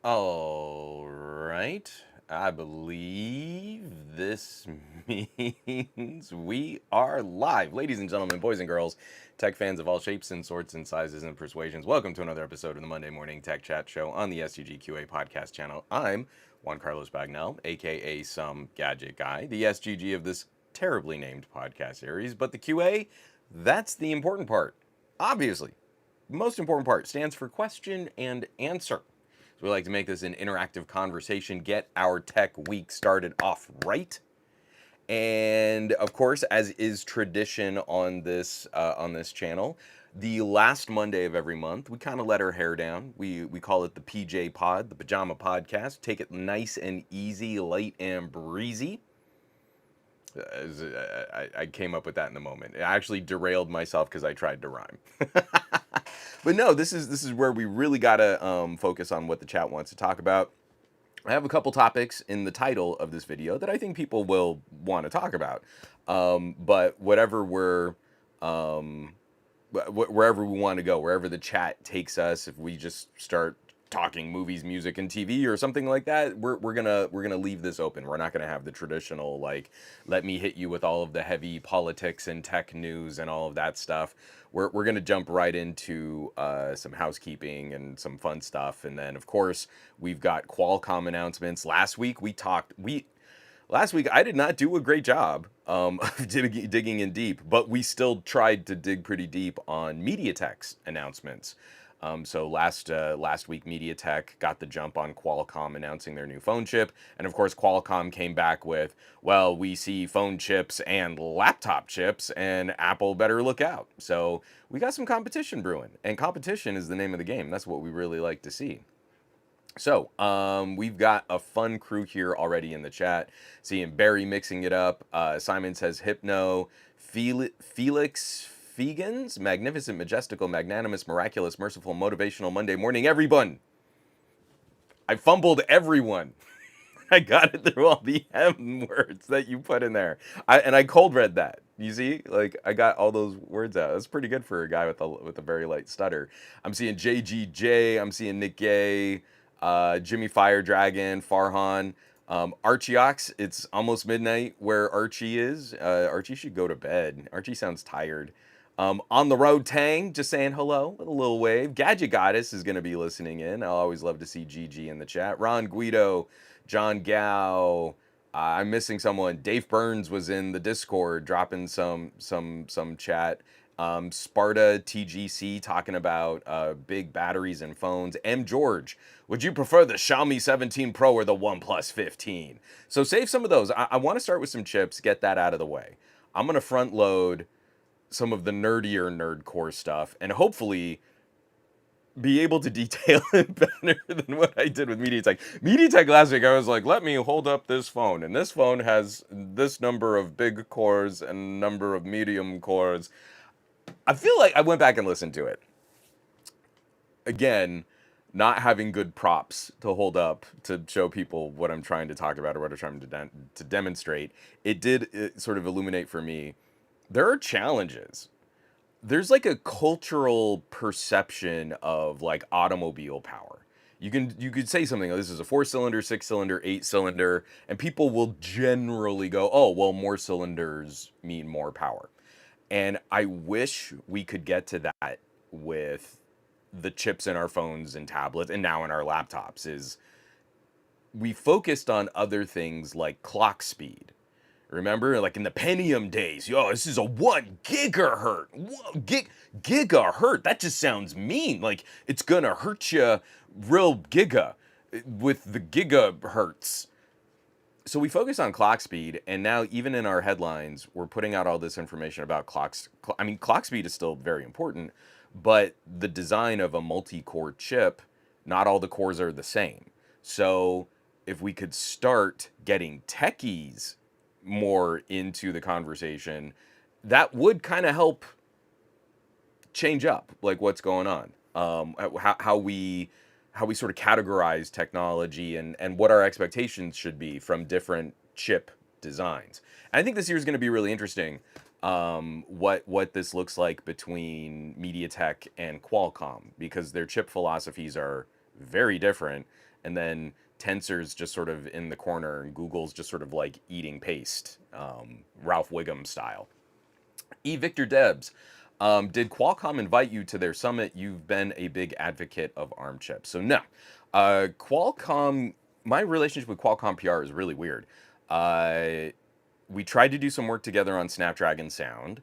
All right. I believe this means we are live. Ladies and gentlemen, boys and girls, tech fans of all shapes and sorts and sizes and persuasions, welcome to another episode of the Monday Morning Tech Chat Show on the SGGQA podcast channel. I'm Juan Carlos Bagnell, aka Some Gadget Guy, the SGG of this terribly named podcast series, but the QA, that's the important part. Obviously, the most important part stands for question and answer. So we like to make this an interactive conversation, get our tech week started off right. And of course, as is tradition on this channel, the last Monday of every month, we kind of let our hair down. We call it the PJ Pod, the Pajama Podcast. Take it nice and easy, light and breezy. I came up with that in the moment. I actually derailed myself because I tried to rhyme. But no, this is where we really gotta focus on what the chat wants to talk about. I have a couple topics in the title of this video that I think people will want to talk about. But wherever we want to go, wherever the chat takes us, if we just start talking movies, music, and TV or something like that, we're gonna leave this open. We're not gonna have the traditional like, let me hit you with all of the heavy politics and tech news and all of that stuff. We're gonna jump right into some housekeeping and some fun stuff, and then of course we've got Qualcomm announcements. Last week I did not do a great job of digging in deep, but we still tried to dig pretty deep on MediaTek's announcements. So last week, MediaTek got the jump on Qualcomm announcing their new phone chip, and of course, Qualcomm came back with, "Well, we see phone chips and laptop chips, and Apple better look out." So we got some competition brewing, and competition is the name of the game. That's what we really like to see. So, we've got a fun crew here already in the chat. Seeing Barry mixing it up. Simon says Hypno. Felix Fegans. Magnificent, majestical, magnanimous, miraculous, merciful, motivational Monday morning, everyone. I fumbled everyone. I got it through all the M words that you put in there. I cold read that. You see, like I got all those words out. That's pretty good for a guy with a very light stutter. I'm seeing JGJ. I'm seeing Nick Gay, Jimmy Fire Dragon, Farhan, Archieox. It's almost midnight where Archie is. Archie should go to bed. Archie sounds tired. On the road, Tang, just saying hello with a little wave. Gadget Goddess is going to be listening in. I'll always love to see GG in the chat. Ron Guido, John Gao. I'm missing someone. Dave Burns was in the Discord dropping some chat. Sparta TGC talking about big batteries and phones. M George, would you prefer the Xiaomi 17 Pro or the OnePlus 15? So save some of those. I want to start with some chips, get that out of the way. I'm going to front load some of the nerdier nerdcore stuff and hopefully be able to detail it better than what I did with MediaTek. MediaTek last week, I was like, let me hold up this phone, and this phone has this number of big cores and number of medium cores. I feel like I went back and listened to it. Again, not having good props to hold up to show people what I'm trying to talk about or what I'm trying to demonstrate, it did sort of illuminate for me there are challenges. There's like a cultural perception of like automobile power. You could say something, oh, this is a 4-cylinder, 6-cylinder, 8-cylinder, and people will generally go, oh, well, more cylinders mean more power. And I wish we could get to that with the chips in our phones and tablets and now in our laptops. Is we focused on other things like clock speed. Remember, like in the Pentium days, yo, this is a 1 gigahertz. Gigahertz. That just sounds mean. Like it's gonna hurt you real giga with the gigahertz. So we focus on clock speed, and now even in our headlines, we're putting out all this information about clocks. I mean, clock speed is still very important, but the design of a multi-core chip, not all the cores are the same. So if we could start getting techies more into the conversation, that would kind of help change up like what's going on. How we sort of categorize technology and what our expectations should be from different chip designs. And I think this year is going to be really interesting. What this looks like between MediaTek and Qualcomm, because their chip philosophies are very different, and then Tensor's just sort of in the corner, and Google's just sort of like eating paste, Ralph Wiggum style. E. Victor Debs, did Qualcomm invite you to their summit? You've been a big advocate of ARM chips. So no, Qualcomm. My relationship with Qualcomm PR is really weird. Uh, we tried to do some work together on Snapdragon Sound,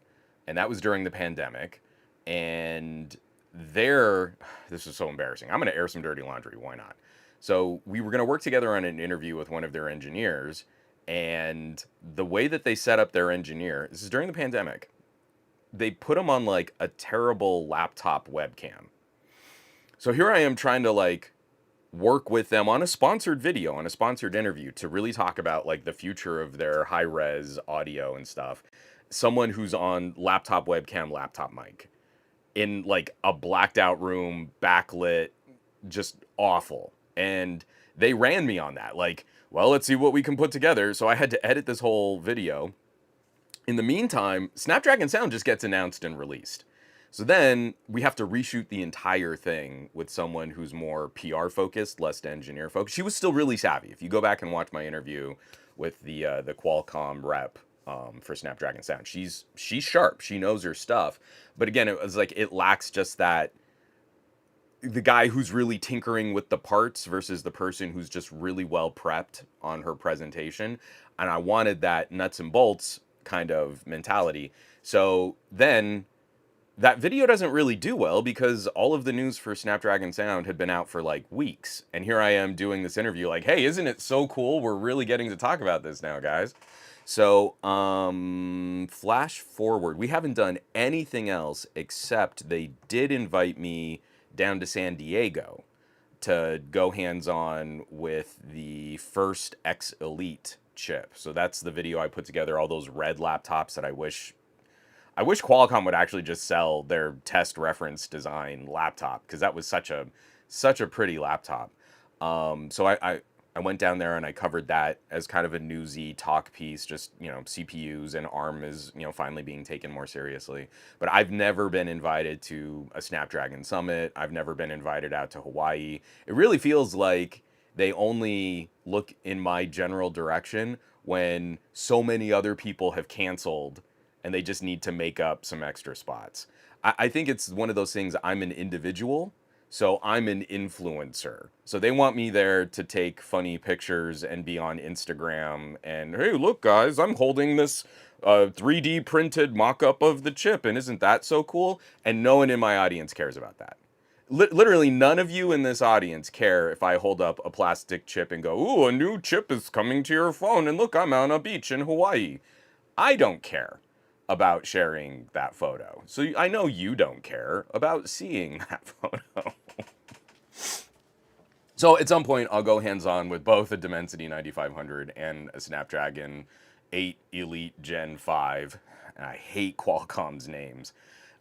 and that was during the pandemic. And there, this is so embarrassing. I'm going to air some dirty laundry. Why not? So we were going to work together on an interview with one of their engineers, and the way that they set up their engineer, this is during the pandemic, they put him on like a terrible laptop webcam. So here I am trying to like work with them on a sponsored video, on a sponsored interview to really talk about like the future of their high res audio and stuff. Someone who's on laptop webcam, laptop mic in like a blacked out room, backlit, just awful. And they ran me on that. Like, well, let's see what we can put together. So I had to edit this whole video. In the meantime, Snapdragon Sound just gets announced and released. So then we have to reshoot the entire thing with someone who's more PR focused, less engineer focused. She was still really savvy. If you go back and watch my interview with the Qualcomm rep for Snapdragon Sound, she's sharp. She knows her stuff. But again, it was like it lacks just that, the guy who's really tinkering with the parts versus the person who's just really well prepped on her presentation. And I wanted that nuts and bolts kind of mentality. So then that video doesn't really do well because all of the news for Snapdragon Sound had been out for like weeks. And here I am doing this interview like, hey, isn't it so cool? We're really getting to talk about this now, guys. So, flash forward. We haven't done anything else except they did invite me down to San Diego to go hands-on with the first X Elite chip. So that's the video I put together, all those red laptops that I wish Qualcomm would actually just sell their test reference design laptop, because that was such a pretty laptop. So I went down there and I covered that as kind of a newsy talk piece, just, CPUs and ARM is, finally being taken more seriously. But I've never been invited to a Snapdragon Summit. I've never been invited out to Hawaii. It really feels like they only look in my general direction when so many other people have canceled and they just need to make up some extra spots. I think it's one of those things. I'm an individual, so I'm an influencer. So they want me there to take funny pictures and be on Instagram. And hey, look, guys, I'm holding this 3D printed mock up of the chip. And isn't that so cool? And no one in my audience cares about that. Literally, none of you in this audience care if I hold up a plastic chip and go, ooh, a new chip is coming to your phone. And look, I'm on a beach in Hawaii. I don't care about sharing that photo. So I know you don't care about seeing that photo. So at some point, I'll go hands-on with both a Dimensity 9500 and a Snapdragon 8 Elite Gen 5. And I hate Qualcomm's names.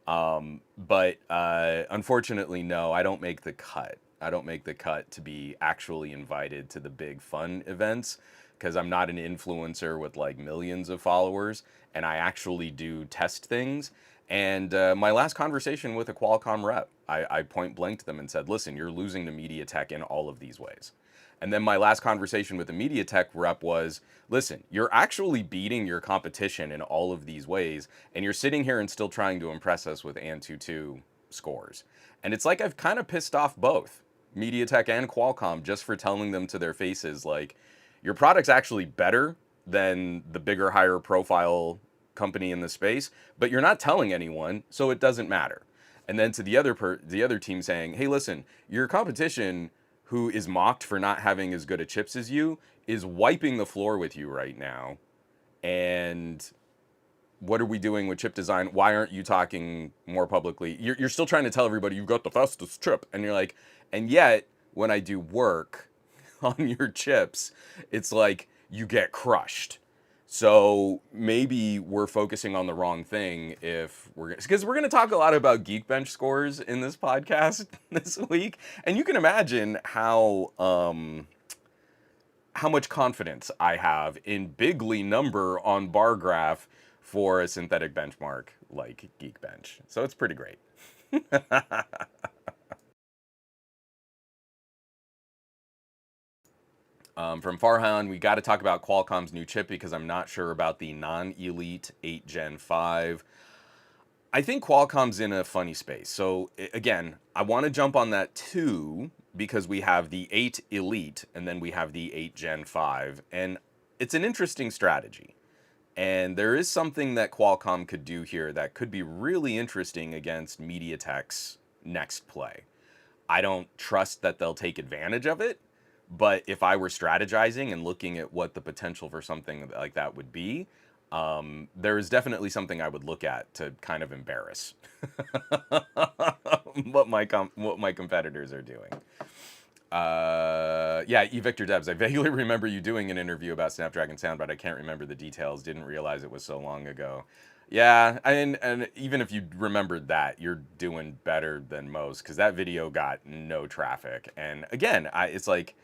But unfortunately, no, I don't make the cut. I don't make the cut to be actually invited to the big fun events, because I'm not an influencer with like millions of followers, and I actually do test things. And my last conversation with a Qualcomm rep, I point blanked them and said, listen, you're losing to MediaTek in all of these ways. And then my last conversation with the MediaTek rep was, listen, you're actually beating your competition in all of these ways, and you're sitting here and still trying to impress us with Antutu scores. And it's like I've kind of pissed off both MediaTek and Qualcomm just for telling them to their faces, like, your product's actually better than the bigger, higher profile company in the space, but you're not telling anyone, so it doesn't matter. And then to the other team saying, hey, listen, your competition, who is mocked for not having as good a chips as you, is wiping the floor with you right now. And what are we doing with chip design? Why aren't you talking more publicly? You're still trying to tell everybody you've got the fastest chip. And you're like, and yet when I do work on your chips, it's like you get crushed. So maybe we're focusing on the wrong thing if because we're going to talk a lot about Geekbench scores in this podcast this week, and you can imagine how much confidence I have in bigly number on bar graph for a synthetic benchmark like Geekbench. So it's pretty great. From Farhan, we got to talk about Qualcomm's new chip because I'm not sure about the non-elite 8 Gen 5. I think Qualcomm's in a funny space. So again, I want to jump on that too because we have the 8 Elite and then we have the 8 Gen 5, and it's an interesting strategy. And there is something that Qualcomm could do here that could be really interesting against MediaTek's next play. I don't trust that they'll take advantage of it, but if I were strategizing and looking at what the potential for something like that would be, there is definitely something I would look at to kind of embarrass what my competitors are doing. Yeah, E Victor Debs. I vaguely remember you doing an interview about Snapdragon Sound, but I can't remember the details. Didn't realize it was so long ago. Yeah, and even if you remembered that, you're doing better than most because that video got no traffic. And again, it's like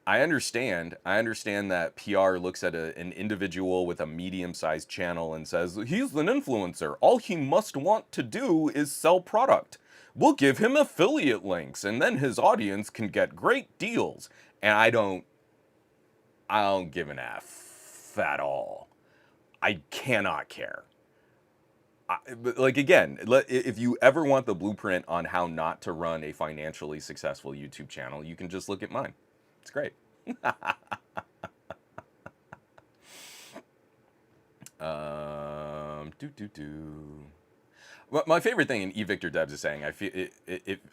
I understand that PR looks at an individual with a medium-sized channel and says, he's an influencer. All he must want to do is sell product. We'll give him affiliate links and then his audience can get great deals. And I don't give an F at all. I cannot care. Like again, if you ever want the blueprint on how not to run a financially successful YouTube channel, you can just look at mine. It's great. Do do do. Well, my favorite thing in E Victor Debs is saying, I feel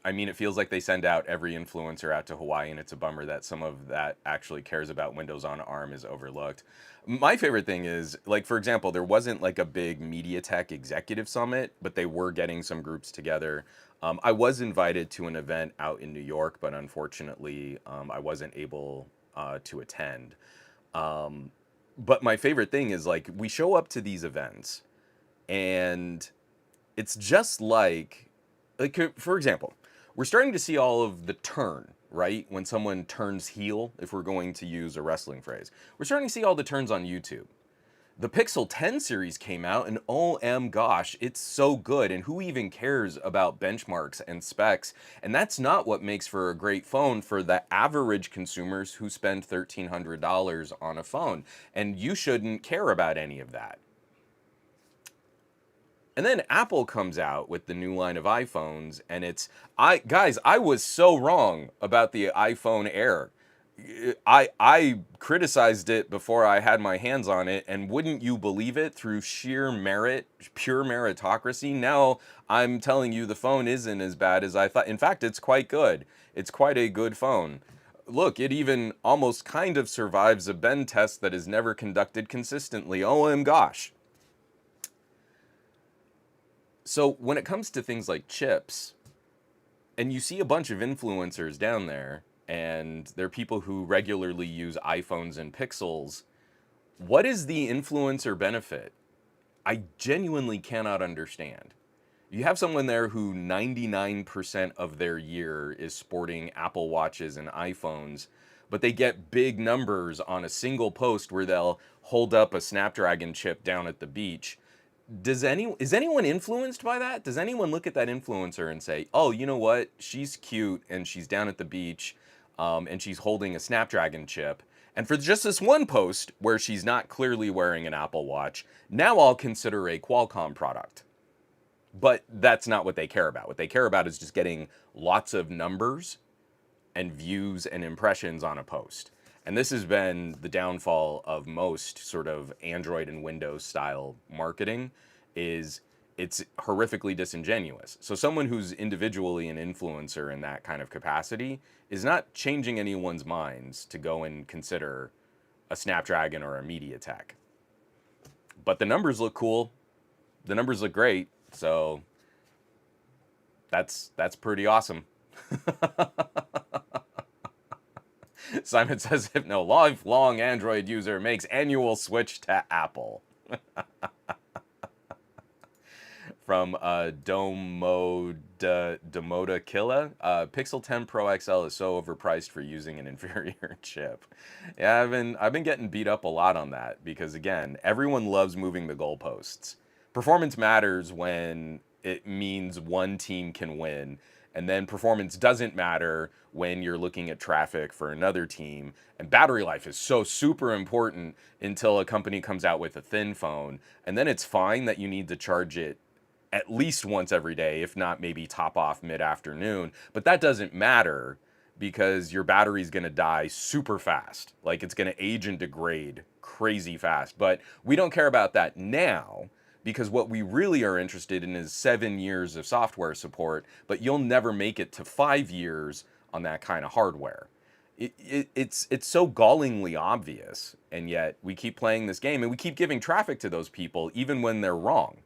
I mean, it feels like they send out every influencer out to Hawaii, and it's a bummer that some of that actually cares about Windows on ARM is overlooked. My favorite thing is, like, for example, there wasn't like a big MediaTek executive summit, but they were getting some groups together. I was invited to an event out in New York, but unfortunately, I wasn't able to attend. But my favorite thing is, like, we show up to these events, and it's just for example, we're starting to see all of the turn, right? When someone turns heel, if we're going to use a wrestling phrase, we're starting to see all the turns on YouTube. The Pixel 10 series came out, and OM gosh, it's so good. And who even cares about benchmarks and specs? And that's not what makes for a great phone for the average consumers who spend $1,300 on a phone. And you shouldn't care about any of that. And then Apple comes out with the new line of iPhones, and I was so wrong about the iPhone Air. I criticized it before I had my hands on it, and wouldn't you believe it, through sheer merit, pure meritocracy, now I'm telling you the phone isn't as bad as I thought. In fact, it's quite good. It's quite a good phone. Look, it even almost kind of survives a bend test that is never conducted consistently. OM gosh. So when it comes to things like chips, and you see a bunch of influencers down there, and they're people who regularly use iPhones and Pixels, what is the influencer benefit? I genuinely cannot understand. You have someone there who 99% of their year is sporting Apple Watches and iPhones, but they get big numbers on a single post where they'll hold up a Snapdragon chip down at the beach. Is anyone influenced by that? Does anyone look at that influencer and say, "Oh, you know what? She's cute and she's down at the beach, and she's holding a Snapdragon chip. And for just this one post where she's not clearly wearing an Apple Watch, now I'll consider a Qualcomm product." But that's not what they care about. What they care about is just getting lots of numbers and views and impressions on a post. And this has been the downfall of most sort of Android and Windows style marketing, is it's horrifically disingenuous. So someone who's individually an influencer in that kind of capacity is not changing anyone's minds to go and consider a Snapdragon or a MediaTek. But the numbers look cool. The numbers look great. So that's pretty awesome. Simon says, if no lifelong Android user makes annual switch to Apple. From Domoda Killa, Pixel 10 Pro XL is so overpriced for using an inferior chip. Yeah, I've been getting beat up a lot on that because, again, everyone loves moving the goalposts. Performance matters when it means one team can win. And then performance doesn't matter when you're looking at traffic for another team. And battery life is so super important until a company comes out with a thin phone. And then it's fine that you need to charge it at least once every day, if not maybe top off mid-afternoon. But that doesn't matter because your battery's going to die super fast. Like, it's going to age and degrade crazy fast. But we don't care about that now, because what we really are interested in is 7 years of software support, but you'll never make it to 5 years on that kind of hardware. It's so gallingly obvious, and yet we keep playing this game and we keep giving traffic to those people even when they're wrong.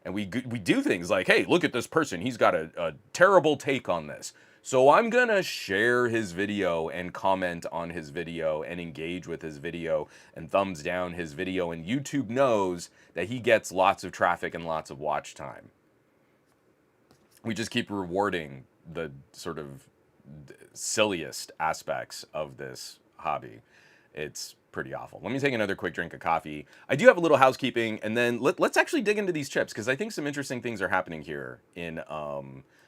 And we do things like, hey, look at this person. He's got a terrible take on this. So I'm going to share his video and comment on his video and engage with his video and thumbs down his video. And YouTube knows that he gets lots of traffic and lots of watch time. We just keep rewarding the sort of silliest aspects of this hobby. It's pretty awful. Let me take another quick drink of coffee. I do have a little housekeeping, and then let's actually dig into these chips, because I think some interesting things are happening here in,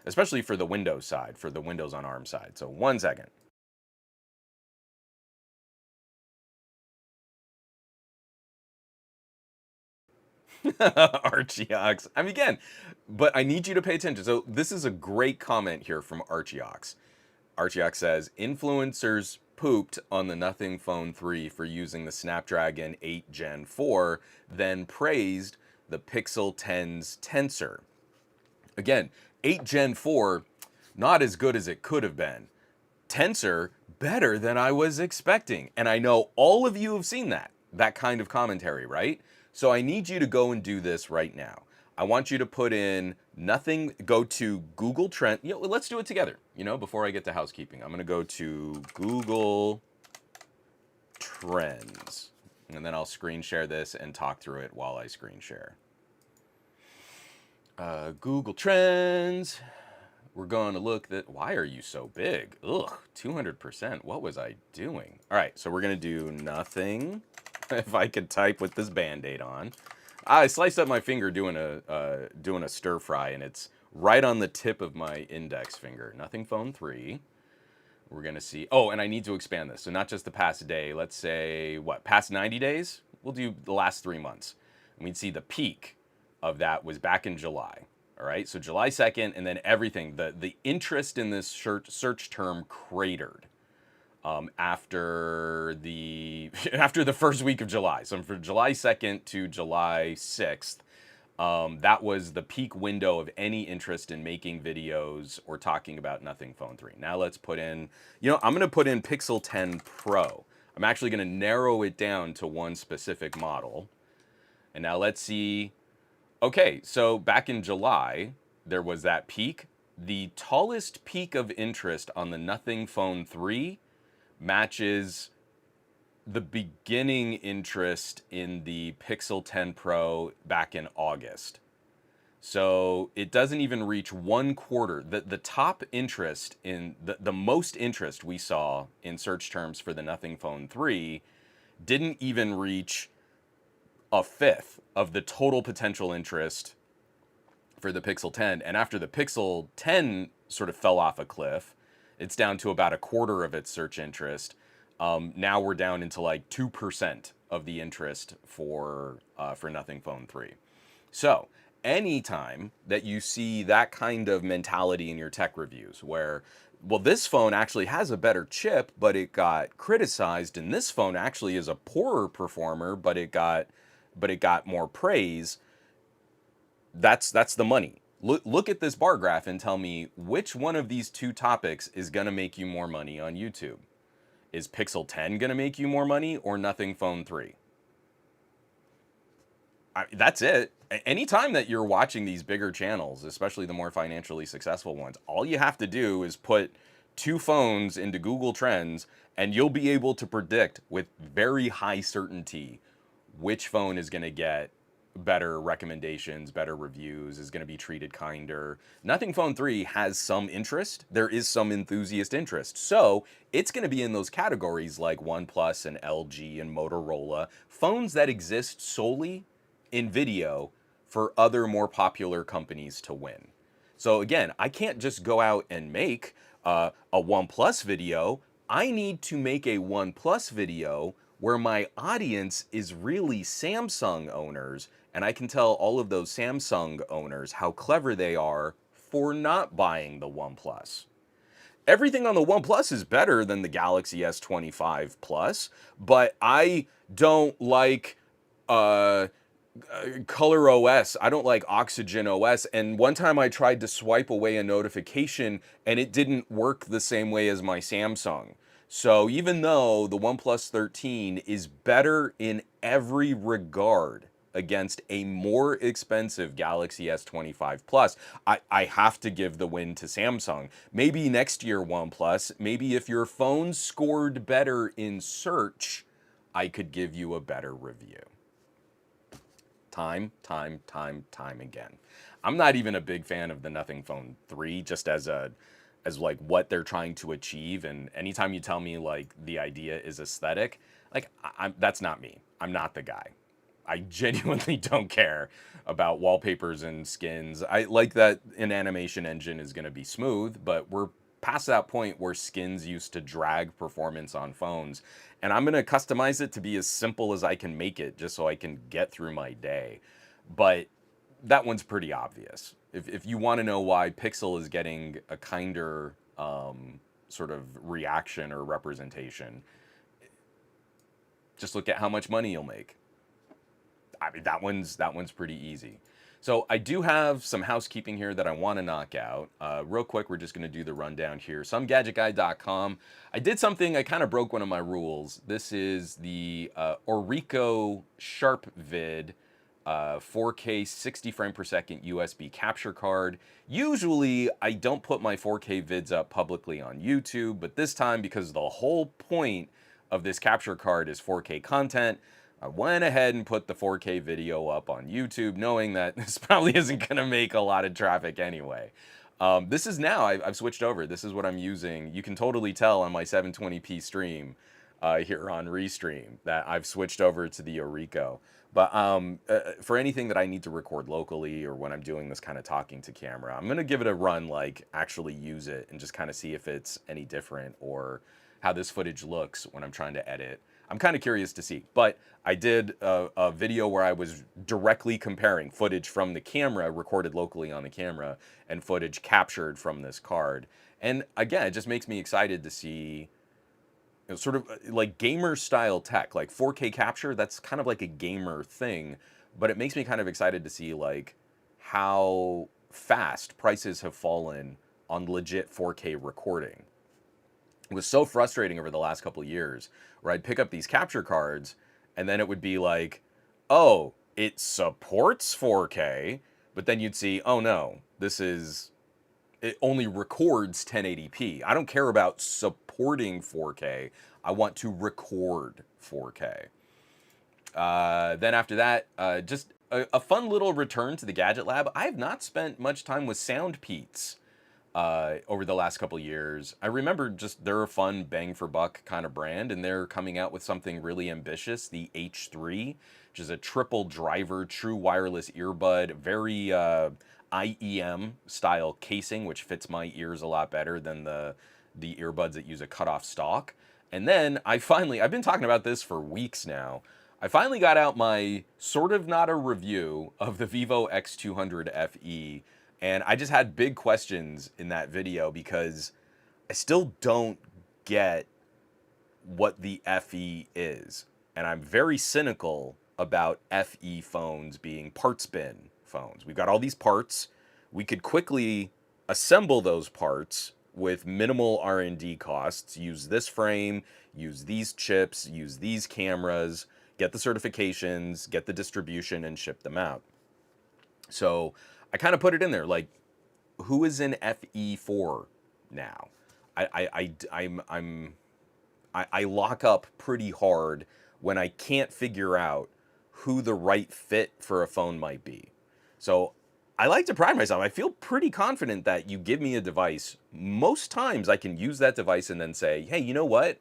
especially for the Windows side, for the Windows on ARM side. So 1 second. Archeox. I mean, again, but I need you to pay attention. So this is a great comment here from Archeox. Archeox says, influencers pooped on the Nothing Phone 3 for using the Snapdragon 8 Gen 4, then praised the Pixel 10's Tensor. Again, 8 Gen 4, not as good as it could have been. Tensor, better than I was expecting. And I know all of you have seen that kind of commentary, right? So I need you to go and do this right now. I want you to put in nothing, go to Google Trend. Let's do it together, before I get to housekeeping. I'm going to go to Google Trends, and then I'll screen share this and talk through it while I screen share. Google Trends. We're going to look that. Why are you so big? Ugh, 200%. What was I doing? All right, so we're going to do nothing. If I could type with this Band-Aid on. I sliced up my finger doing a stir fry, and it's right on the tip of my index finger. Nothing Phone 3. We're going to see. Oh, and I need to expand this. So not just the past day. Let's say, past 90 days? We'll do the last 3 months. And we'd see the peak of that was back in July. All right, so July 2nd, and then everything. The interest in this search term cratered. After the first week of July. So from July 2nd to July 6th, that was the peak window of any interest in making videos or talking about Nothing Phone 3. Now let's put in, I'm going to put in Pixel 10 Pro. I'm actually going to narrow it down to one specific model. And now let's see. Okay, so back in July, there was that peak. The tallest peak of interest on the Nothing Phone 3 matches the beginning interest in the Pixel 10 Pro back in August. So it doesn't even reach 1/4. The top interest in the most interest we saw in search terms for the Nothing Phone 3 didn't even reach 1/5 of the total potential interest for the Pixel 10. And after the Pixel 10 sort of fell off a cliff, it's down to about 1/4 of its search interest. Now we're down into like 2% of the interest for Nothing Phone 3. So anytime that you see that kind of mentality in your tech reviews where, well, this phone actually has a better chip, but it got criticized, and this phone actually is a poorer performer, but it got more praise, that's the money. Look at this bar graph and tell me which one of these two topics is going to make you more money on YouTube. Is Pixel 10 going to make you more money, or Nothing Phone 3? That's it. Anytime that you're watching these bigger channels, especially the more financially successful ones, all you have to do is put two phones into Google Trends, and you'll be able to predict with very high certainty which phone is going to get better recommendations, better reviews, is going to be treated kinder. Nothing Phone 3 has some interest. There is some enthusiast interest. So it's going to be in those categories like OnePlus and LG and Motorola, phones that exist solely in video for other more popular companies to win. So again, I can't just go out and make a OnePlus video. I need to make a OnePlus video where my audience is really Samsung owners, and I can tell all of those Samsung owners how clever they are for not buying the OnePlus. Everything on the OnePlus is better than the Galaxy S25 Plus, but I don't like uh, Color OS. I don't like Oxygen OS. And one time I tried to swipe away a notification and it didn't work the same way as my Samsung. So even though the OnePlus 13 is better in every regard against a more expensive Galaxy S25 Plus, I have to give the win to Samsung. Maybe next year, OnePlus, maybe if your phone scored better in search, I could give you a better review. Time again. I'm not even a big fan of the Nothing Phone 3 just as like what they're trying to achieve, and anytime you tell me like the idea is aesthetic, like that's not me. I'm not the guy. I genuinely don't care about wallpapers and skins. I like that an animation engine is going to be smooth, but we're past that point where skins used to drag performance on phones. And I'm going to customize it to be as simple as I can make it just so I can get through my day. But that one's pretty obvious. If you want to know why Pixel is getting a kinder sort of reaction or representation, just look at how much money you'll make. I mean, that one's pretty easy. So I do have some housekeeping here that I want to knock out. Real quick, we're just going to do the rundown here. SomeGadgetGuy.com. I did something, I kind of broke one of my rules. This is the Orico SharpVid 4K 60 frame per second USB capture card. Usually I don't put my 4K vids up publicly on YouTube, but this time, because the whole point of this capture card is 4K content, I went ahead and put the 4K video up on YouTube, knowing that this probably isn't going to make a lot of traffic anyway. This is now, I've switched over. This is what I'm using. You can totally tell on my 720p stream here on Restream that I've switched over to the Orico. But for anything that I need to record locally or when I'm doing this kind of talking to camera, I'm going to give it a run, like actually use it and just kind of see if it's any different or how this footage looks when I'm trying to edit. I'm kind of curious to see, but I did a video where I was directly comparing footage from the camera recorded locally on the camera and footage captured from this card. And again, it just makes me excited to see, you know, sort of like gamer style tech, like 4K capture. That's kind of like a gamer thing, but it makes me kind of excited to see like how fast prices have fallen on legit 4K recording. It was so frustrating over the last couple of years where I'd pick up these capture cards and then it would be like, oh, it supports 4K, but then you'd see, oh no, it only records 1080p. I don't care about supporting 4K. I want to record 4K. Then after that, just a fun little return to the Gadget Lab. I have not spent much time with SoundPeats over the last couple years. I remember just they're a fun bang for buck kind of brand, and they're coming out with something really ambitious, the H3, which is a triple driver, true wireless earbud, very IEM style casing, which fits my ears a lot better than the earbuds that use a cutoff stalk. And then I've been talking about this for weeks now. I finally got out my sort of not a review of the Vivo X200 FE. And I just had big questions in that video because I still don't get what the FE is. And I'm very cynical about FE phones being parts bin phones. We've got all these parts. We could quickly assemble those parts with minimal R&D costs, use this frame, use these chips, use these cameras, get the certifications, get the distribution, and ship them out. So I kind of put it in there, like, who is in FE4 now? I lock up pretty hard when I can't figure out who the right fit for a phone might be. So I like to pride myself. I feel pretty confident that you give me a device. Most times I can use that device and then say, hey, you know what?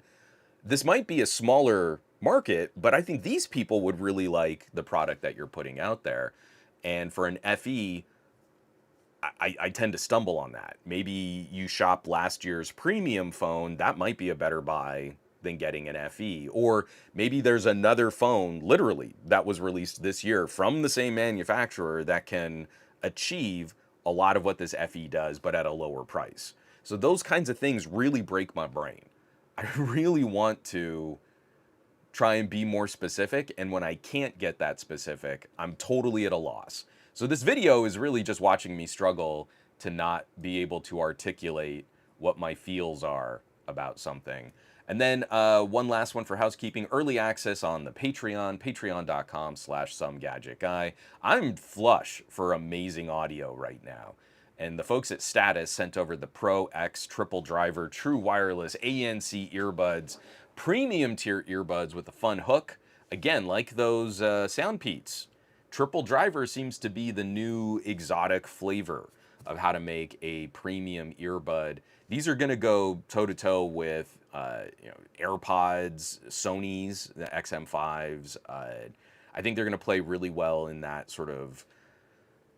This might be a smaller market, but I think these people would really like the product that you're putting out there. And for an FE, I tend to stumble on that. Maybe you shop last year's premium phone, that might be a better buy than getting an FE. Or maybe there's another phone, literally, that was released this year from the same manufacturer that can achieve a lot of what this FE does, but at a lower price. So those kinds of things really break my brain. I really want to try and be more specific, and when I can't get that specific, I'm totally at a loss. So this video is really just watching me struggle to not be able to articulate what my feels are about something. And then one last one for housekeeping, early access on the Patreon, patreon.com/somegadgetguy. I'm flush for amazing audio right now. And the folks at Status sent over the Pro X triple driver true wireless ANC earbuds, premium tier earbuds with a fun hook. Again, like those Soundpeats. Triple driver seems to be the new exotic flavor of how to make a premium earbud. These are going to go toe to toe with AirPods, Sony's, the XM5s. I think they're going to play really well in that sort of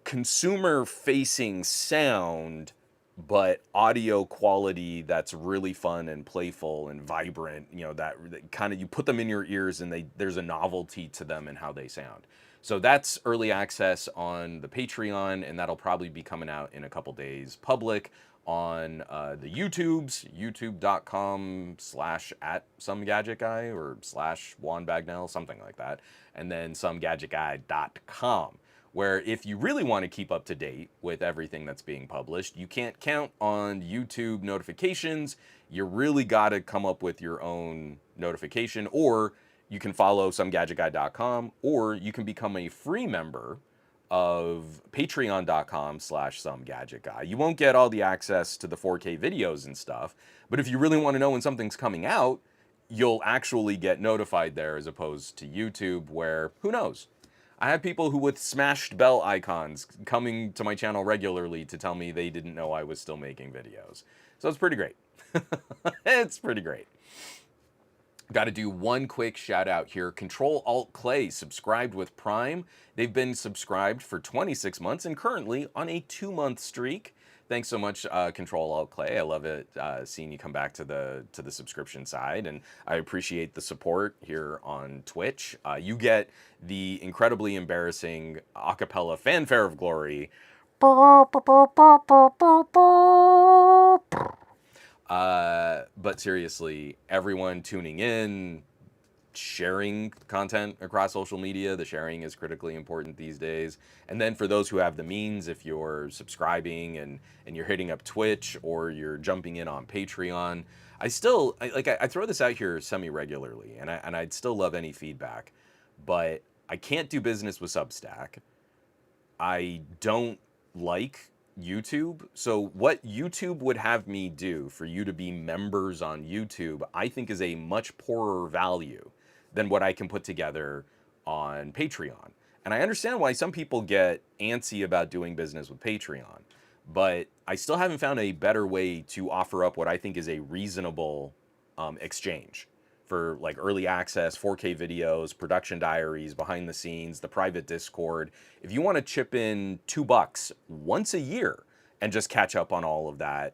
consumer facing sound, but audio quality that's really fun and playful and vibrant. That kind of, you put them in your ears and there's a novelty to them and how they sound. So that's early access on the Patreon, and that'll probably be coming out in a couple days public on the YouTubes, youtube.com/@somegadgetguy or /Juan something like that, and then somegadgetguy.com, where if you really want to keep up to date with everything that's being published, you can't count on YouTube notifications. You really got to come up with your own notification, or you can follow somegadgetguy.com, or you can become a free member of patreon.com/somegadgetguy. You won't get all the access to the 4K videos and stuff, but if you really want to know when something's coming out, you'll actually get notified there, as opposed to YouTube, where, who knows? I have people who with smashed bell icons coming to my channel regularly to tell me they didn't know I was still making videos. So it's pretty great. It's pretty great. Got to do one quick shout out here. Control Alt Clay subscribed with Prime. They've been subscribed for 26 months and currently on a 2-month streak. Thanks so much, Control Alt Clay. I love it seeing you come back to the subscription side, and I appreciate the support here on Twitch. You get the incredibly embarrassing acapella fanfare of glory. But seriously, everyone tuning in, sharing content across social media. The sharing is critically important these days. And then for those who have the means, if you're subscribing and you're hitting up Twitch or you're jumping in on Patreon, I throw this out here semi-regularly, and I'd still love any feedback, but I can't do business with Substack. I don't like YouTube. So what YouTube would have me do for you to be members on YouTube, I think is a much poorer value than what I can put together on Patreon. And I understand why some people get antsy about doing business with Patreon, but I still haven't found a better way to offer up what I think is a reasonable exchange for like early access, 4K videos, production diaries, behind the scenes, the private Discord. If you want to chip in $2 once a year and just catch up on all of that,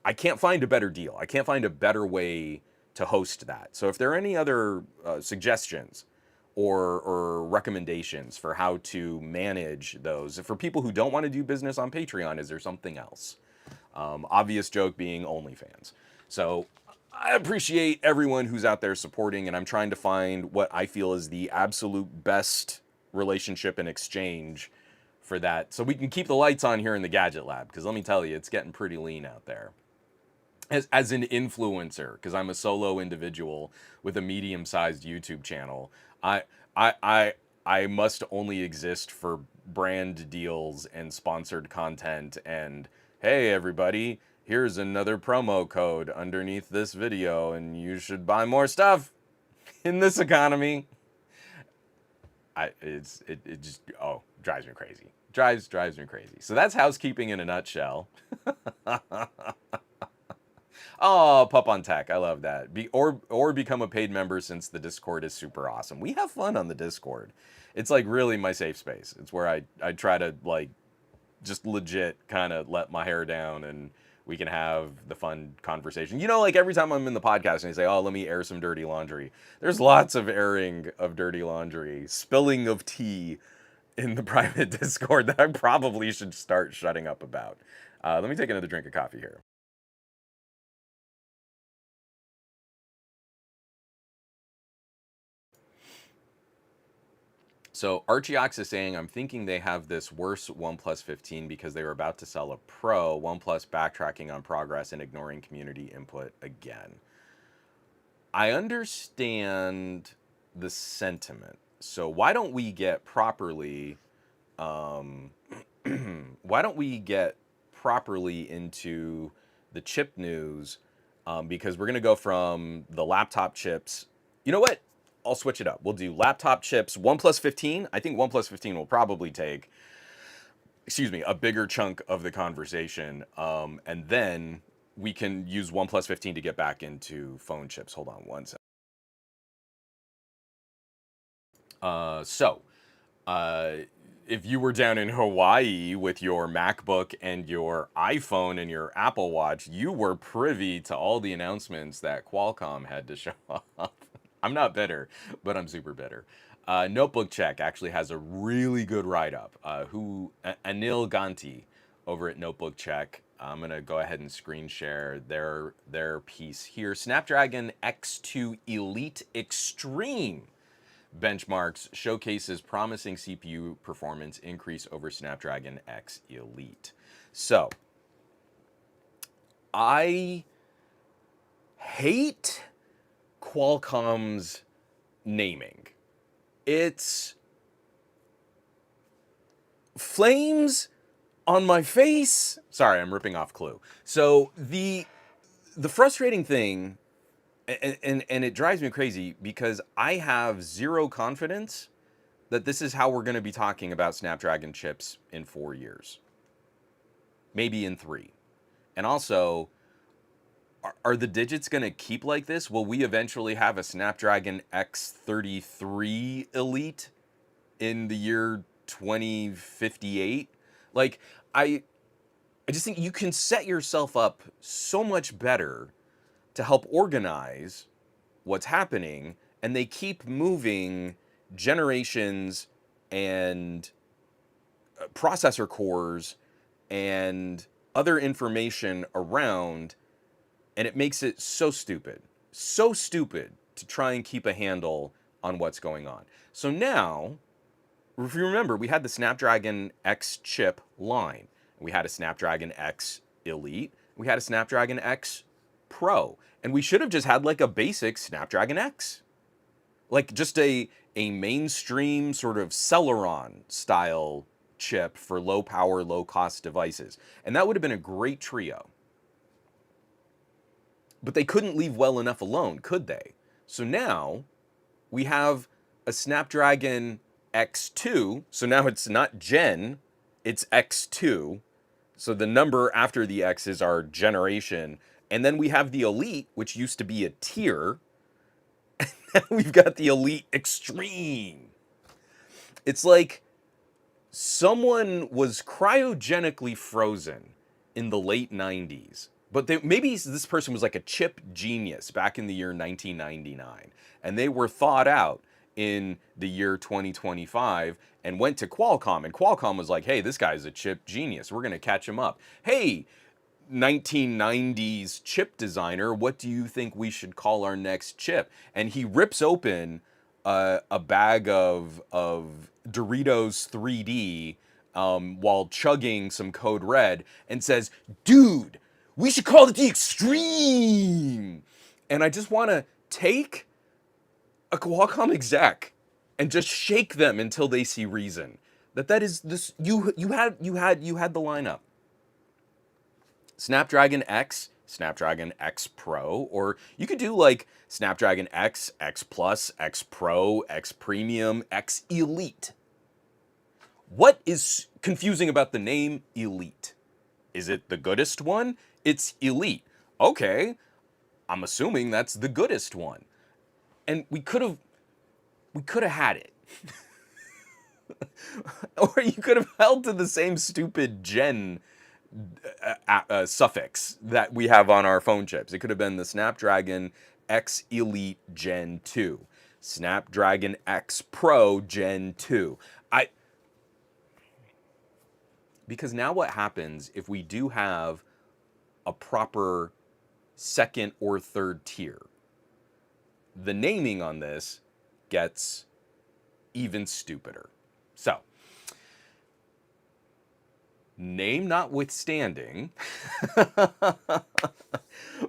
I can't find a better deal. I can't find a better way to host that. So if there are any other suggestions or recommendations for how to manage those, for people who don't want to do business on Patreon, is there something else? Obvious joke being OnlyFans. So I appreciate everyone who's out there supporting, and I'm trying to find what I feel is the absolute best relationship and exchange for that, so we can keep the lights on here in the Gadget Lab, because let me tell you, it's getting pretty lean out there. As an influencer, because I'm a solo individual with a medium-sized YouTube channel, I must only exist for brand deals and sponsored content, and hey everybody, here's another promo code underneath this video and you should buy more stuff in this economy. It just drives me crazy. Drives me crazy. So that's housekeeping in a nutshell. Oh, Pup on Tech, I love that. Or become a paid member, since the Discord is super awesome. We have fun on the Discord. It's like really my safe space. It's where I try to like just legit kind of let my hair down and we can have the fun conversation. You know, like every time I'm in the podcast and I say, oh, let me air some dirty laundry, there's lots of airing of dirty laundry, spilling of tea in the private Discord that I probably should start shutting up about. Let me take another drink of coffee here. So Archieox is saying, I'm thinking they have this worse OnePlus 15 because they were about to sell a Pro, OnePlus backtracking on progress and ignoring community input again. I understand the sentiment. So why don't we get properly, um, why don't we get properly into the chip news? Because we're gonna go from the laptop chips. You know what? I'll switch it up. We'll do laptop chips. OnePlus 15. I think OnePlus 15 will probably take, excuse me, a bigger chunk of the conversation. And then we can use OnePlus 15 to get back into phone chips. Hold on one second. So, uh, if you were down in Hawaii with your MacBook and your iPhone and your Apple Watch, you were privy to all the announcements that Qualcomm had to show off. I'm not bitter, but I'm super bitter. Notebook Check actually has a really good write-up. Anil Ganti over at Notebook Check. I'm gonna go ahead and screen share their piece here. Snapdragon X2 Elite Extreme benchmarks showcases promising CPU performance increase over Snapdragon X Elite. So, I hate Qualcomm's naming. It's flames on my face. Sorry, I'm ripping off Clue. So the frustrating thing, and it drives me crazy because I have zero confidence that this is how we're going to be talking about Snapdragon chips in 4 years, maybe in 3. And also, are the digits going to keep like this? Will we eventually have a Snapdragon X33 Elite in the year 2058? Like, I just think you can set yourself up so much better to help organize what's happening, and they keep moving generations and processor cores and other information around, and it makes it so stupid to try and keep a handle on what's going on. So now, if you remember, we had the Snapdragon X chip line. We had a Snapdragon X Elite. We had a Snapdragon X Pro. And we should have just had like a basic Snapdragon X. Like just a mainstream sort of Celeron style chip for low power, low cost devices. And that would have been a great trio. But they couldn't leave well enough alone, could they? So now we have a Snapdragon X2. So now it's not Gen, it's X2. So the number after the X is our generation. And then we have the Elite, which used to be a tier. We've got the Elite Extreme. It's like someone was cryogenically frozen in the late 90s. But maybe this person was like a chip genius back in the year 1999. And they were thawed out in the year 2025 and went to Qualcomm. And Qualcomm was like, hey, this guy's a chip genius. We're going to catch him up. Hey, 1990s chip designer, what do you think we should call our next chip? And he rips open a bag of Doritos 3D while chugging some Code Red and says, dude, we should call it the Extreme. And I just want to take a Qualcomm exec and just shake them until they see reason. That is this you had the lineup. Snapdragon X, Snapdragon X Pro, or you could do like Snapdragon X, X Plus, X Pro, X Premium, X Elite. What is confusing about the name Elite? Is it the goodest one? It's Elite. Okay, I'm assuming that's the goodest one. And we could have had it. Or you could have held to the same stupid gen suffix that we have on our phone chips. It could have been the Snapdragon X Elite Gen 2, Snapdragon X Pro Gen 2. I Because now what happens if we do have a proper second or third tier? The naming on this gets even stupider. So, name notwithstanding,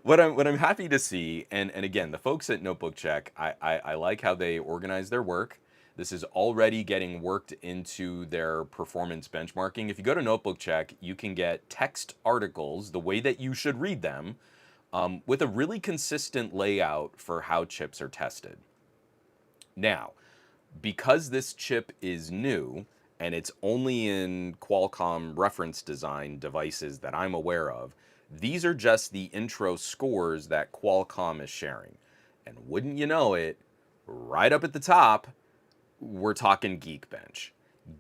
what I'm happy to see, and again, the folks at Notebook Check, I like how they organize their work. This is already getting worked into their performance benchmarking. If you go to Notebook Check, you can get text articles the way that you should read them, with a really consistent layout for how chips are tested. Now, because this chip is new and it's only in Qualcomm reference design devices that I'm aware of, these are just the intro scores that Qualcomm is sharing. And wouldn't you know it, right up at the top, we're talking Geekbench.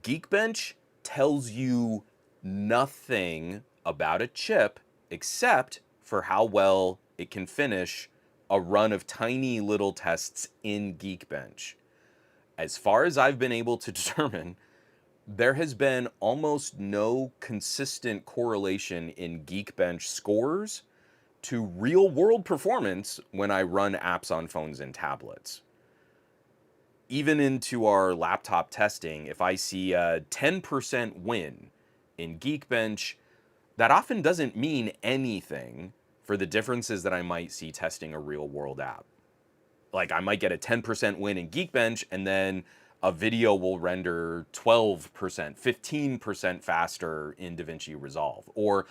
Geekbench tells you nothing about a chip except for how well it can finish a run of tiny little tests in Geekbench. As far as I've been able to determine, there has been almost no consistent correlation in Geekbench scores to real world performance when I run apps on phones and tablets. Even into our laptop testing, if I see a 10% win in Geekbench, that often doesn't mean anything for the differences that I might see testing a real world app. Like I might get a 10% win in Geekbench and then a video will render 12%, 15% faster in DaVinci Resolve. Or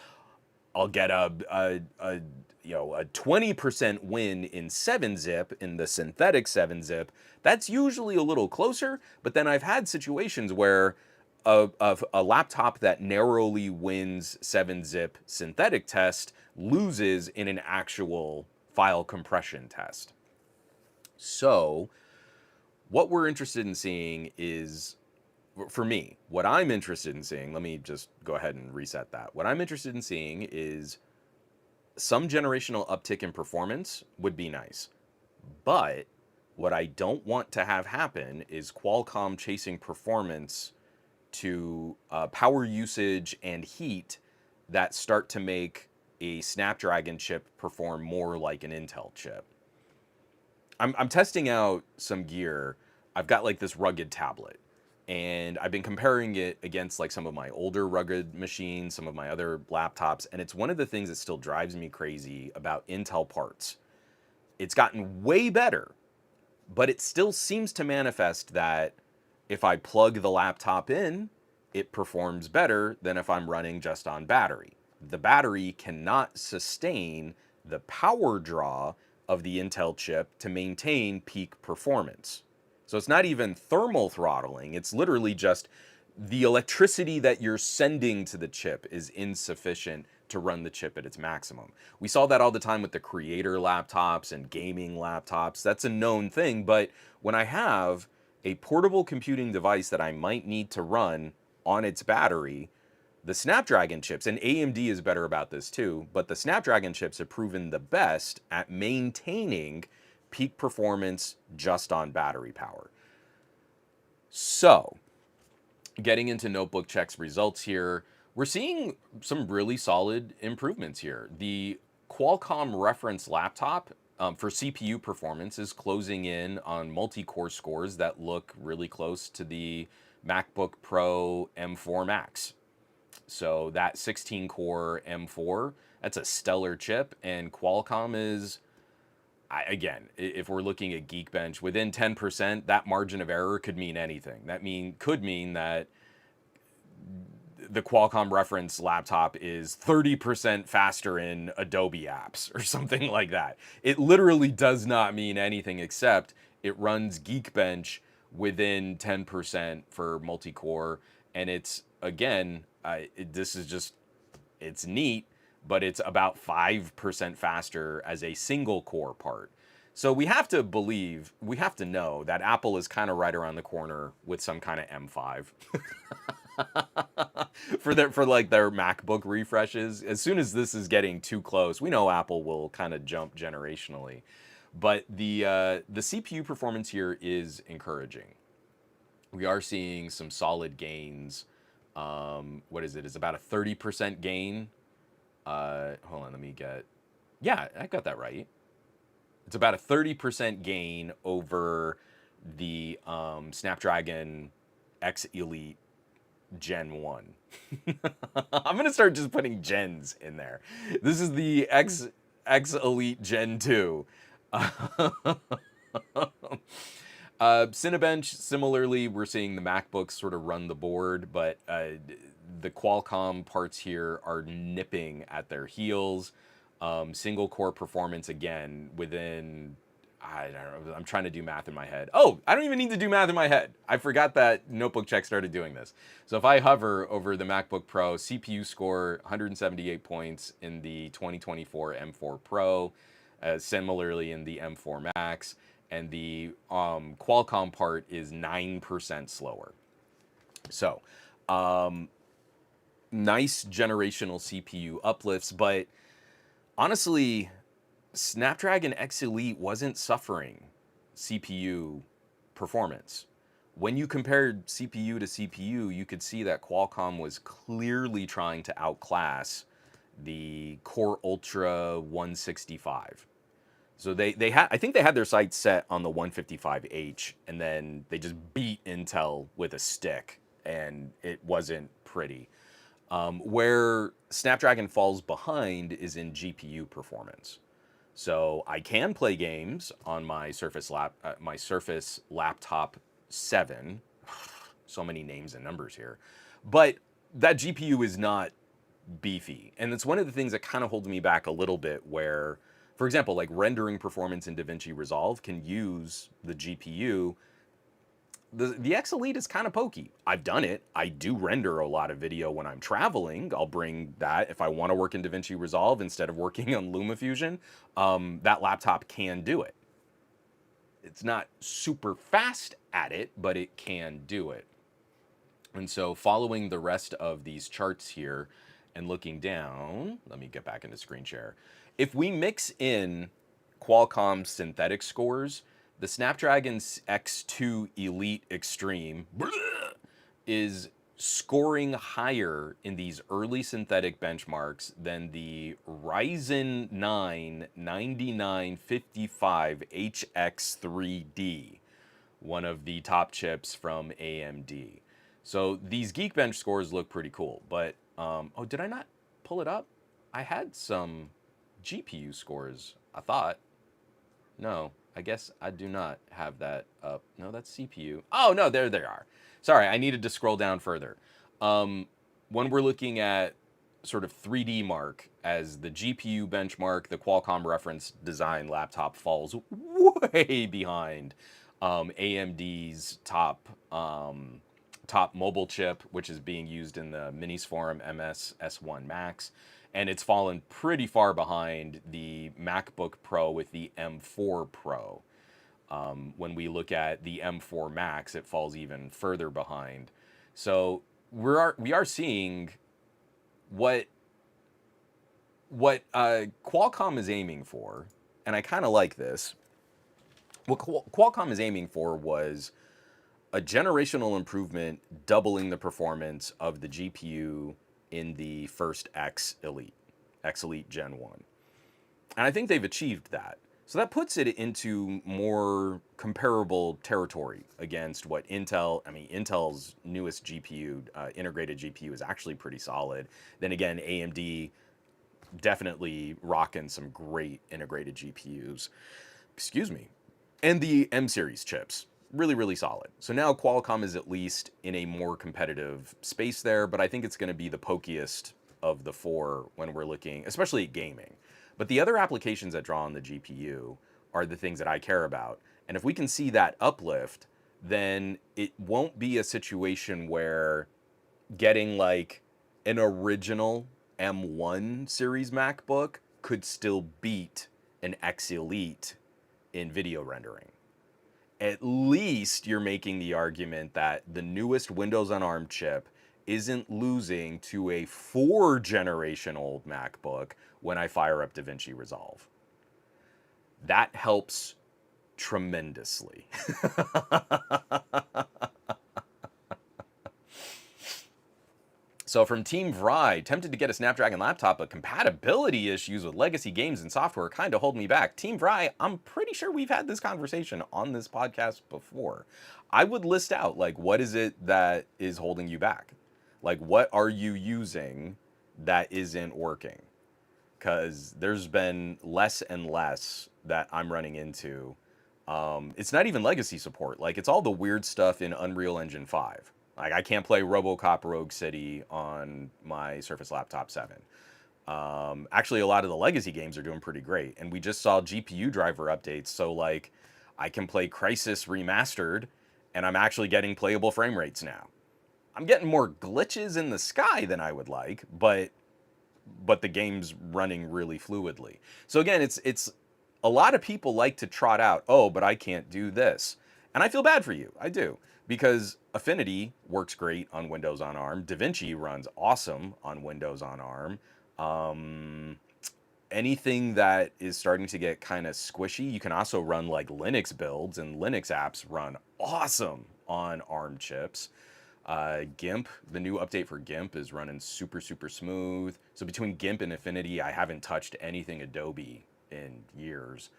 I'll get a 20% win in 7-zip, in the synthetic 7-zip. That's usually a little closer, but then I've had situations where a laptop that narrowly wins 7-zip synthetic test loses in an actual file compression test. So what we're interested in seeing is, for me, what I'm interested in seeing, let me just go ahead and reset that. What I'm interested in seeing is some generational uptick in performance would be nice. But what I don't want to have happen is Qualcomm chasing performance to power usage and heat that start to make a Snapdragon chip perform more like an Intel chip. I'm testing out some gear. I've got like this rugged tablet, and I've been comparing it against like some of my older rugged machines, some of my other laptops, and it's one of the things that still drives me crazy about Intel parts. It's gotten way better, but it still seems to manifest that if I plug the laptop in, it performs better than if I'm running just on battery. The battery cannot sustain the power draw of the Intel chip to maintain peak performance. So it's not even thermal throttling, it's literally just the electricity that you're sending to the chip is insufficient to run the chip at its maximum. We saw that all the time with the creator laptops and gaming laptops. That's a known thing, but when I have a portable computing device that I might need to run on its battery, the Snapdragon chips, and AMD is better about this too, but the Snapdragon chips have proven the best at maintaining peak performance just on battery power. So, getting into Notebook Check's results here, we're seeing some really solid improvements here. The Qualcomm reference laptop for CPU performance is closing in on multi-core scores that look really close to the MacBook Pro M4 Max. So that 16-core M4, that's a stellar chip, and Qualcomm is, again, if we're looking at Geekbench, within 10%, that margin of error could mean anything. That could mean that the Qualcomm reference laptop is 30% faster in Adobe apps or something like that. It literally does not mean anything except it runs Geekbench within 10% for multi-core, and it's, again, this is just, it's neat, but it's about 5% faster as a single core part. So we have to know that Apple is kind of right around the corner with some kind of M5 for like their MacBook refreshes. As soon as this is getting too close, we know Apple will kind of jump generationally. But the CPU performance here is encouraging. We are seeing some solid gains. What is it? It's about a 30% gain. Hold on, let me get. Yeah, I got that right. It's about a 30% gain over the Snapdragon X Elite Gen 1. I'm going to start just putting gens in there. This is the X Elite Gen 2. Cinebench, similarly, we're seeing the MacBooks sort of run the board, but the Qualcomm parts here are nipping at their heels. Single core performance again within, I don't know, I'm trying to do math in my head. Oh, I don't even need to do math in my head. I forgot that Notebook Check started doing this. So if I hover over the MacBook Pro, CPU score 178 points in the 2024 M4 Pro, similarly in the M4 Max, and the Qualcomm part is 9% slower. So, nice generational CPU uplifts, but honestly, Snapdragon X Elite wasn't suffering CPU performance. When you compared CPU to CPU, you could see that Qualcomm was clearly trying to outclass the Core Ultra 165. So they had, I think they had their sights set on the 155H, and then they just beat Intel with a stick, and it wasn't pretty. Where Snapdragon falls behind is in GPU performance. So I can play games on my Surface Laptop 7. So many names and numbers here, but that GPU is not beefy, and it's one of the things that kind of holds me back a little bit. Where, for example, like rendering performance in DaVinci Resolve can use the GPU. The X Elite is kind of pokey. I've done it. I do render a lot of video when I'm traveling. I'll bring that if I want to work in DaVinci Resolve instead of working on LumaFusion. That laptop can do it. It's not super fast at it, but it can do it. And so following the rest of these charts here and looking down, let me get back into screen share. If we mix in Qualcomm synthetic scores, the Snapdragon X2 Elite Extreme is scoring higher in these early synthetic benchmarks than the Ryzen 9 9955 HX3D, one of the top chips from AMD. So these Geekbench scores look pretty cool, but oh, did I not pull it up? I had some GPU scores, I thought. No, I guess I do not have that up. No, that's CPU. Oh, no, there they are. Sorry, I needed to scroll down further. When we're looking at sort of 3D Mark as the GPU benchmark, the Qualcomm reference design laptop falls way behind AMD's top mobile chip, which is being used in the Minis Forum MS S1 Max. And it's fallen pretty far behind the MacBook Pro with the M4 Pro. When we look at the M4 Max, it falls even further behind. So we are seeing what Qualcomm is aiming for, and I kind of like this. What Qualcomm is aiming for was a generational improvement, doubling the performance of the GPU in the first X Elite Gen 1. And I think they've achieved that. So that puts it into more comparable territory against what Intel's newest GPU, integrated GPU, is actually pretty solid. Then again, AMD definitely rocking some great integrated GPUs. Excuse me. And the M series chips, really, really solid. So now Qualcomm is at least in a more competitive space there, but I think it's going to be the pokiest of the four when we're looking, especially at gaming. But the other applications that draw on the GPU are the things that I care about. And if we can see that uplift, then it won't be a situation where getting like an original M1 series MacBook could still beat an X Elite in video rendering. At least you're making the argument that the newest Windows on ARM chip isn't losing to a 4-generation old MacBook when I fire up DaVinci Resolve. That helps tremendously. So from Team Vry, tempted to get a Snapdragon laptop, but compatibility issues with legacy games and software kind of hold me back. Team Vry, I'm pretty sure we've had this conversation on this podcast before. I would list out, like, what is it that is holding you back? Like, what are you using that isn't working? Because there's been less and less that I'm running into. It's not even legacy support. Like, it's all the weird stuff in Unreal Engine 5. Like, I can't play RoboCop Rogue City on my Surface Laptop 7. Actually, a lot of the legacy games are doing pretty great. And we just saw GPU driver updates. So, like, I can play Crysis Remastered, and I'm actually getting playable frame rates now. I'm getting more glitches in the sky than I would like, but the game's running really fluidly. So again, it's a lot of people like to trot out, oh, but I can't do this. And I feel bad for you. I do. Because Affinity works great on Windows on ARM. DaVinci runs awesome on Windows on ARM. Anything that is starting to get kind of squishy, you can also run like Linux builds, and Linux apps run awesome on ARM chips. GIMP, the new update for GIMP is running super, super smooth. So between GIMP and Affinity, I haven't touched anything Adobe in years.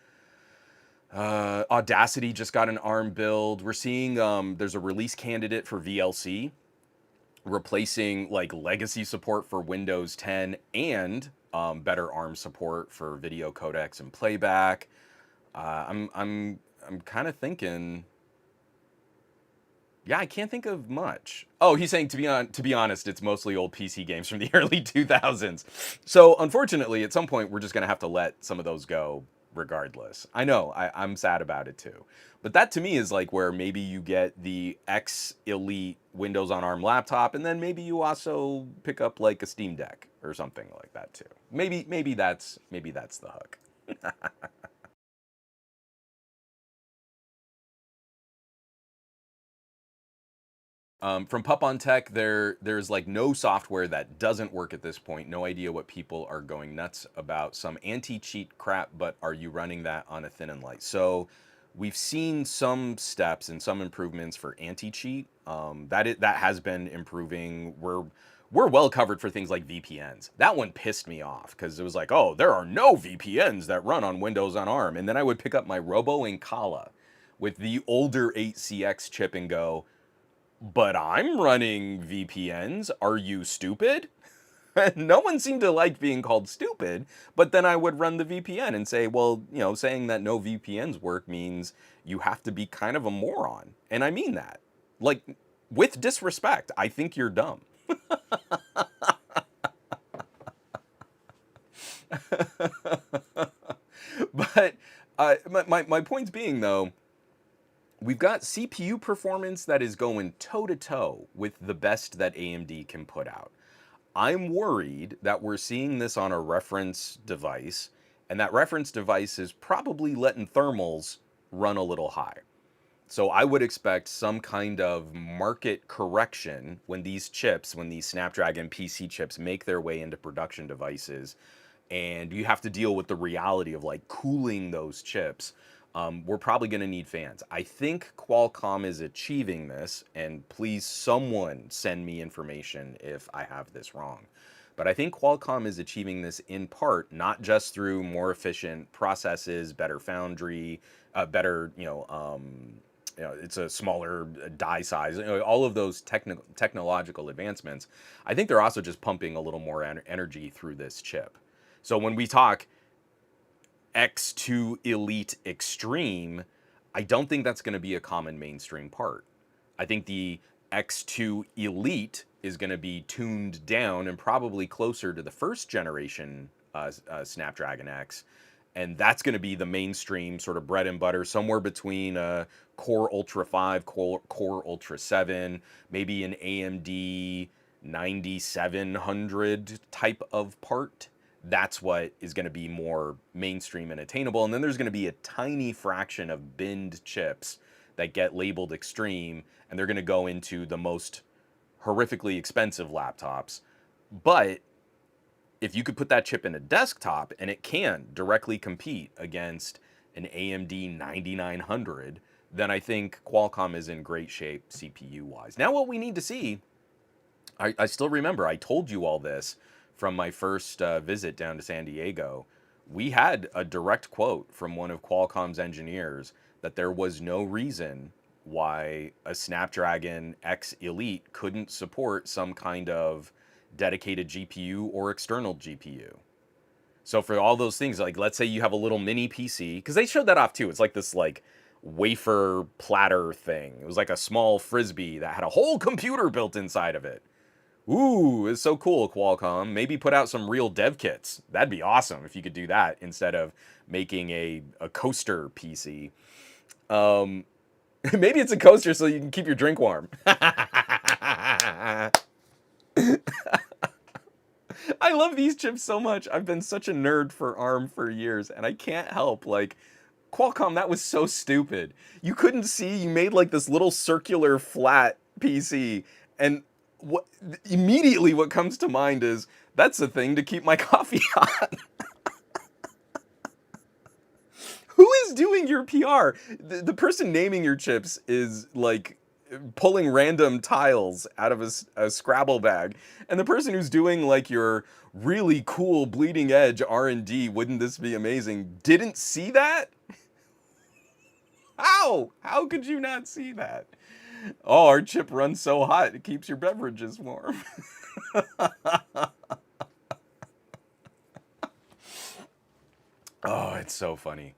Audacity just got an ARM build. We're seeing there's a release candidate for VLC, replacing like legacy support for Windows 10 and better ARM support for video codecs and playback. I'm kind of thinking. Yeah, I can't think of much. Oh, he's saying to be honest, it's mostly old PC games from the early 2000s. So unfortunately, at some point, we're just gonna have to let some of those go regardless. I know, I'm sad about it too. But that to me is like where maybe you get the X Elite Windows on ARM laptop, and then maybe you also pick up like a Steam Deck or something like that too. Maybe that's the hook. From Pup on Tech, there's like no software that doesn't work at this point. No idea what people are going nuts about. Some anti-cheat crap, but are you running that on a thin and light? So we've seen some steps and some improvements for anti-cheat. That has been improving. We're well covered for things like VPNs. That one pissed me off because it was like, oh, there are no VPNs that run on Windows on ARM. And then I would pick up my Robo Incala with the older 8CX chip and go, but I'm running VPNs. Are you stupid? No one seemed to like being called stupid, but then I would run the VPN and say, well, saying that no VPNs work means you have to be kind of a moron. And I mean that. Like, with disrespect, I think you're dumb. But my points being, though, we've got CPU performance that is going toe-to-toe with the best that AMD can put out. I'm worried that we're seeing this on a reference device, and that reference device is probably letting thermals run a little high. So I would expect some kind of market correction when these Snapdragon PC chips make their way into production devices, and you have to deal with the reality of like cooling those chips. We're probably going to need fans. I think Qualcomm is achieving this, and please someone send me information if I have this wrong. But I think Qualcomm is achieving this in part, not just through more efficient processes, better foundry, better, it's a smaller die size, all of those technological advancements. I think they're also just pumping a little more energy through this chip. So when we talk X2 Elite Extreme, I don't think that's going to be a common mainstream part. I think the X2 Elite is going to be tuned down and probably closer to the first generation Snapdragon X. And that's going to be the mainstream sort of bread and butter, somewhere between Core Ultra 5, Core Ultra 7, maybe an AMD 9700 type of part. that's what is going to be more mainstream and attainable. And then there's going to be a tiny fraction of binned chips that get labeled extreme, and they're going to go into the most horrifically expensive laptops. But if you could put that chip in a desktop and it can directly compete against an AMD 9900, then I think Qualcomm is in great shape CPU wise. Now, what we need to see, I still remember, I told you all this from my first visit down to San Diego. We had a direct quote from one of Qualcomm's engineers that there was no reason why a Snapdragon X Elite couldn't support some kind of dedicated GPU or external GPU. So for all those things, like let's say you have a little mini PC, because they showed that off too. It's like this like wafer platter thing. It was like a small frisbee that had a whole computer built inside of it. Ooh, it's so cool, Qualcomm. Maybe put out some real dev kits. That'd be awesome if you could do that instead of making a coaster PC. Um, maybe it's a coaster so you can keep your drink warm. I love these chips so much. I've been such a nerd for ARM for years, and I can't help, like, Qualcomm, that was so stupid. You couldn't see, you made like this little circular flat PC, and what immediately what comes to mind is that's a thing to keep my coffee hot. Who is doing your PR? The person naming your chips is like pulling random tiles out of a Scrabble bag, and the person who's doing like your really cool bleeding edge R&D, wouldn't this be amazing, didn't see that. How could you not see that? Oh, our chip runs so hot it keeps your beverages warm. Oh, it's so funny.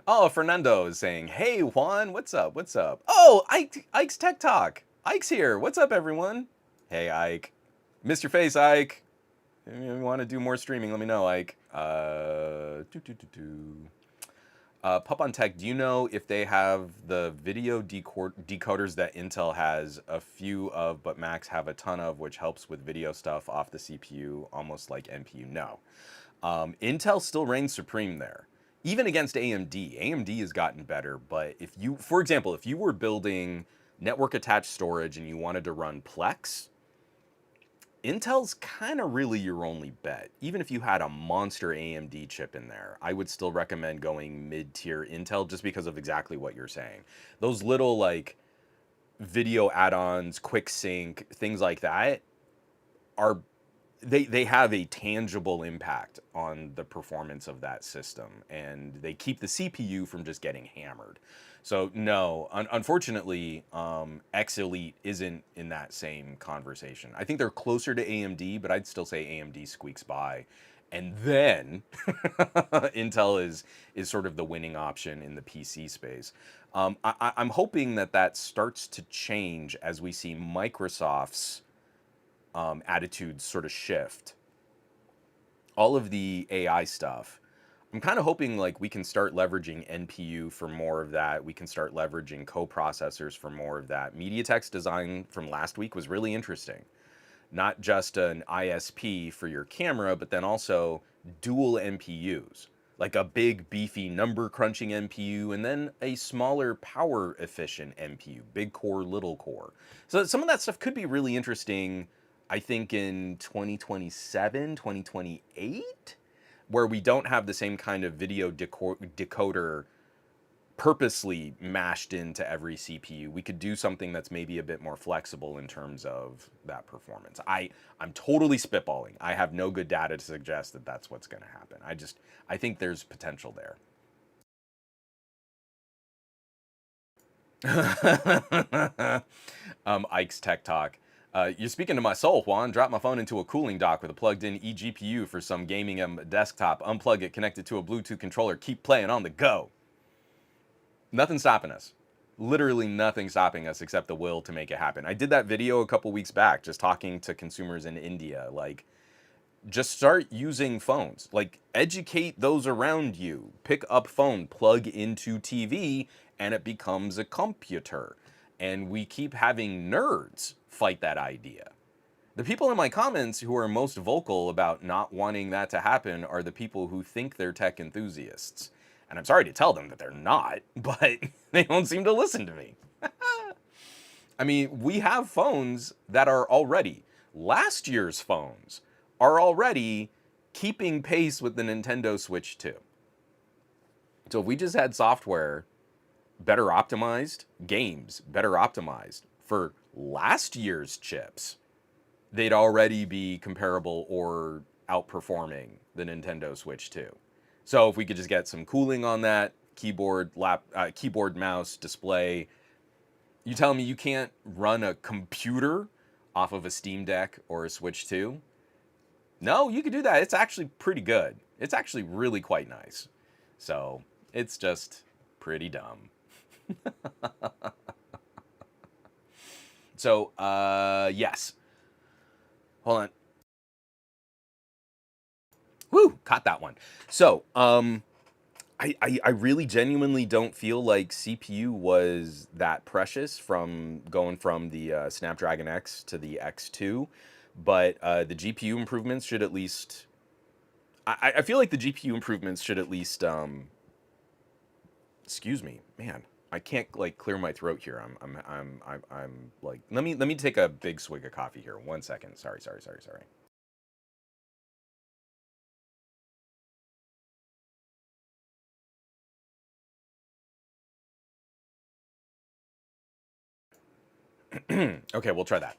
Oh, Fernando is saying, "Hey Juan, what's up? What's up?" Oh, Ike's Tech Talk. Ike's here. What's up, everyone? Hey, Ike. Missed your face, Ike. If you want to do more streaming, let me know, Ike. Pup on Tech, do you know if they have the video decoders that Intel has a few of, but Macs have a ton of, which helps with video stuff off the CPU, almost like NPU? No. Intel still reigns supreme there. Even against AMD. AMD has gotten better, but if you, for example, if you were building network attached storage and you wanted to run Plex, Intel's kind of really your only bet. Even if you had a monster AMD chip in there, I would still recommend going mid-tier Intel just because of exactly what you're saying. Those little like video add-ons, quick sync, things like that are they have a tangible impact on the performance of that system, and they keep the CPU from just getting hammered. So no, unfortunately, X Elite isn't in that same conversation. I think they're closer to AMD, but I'd still say AMD squeaks by. And then Intel is sort of the winning option in the PC space. I'm hoping that that starts to change as we see Microsoft's attitudes sort of shift. All of the AI stuff, I'm kind of hoping like we can start leveraging NPU for more of that. We can start leveraging co-processors for more of that. MediaTek's design from last week was really interesting. Not just an ISP for your camera, but then also dual NPUs, like a big beefy number crunching NPU and then a smaller power efficient NPU, big core, little core. So some of that stuff could be really interesting, I think in 2027, 2028, where we don't have the same kind of video decoder purposely mashed into every CPU. We could do something that's maybe a bit more flexible in terms of that performance. I'm totally spitballing. I have no good data to suggest that that's what's going to happen. I think there's potential there. Ike's Tech Talk. You're speaking to my soul, Juan. Drop my phone into a cooling dock with a plugged-in eGPU for some gaming desktop. Unplug it, connect it to a Bluetooth controller. Keep playing on the go. Nothing stopping us. Literally nothing stopping us except the will to make it happen. I did that video a couple weeks back, just talking to consumers in India. Like, just start using phones. Like, educate those around you. Pick up phone, plug into TV, and it becomes a computer. And we keep having nerds fight that idea. The people in my comments who are most vocal about not wanting that to happen are the people who think they're tech enthusiasts. And I'm sorry to tell them that they're not, but they don't seem to listen to me. I mean, we have phones that are already, last year's phones are already keeping pace with the Nintendo Switch 2. So if we just had software better optimized, games better optimized for last year's chips, they'd already be comparable or outperforming the Nintendo Switch 2. So if we could just get some cooling on that keyboard, mouse, display, you tell me you can't run a computer off of a Steam Deck or a Switch 2? No, you could do that. It's actually pretty good. It's actually really quite nice. So it's just pretty dumb. So, yes. Hold on. Woo, caught that one. So, I really genuinely don't feel like CPU was that precious from going from the Snapdragon X to the X2, but the GPU improvements should at least. I feel like the GPU improvements should at least. Excuse me, man. I can't like clear my throat here. I'm like. Let me take a big swig of coffee here. 1 second. Sorry. Okay, we'll try that.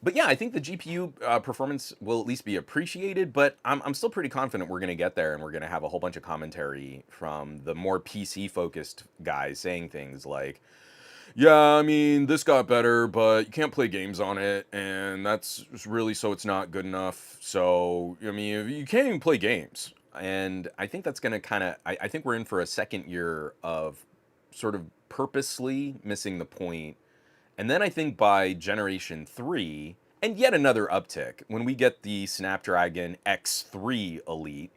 But yeah, I think the GPU performance will at least be appreciated, but I'm still pretty confident we're going to get there and we're going to have a whole bunch of commentary from the more PC focused guys saying things like, yeah, I mean, this got better, but you can't play games on it, and that's really so it's not good enough. So, I mean, you can't even play games. And I think that's going to kind of, I think we're in for a second year of sort of purposely missing the point, and then I think by generation 3, and yet another uptick, when we get the Snapdragon X3 Elite,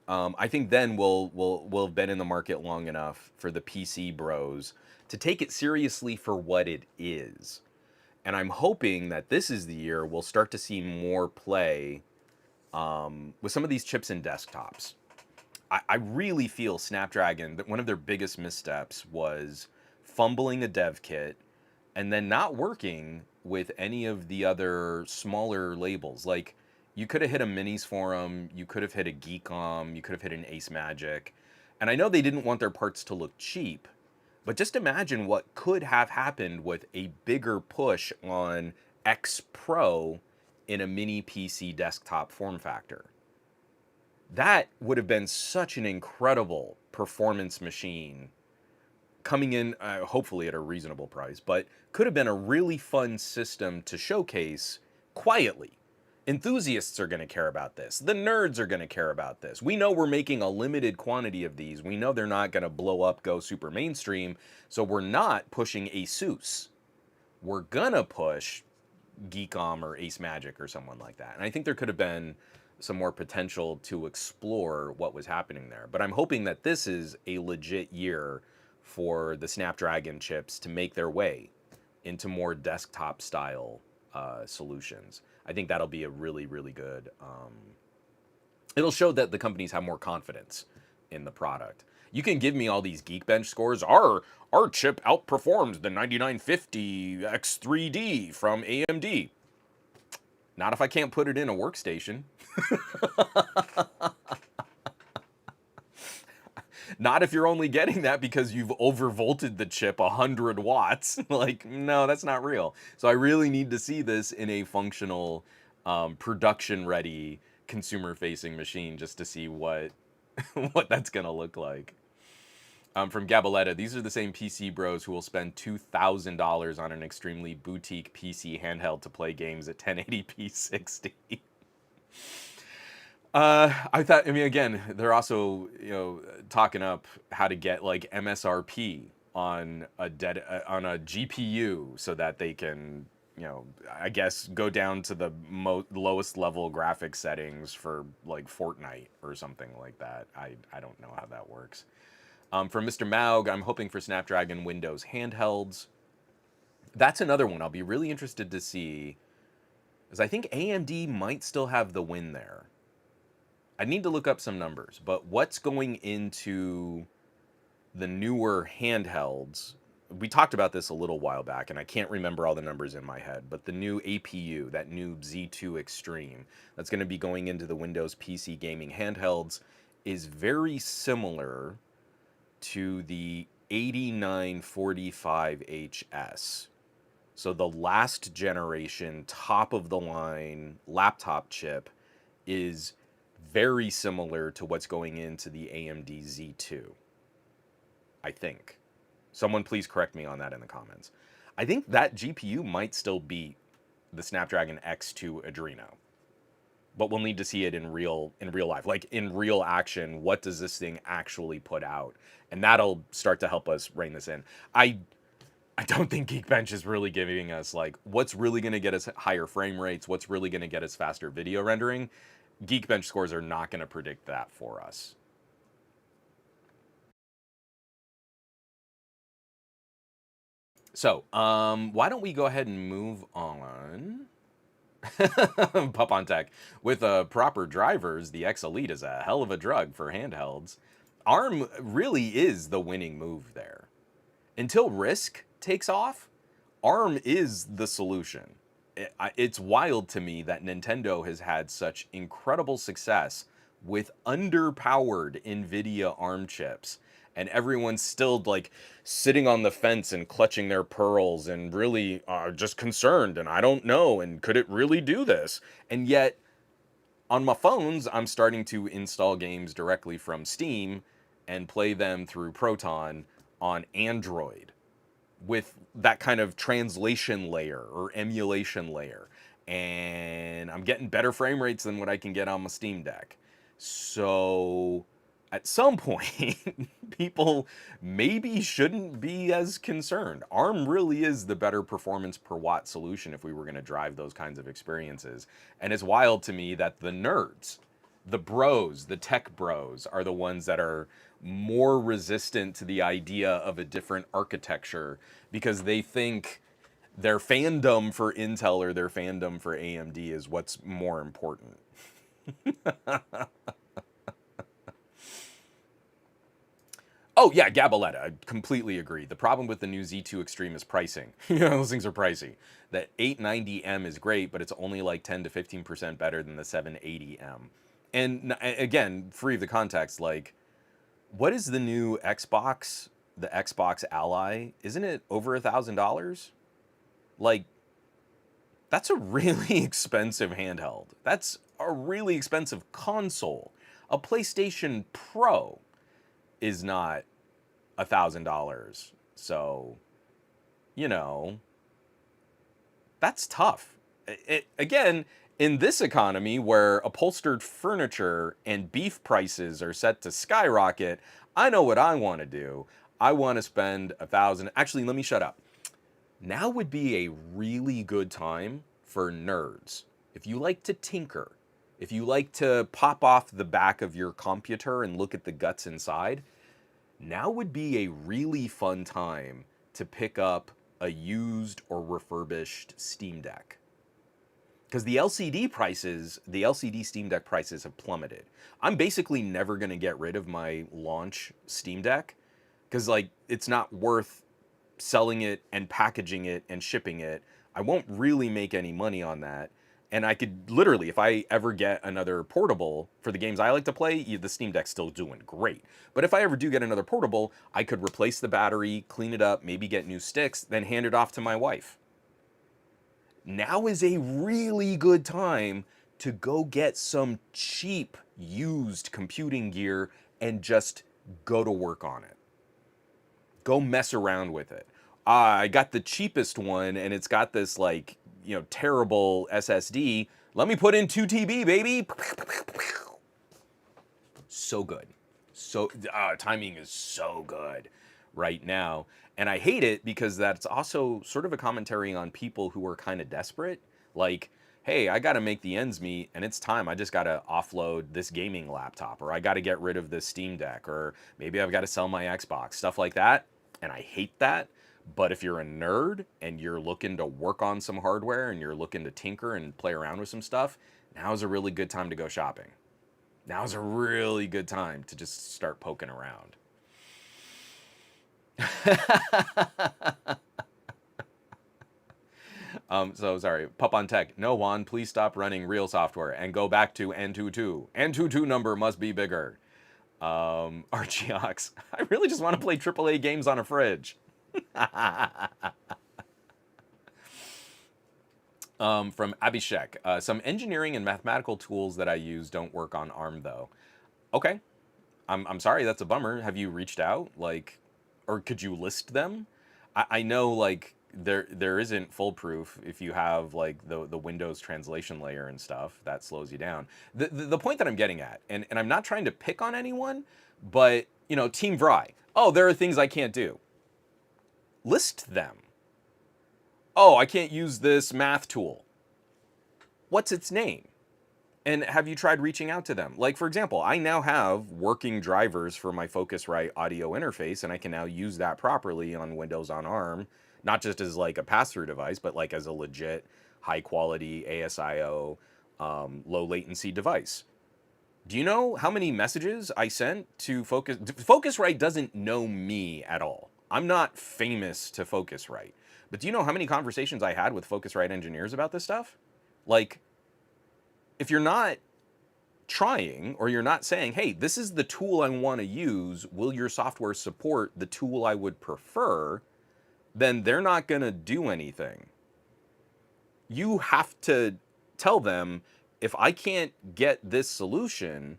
I think then we'll have been in the market long enough for the PC bros to take it seriously for what it is. And I'm hoping that this is the year we'll start to see more play with some of these chips in desktops. I really feel Snapdragon, that one of their biggest missteps was fumbling a dev kit and then not working with any of the other smaller labels. Like, you could have hit a Minis Forum, you could have hit a Geekom, you could have hit an Ace Magic. And I know they didn't want their parts to look cheap, but just imagine what could have happened with a bigger push on X Pro in a mini PC desktop form factor. That would have been such an incredible performance machine coming in, hopefully at a reasonable price, but could have been a really fun system to showcase quietly. Enthusiasts are going to care about this. The nerds are going to care about this. We know we're making a limited quantity of these. We know they're not going to blow up, go super mainstream. So we're not pushing Asus. We're going to push Geekom or Ace Magic or someone like that. And I think there could have been some more potential to explore what was happening there. But I'm hoping that this is a legit year for the Snapdragon chips to make their way into more desktop style solutions. I think that'll be a really, really good. It'll show that the companies have more confidence in the product. You can give me all these Geekbench scores. Our chip outperforms the 9950 X3D from AMD. Not if I can't put it in a workstation. Not if you're only getting that because you've overvolted the chip 100 watts. Like, no, that's not real. So I really need to see this in a functional, production-ready, consumer-facing machine just to see what what that's gonna look like. From Gabaletta, these are the same PC bros who will spend $2,000 on an extremely boutique PC handheld to play games at 1080p 60. I mean, again, they're also, talking up how to get like MSRP on on a GPU so that they can, I guess go down to the lowest level graphics settings for like Fortnite or something like that. I don't know how that works. From Mr. Maug, I'm hoping for Snapdragon Windows handhelds. That's another one. I'll be really interested to see Because I think AMD might still have the win there. I need to look up some numbers, but what's going into the newer handhelds? We talked about this a little while back, and I can't remember all the numbers in my head, but the new APU, that new Z2 Extreme, that's going to be going into the Windows PC gaming handhelds, is very similar to the 8945HS. So the last generation, top of the line laptop chip is very similar to what's going into the AMD Z2, I think. Someone please correct me on that in the comments. I think that GPU might still be the Snapdragon X2 Adreno, but we'll need to see it in real life, like in real action. What does this thing actually put out? And that'll start to help us rein this in. I don't think Geekbench is really giving us like what's really going to get us higher frame rates, what's really going to get us faster video rendering. Geekbench scores are not going to predict that for us. So, why don't we go ahead and move on? Pup on Tech. With proper drivers, the X Elite is a hell of a drug for handhelds. ARM really is the winning move there. Until Risk takes off, ARM is the solution. It's wild to me that Nintendo has had such incredible success with underpowered NVIDIA ARM chips, and everyone's still like sitting on the fence and clutching their pearls and really just concerned, and I don't know, and could it really do this? And yet, on my phones, I'm starting to install games directly from Steam and play them through Proton on Android with that kind of translation layer or emulation layer. And I'm getting better frame rates than what I can get on my Steam Deck. So at some point, people maybe shouldn't be as concerned. ARM really is the better performance per watt solution if we were going to drive those kinds of experiences. And it's wild to me that the nerds, the bros, the tech bros, are the ones that are more resistant to the idea of a different architecture because they think their fandom for Intel or their fandom for AMD is what's more important. Oh yeah, Gabaletta. I completely agree. The problem with the new Z2 Extreme is pricing. Those things are pricey. The 890M is great, but it's only like 10 to 15% better than the 780M. And again, free of the context, like, what is the new Xbox? The Xbox Ally? Isn't it over $1,000? Like, that's a really expensive handheld. That's a really expensive console. A PlayStation Pro is not $1,000. So, you know, that's tough. Again, in this economy where upholstered furniture and beef prices are set to skyrocket, I know what I want to do. I want to spend 1,000. Actually, let me shut up. Now would be a really good time for nerds. If you like to tinker, if you like to pop off the back of your computer and look at the guts inside, now would be a really fun time to pick up a used or refurbished Steam Deck. Because the LCD Steam Deck prices have plummeted. I'm basically never going to get rid of my launch Steam Deck because like it's not worth selling it and packaging it and shipping it. I won't really make any money on that. And I could literally, if I ever get another portable for the games I like to play, the Steam Deck's still doing great. But if I ever do get another portable, I could replace the battery, clean it up, maybe get new sticks, then hand it off to my wife. Now is a really good time to go get some cheap used computing gear and just go to work on it. Go mess around with it. I got the cheapest one and it's got this like, terrible SSD. Let me put in 2 TB, baby. So good. So timing is so good right now. And I hate it because that's also sort of a commentary on people who are kind of desperate. Like, hey, I got to make the ends meet and it's time. I just got to offload this gaming laptop, or I got to get rid of this Steam Deck, or maybe I've got to sell my Xbox, stuff like that. And I hate that. But if you're a nerd and you're looking to work on some hardware and you're looking to tinker and play around with some stuff, now's a really good time to go shopping. Now's a really good time to just start poking around. So sorry, Pup on Tech. No, Juan, please stop running real software and go back to N22. N22 number must be bigger. Archeox. I really just want to play AAA games on a fridge. From Abhishek. Some engineering and mathematical tools that I use don't work on ARM though. Okay. I'm sorry, that's a bummer. Have you reached out? Like, or could you list them? I know like there isn't foolproof if you have like the Windows translation layer and stuff that slows you down. The point that I'm getting at, and I'm not trying to pick on anyone, but you know, Team Vry. Oh, there are things I can't do. List them. Oh, I can't use this math tool. What's its name? And have you tried reaching out to them? Like, for example, I now have working drivers for my Focusrite audio interface, and I can now use that properly on Windows on ARM, not just as like a pass-through device, but like as a legit high quality ASIO, low latency device. Do you know how many messages I sent to Focusrite doesn't know me at all. I'm not famous to Focusrite. But do you know how many conversations I had with Focusrite engineers about this stuff? Like, if you're not trying or you're not saying, hey, this is the tool I want to use, will your software support the tool I would prefer, then they're not going to do anything. You have to tell them, if I can't get this solution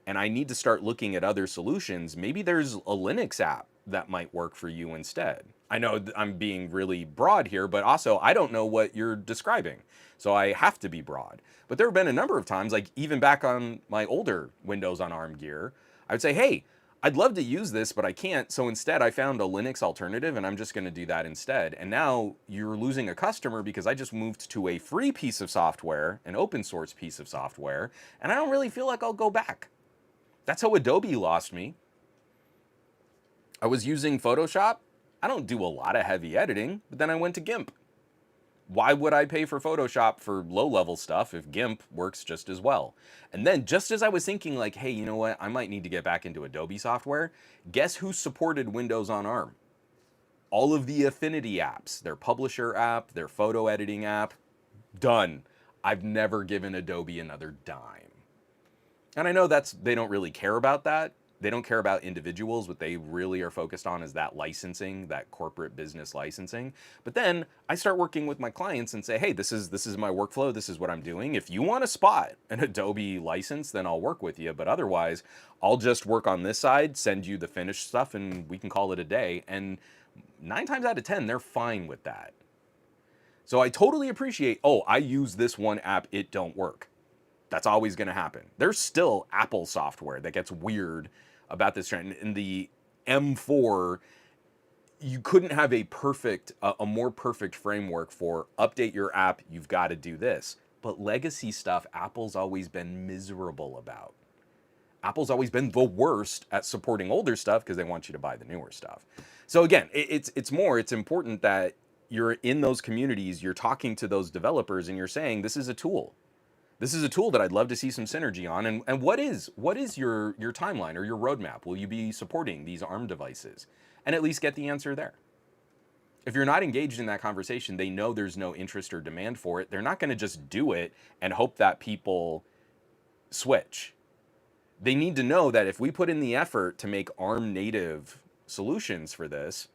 and I need to start looking at other solutions, maybe there's a Linux app that might work for you instead. I know I'm being really broad here, but also I don't know what you're describing. So I have to be broad. But there have been a number of times, like even back on my older Windows on ARM gear, I would say, hey, I'd love to use this, but I can't. So instead, I found a Linux alternative, and I'm just going to do that instead. And now you're losing a customer because I just moved to a free piece of software, an open source piece of software, and I don't really feel like I'll go back. That's how Adobe lost me. I was using Photoshop. I don't do a lot of heavy editing, but then I went to GIMP. Why would I pay for Photoshop for low-level stuff if GIMP works just as well? And then just as I was thinking like, hey, you know what? I might need to get back into Adobe software. Guess who supported Windows on ARM? All of the Affinity apps, their publisher app, their photo editing app, done. I've never given Adobe another dime. And I know they don't really care about that. They don't care about individuals. What they really are focused on is that licensing, that corporate business licensing. But then I start working with my clients and say, hey, this is my workflow. This is what I'm doing. If you want to spot an Adobe license, then I'll work with you. But otherwise, I'll just work on this side, send you the finished stuff, and we can call it a day. And 9 times out of 10, they're fine with that. So I totally appreciate, oh, I use this one app, it don't work. That's always going to happen. There's still Apple software that gets weird about this trend. In the M4, you couldn't have a more perfect framework for update your app, you've got to do this. But legacy stuff, Apple's always been miserable about. Apple's always been the worst at supporting older stuff because they want you to buy the newer stuff. So again, it's important that you're in those communities, you're talking to those developers, and you're saying, this is a tool. This is a tool that I'd love to see some synergy on. And what is your timeline or your roadmap? Will you be supporting these ARM devices? And at least get the answer there. If you're not engaged in that conversation, they know there's no interest or demand for it. They're not going to just do it and hope that people switch. They need to know that if we put in the effort to make ARM native solutions for this,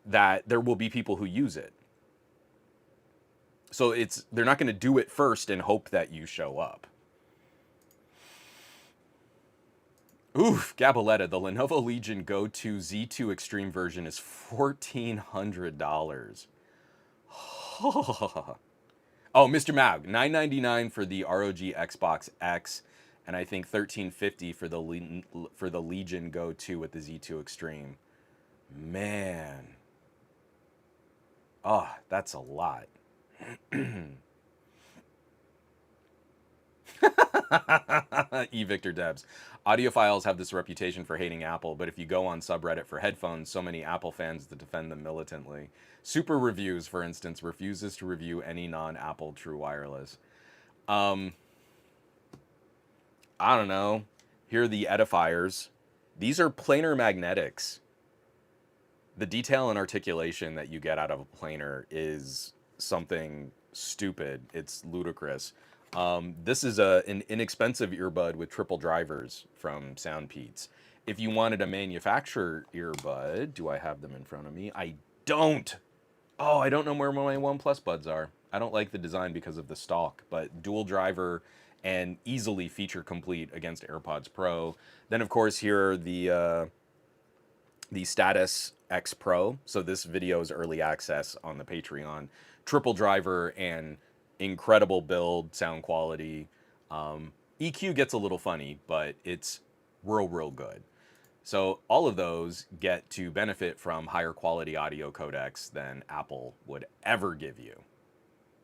that there will be people who use it. So they're not going to do it first and hope that you show up. Oof, Gaboletta, the Lenovo Legion Go 2 Z2 Extreme version is $1,400. Oh, Mr. Mag, $999 for the ROG Xbox X, and I think $1,350 for the Legion Go 2 with the Z2 Extreme. Man. Oh, that's a lot. Victor Debs. Audiophiles have this reputation for hating Apple, but if you go on subreddit for headphones, so many Apple fans that defend them militantly. Super Reviews, for instance, refuses to review any non-Apple true wireless. Um, I don't know. Here are the edifiers. These are planar magnetics. The detail and articulation that you get out of a planar is something stupid. It's ludicrous. This is an inexpensive earbud with triple drivers from SoundPeats. If you wanted a manufacturer earbud, do I have them in front of me? I don't. Oh, I don't know where my OnePlus buds are. I don't like the design because of the stalk, but dual driver and easily feature complete against AirPods Pro. Then, of course, here are the Status X Pro. So this video is early access on the Patreon. Triple driver and incredible build, sound quality. EQ gets a little funny, but it's real good. So all of those get to benefit from higher quality audio codecs than Apple would ever give you.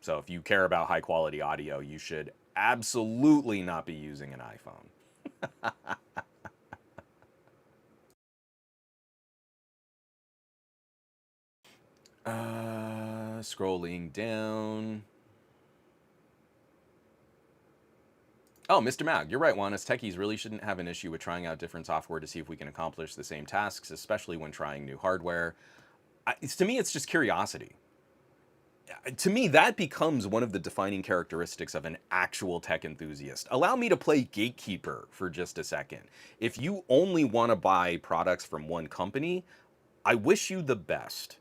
So if you care about high quality audio, you should absolutely not be using an iPhone. Scrolling down. Oh, Mr. Mag, you're right, Juan. As techies really shouldn't have an issue with trying out different software to see if we can accomplish the same tasks, especially when trying new hardware. To me, it's just curiosity. To me, that becomes one of the defining characteristics of an actual tech enthusiast. Allow me to play gatekeeper for just a second. If you only want to buy products from one company, I wish you the best.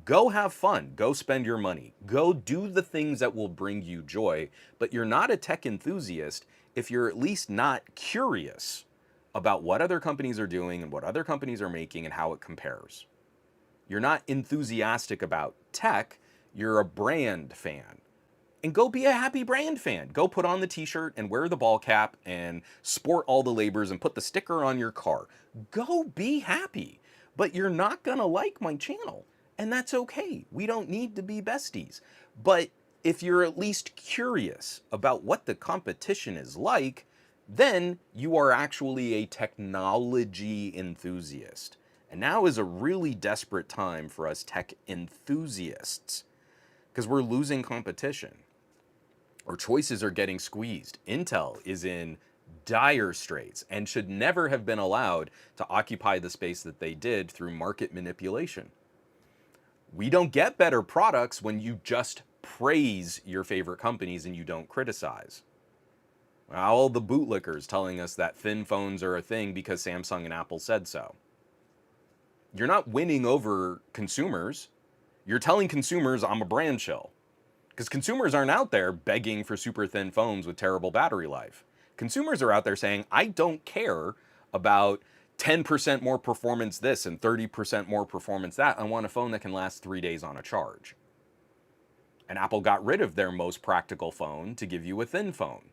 Go have fun. Go spend your money. Go do the things that will bring you joy. But you're not a tech enthusiast if you're at least not curious about what other companies are doing and what other companies are making and how it compares. You're not enthusiastic about tech. You're a brand fan. And go be a happy brand fan. Go put on the t-shirt and wear the ball cap and sport all the labels and put the sticker on your car. Go be happy. But you're not gonna like my channel. And that's okay. We don't need to be besties. But if you're at least curious about what the competition is like, then you are actually a technology enthusiast. And now is a really desperate time for us tech enthusiasts because we're losing competition. Our choices are getting squeezed. Intel is in dire straits and should never have been allowed to occupy the space that they did through market manipulation. We don't get better products when you just praise your favorite companies and you don't criticize. All the bootlickers telling us that thin phones are a thing because Samsung and Apple said so. You're not winning over consumers. You're telling consumers I'm a brand shill. Because consumers aren't out there begging for super thin phones with terrible battery life. Consumers are out there saying, I don't care about 10% more performance this and 30% more performance that. I want a phone that can last 3 days on a charge. And Apple got rid of their most practical phone to give you a thin phone.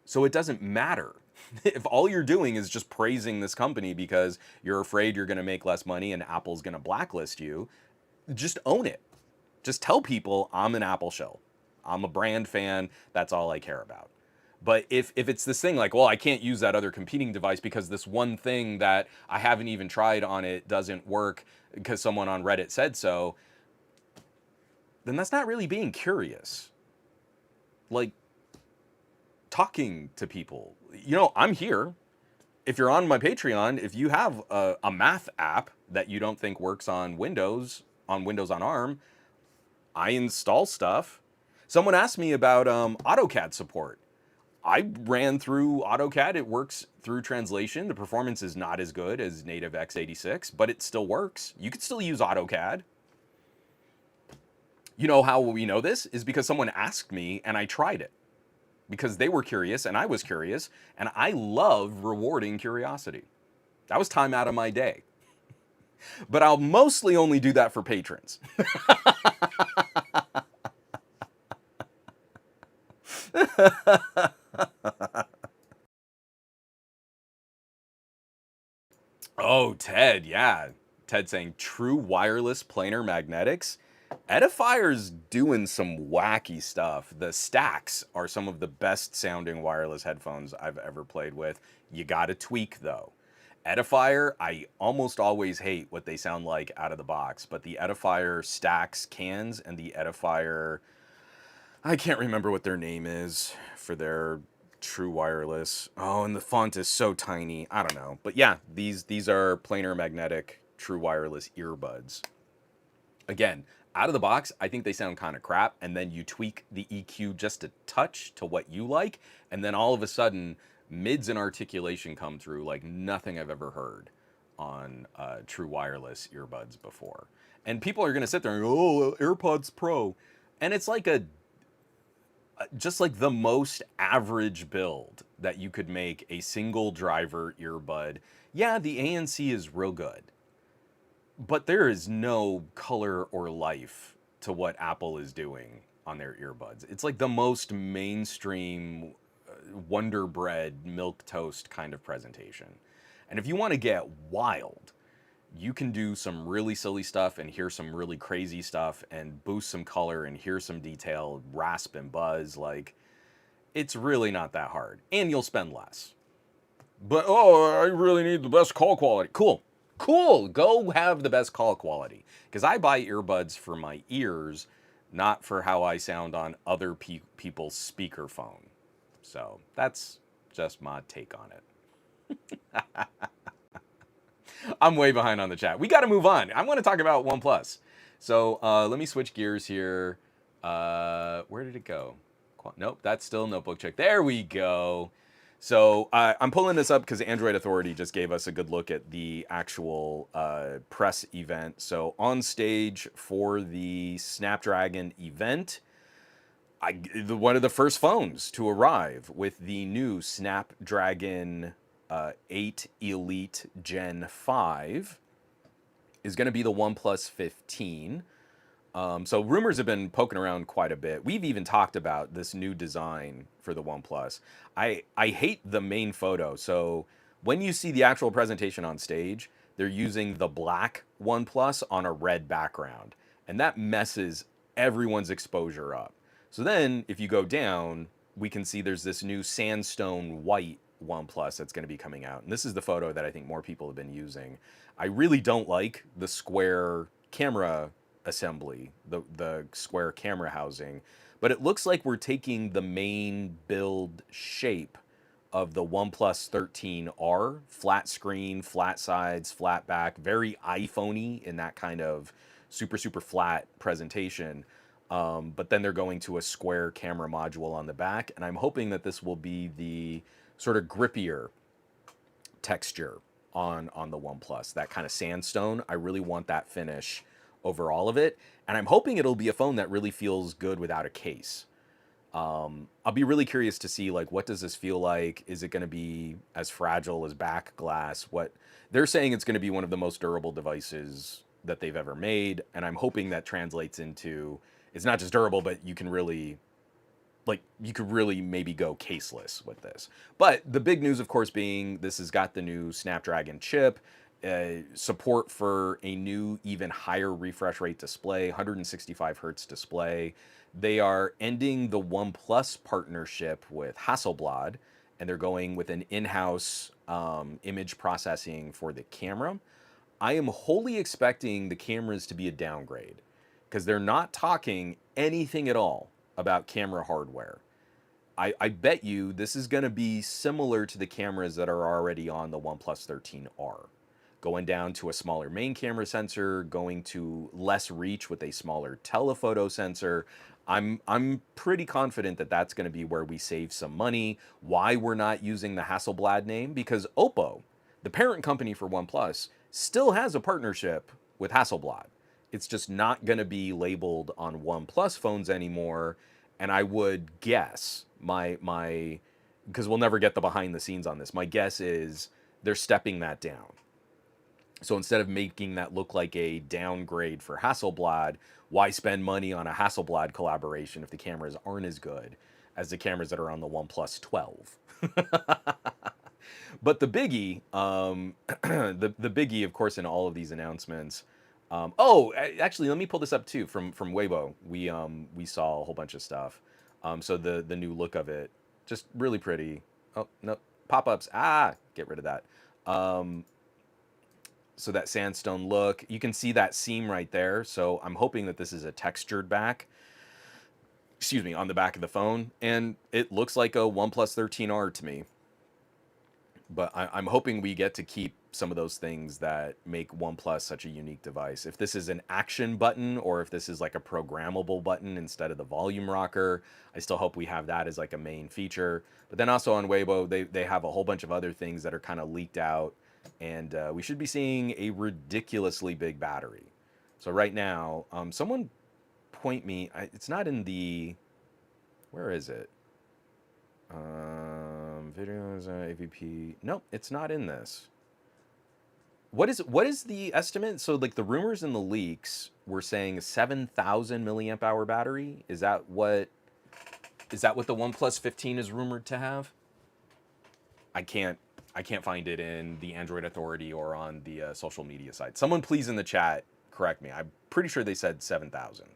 So it doesn't matter. If all you're doing is just praising this company because you're afraid you're going to make less money and Apple's going to blacklist you, just own it. Just tell people I'm an Apple shill. I'm a brand fan. That's all I care about. But if it's this thing like, well, I can't use that other competing device because this one thing that I haven't even tried on it doesn't work because someone on Reddit said so, then that's not really being curious. Like, talking to people. You know, I'm here. If you're on my Patreon, if you have a math app that you don't think works on Windows on ARM, I install stuff. Someone asked me about AutoCAD support. I ran through AutoCAD. It works through translation. The performance is not as good as native x86, but it still works. You could still use AutoCAD. You know how we know this? Is because someone asked me and I tried it. Because they were curious and I was curious, and I love rewarding curiosity. That was time out of my day. But I'll mostly only do that for patrons. Oh, Ted, yeah. Ted saying true wireless planar magnetics. Edifier's doing some wacky stuff. The Stacks are some of the best sounding wireless headphones I've ever played with. You gotta tweak though. Edifier, I almost always hate what they sound like out of the box, but the Edifier Stacks cans and the Edifier, I can't remember what their name is for their true wireless. Oh, and the font is so tiny. I don't know. But yeah, these are planar magnetic true wireless earbuds. Again, out of the box, I think they sound kind of crap, and then you tweak the EQ just a touch to what you like, and then all of a sudden, mids and articulation come through like nothing I've ever heard on true wireless earbuds before. And people are going to sit there and go, "Oh, AirPods Pro," and it's like a just like the most average build that you could make a single driver earbud. Yeah, the ANC is real good, but there is no color or life to what Apple is doing on their earbuds. It's like the most mainstream Wonder Bread milk toast kind of presentation. And if you want to get wild, you can do some really silly stuff and hear some really crazy stuff and boost some color and hear some detail, rasp and buzz. Like, it's really not that hard. And you'll spend less. But, oh, I really need the best call quality. Cool. Cool. Go have the best call quality. Because I buy earbuds for my ears, not for how I sound on other people's speakerphone. So that's just my take on it. I'm way behind on the chat. We got to move on. I want to talk about OnePlus. So let me switch gears here. Where did it go? Nope, that's still Notebook Check. There we go. So I'm pulling this up because Android Authority just gave us a good look at the actual press event. So on stage for the Snapdragon event, one of the first phones to arrive with the new Snapdragon 8 Elite Gen 5 is going to be the OnePlus 15. So rumors have been poking around quite a bit. We've even talked about this new design for the OnePlus. I hate the main photo. So when you see the actual presentation on stage, they're using the black OnePlus on a red background, and that messes everyone's exposure up. So then if you go down, we can see there's this new sandstone white OnePlus that's going to be coming out. And this is the photo that I think more people have been using. I really don't like the square camera assembly, the square camera housing, but it looks like we're taking the main build shape of the OnePlus 13R, flat screen, flat sides, flat back, very iPhone-y in that kind of super, super flat presentation. But then they're going to a square camera module on the back, and I'm hoping that this will be the sort of grippier texture on the OnePlus, that kind of sandstone. I really want that finish over all of it, and I'm hoping it'll be a phone that really feels good without a case. I'll be really curious to see, like, what does this feel like? Is it going to be as fragile as back glass? What they're saying, it's going to be one of the most durable devices that they've ever made, and I'm hoping that translates into it's not just durable, but you can really you could really maybe go caseless with this. But the big news, of course, being this has got the new Snapdragon chip, support for a new, even higher refresh rate display, 165 hertz display. They are ending the OnePlus partnership with Hasselblad, and they're going with an in-house image processing for the camera. I am wholly expecting the cameras to be a downgrade because they're not talking anything at all about camera hardware. I bet you this is going to be similar to the cameras that are already on the OnePlus 13R. Going down to a smaller main camera sensor, going to less reach with a smaller telephoto sensor. I'm pretty confident that that's going to be where we save some money. Why we're not using the Hasselblad name? Because Oppo, the parent company for OnePlus, still has a partnership with Hasselblad. It's just not going to be labeled on OnePlus phones anymore. And I would guess my because we'll never get the behind the scenes on this. My guess is they're stepping that down. So instead of making that look like a downgrade for Hasselblad, why spend money on a Hasselblad collaboration if the cameras aren't as good as the cameras that are on the OnePlus 12? But the biggie, the biggie, of course, in all of these announcements Actually, let me pull this up too from Weibo. We saw a whole bunch of stuff. So the new look of it, just really pretty. Oh no, pop-ups. Get rid of that. Um, so that sandstone look, you can see that seam right there. So I'm hoping that this is a textured back. Excuse me, on the back of the phone, and it looks like a OnePlus 13R to me. But I'm hoping we get to keep some of those things that make OnePlus such a unique device. If this is an action button or if this is like a programmable button instead of the volume rocker, I still hope we have that as like a main feature. But then also on Weibo, they have a whole bunch of other things that are kind of leaked out, and we should be seeing a ridiculously big battery. So right now, someone point me. It's not in the. Where is it? Videos, AVP. Nope, it's not in this. What is the estimate? So like the rumors and the leaks were saying 7,000 milliamp hour battery. Is that what the OnePlus 15 is rumored to have? I can't I can't find it in the Android Authority or on the social media site. Someone please in the chat correct me. I'm pretty sure they said 7,000.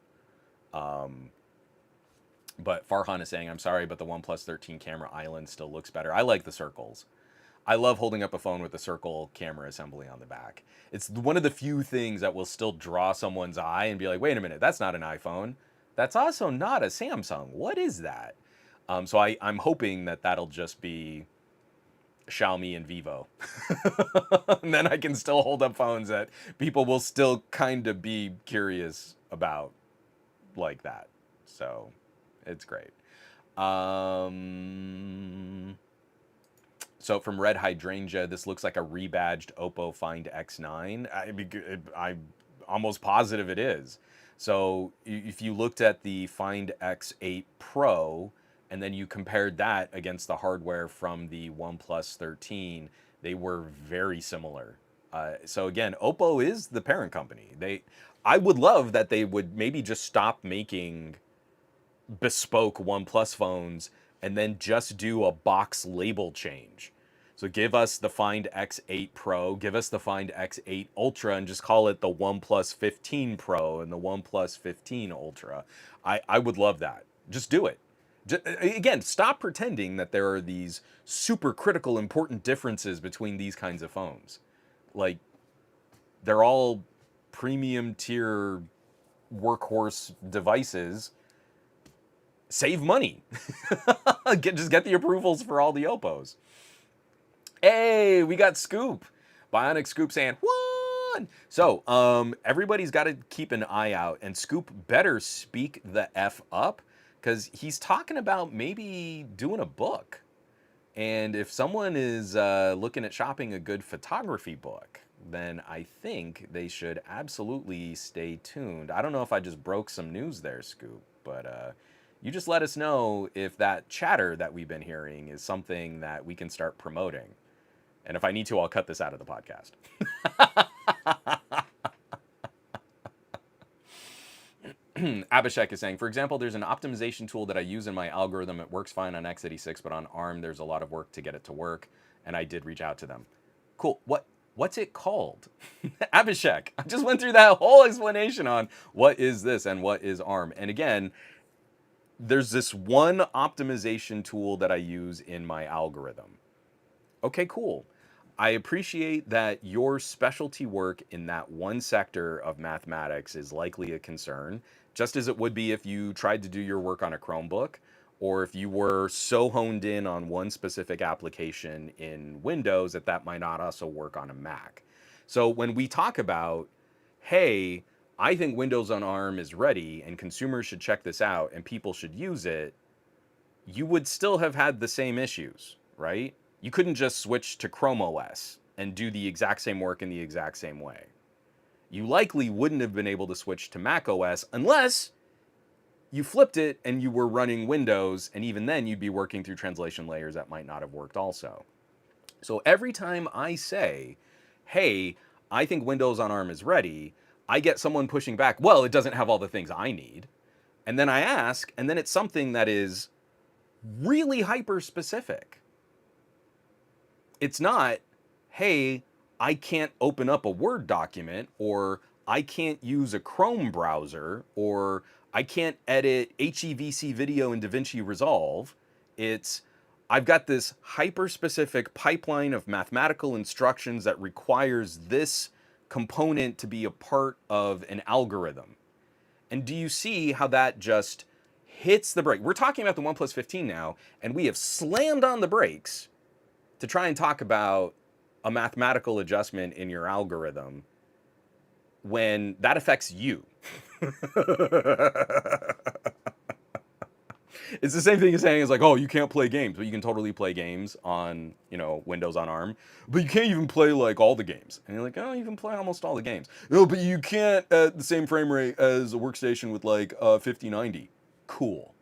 But Farhan is saying, I'm sorry, but the OnePlus 13 camera island still looks better. I like the circles. I love holding up a phone with the circle camera assembly on the back. It's one of the few things that will still draw someone's eye and be like, wait a minute, that's not an iPhone. That's also not a Samsung. What is that? I'm hoping that that'll just be Xiaomi and Vivo. And then I can still hold up phones that people will still kind of be curious about like that. So it's great. So from Red Hydrangea, this looks like a rebadged Oppo Find X9. I'm almost positive it is. So if you looked at the Find X8 Pro and then you compared that against the hardware from the OnePlus 13, they were very similar. So again, Oppo is the parent company. I would love that they would maybe just stop making bespoke OnePlus phones and then just do a box label change. So give us the Find X8 Pro, give us the Find X8 Ultra, and just call it the OnePlus 15 Pro and the OnePlus 15 Ultra. I would love that. Just do it. Again, stop pretending that there are these super critical, important differences between these kinds of phones. Like, they're all premium tier workhorse devices. Save money. Just get the approvals for all the Oppos. Hey, we got Scoop. Bionic Scoop saying, one. So, everybody's got to keep an eye out, and Scoop better speak the F up, because he's talking about maybe doing a book. And if someone is looking at shopping a good photography book, then I think they should absolutely stay tuned. I don't know if I just broke some news there, Scoop, but you just let us know if that chatter that we've been hearing is something that we can start promoting. And if I need to, I'll cut this out of the podcast. Abhishek is saying, for example, there's an optimization tool that I use in my algorithm. It works fine on x86, but on ARM, there's a lot of work to get it to work. And I did reach out to them. Cool. What's it called? Abhishek, I just went through that whole explanation on what is this and what is ARM. And again, there's this one optimization tool that I use in my algorithm. Okay, cool. I appreciate that your specialty work in that one sector of mathematics is likely a concern, just as it would be if you tried to do your work on a Chromebook, or if you were so honed in on one specific application in Windows that might not also work on a Mac. So when we talk about, hey, I think Windows on ARM is ready and consumers should check this out and people should use it, you would still have had the same issues, right? You couldn't just switch to Chrome OS and do the exact same work in the exact same way. You likely wouldn't have been able to switch to Mac OS unless you flipped it and you were running Windows, and even then you'd be working through translation layers that might not have worked also. So every time I say, hey, I think Windows on ARM is ready, I get someone pushing back, well, it doesn't have all the things I need. And then I ask, and then it's something that is really hyper specific. It's not, hey, I can't open up a Word document, or I can't use a Chrome browser, or I can't edit HEVC video in DaVinci Resolve. It's I've got this hyper specific pipeline of mathematical instructions that requires this component to be a part of an algorithm. And do you see how that just hits the brake? We're talking about the OnePlus 15 now, and we have slammed on the brakes to try and talk about a mathematical adjustment in your algorithm when that affects you. It's the same thing as saying, it's like, oh, you can't play games, but you can totally play games on, Windows on ARM, but you can't even play like all the games. And you're like, oh, you can play almost all the games. No, but you can't at the same frame rate as a workstation with like 5090. Cool.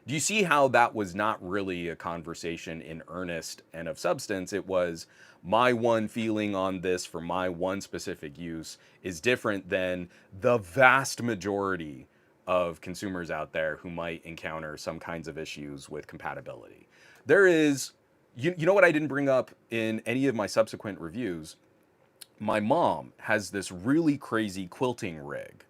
Do you see how that was not really a conversation in earnest and of substance? It was my one feeling on this for my one specific use is different than the vast majority of consumers out there who might encounter some kinds of issues with compatibility. There is, you know what I didn't bring up in any of my subsequent reviews? My mom has this really crazy quilting rig.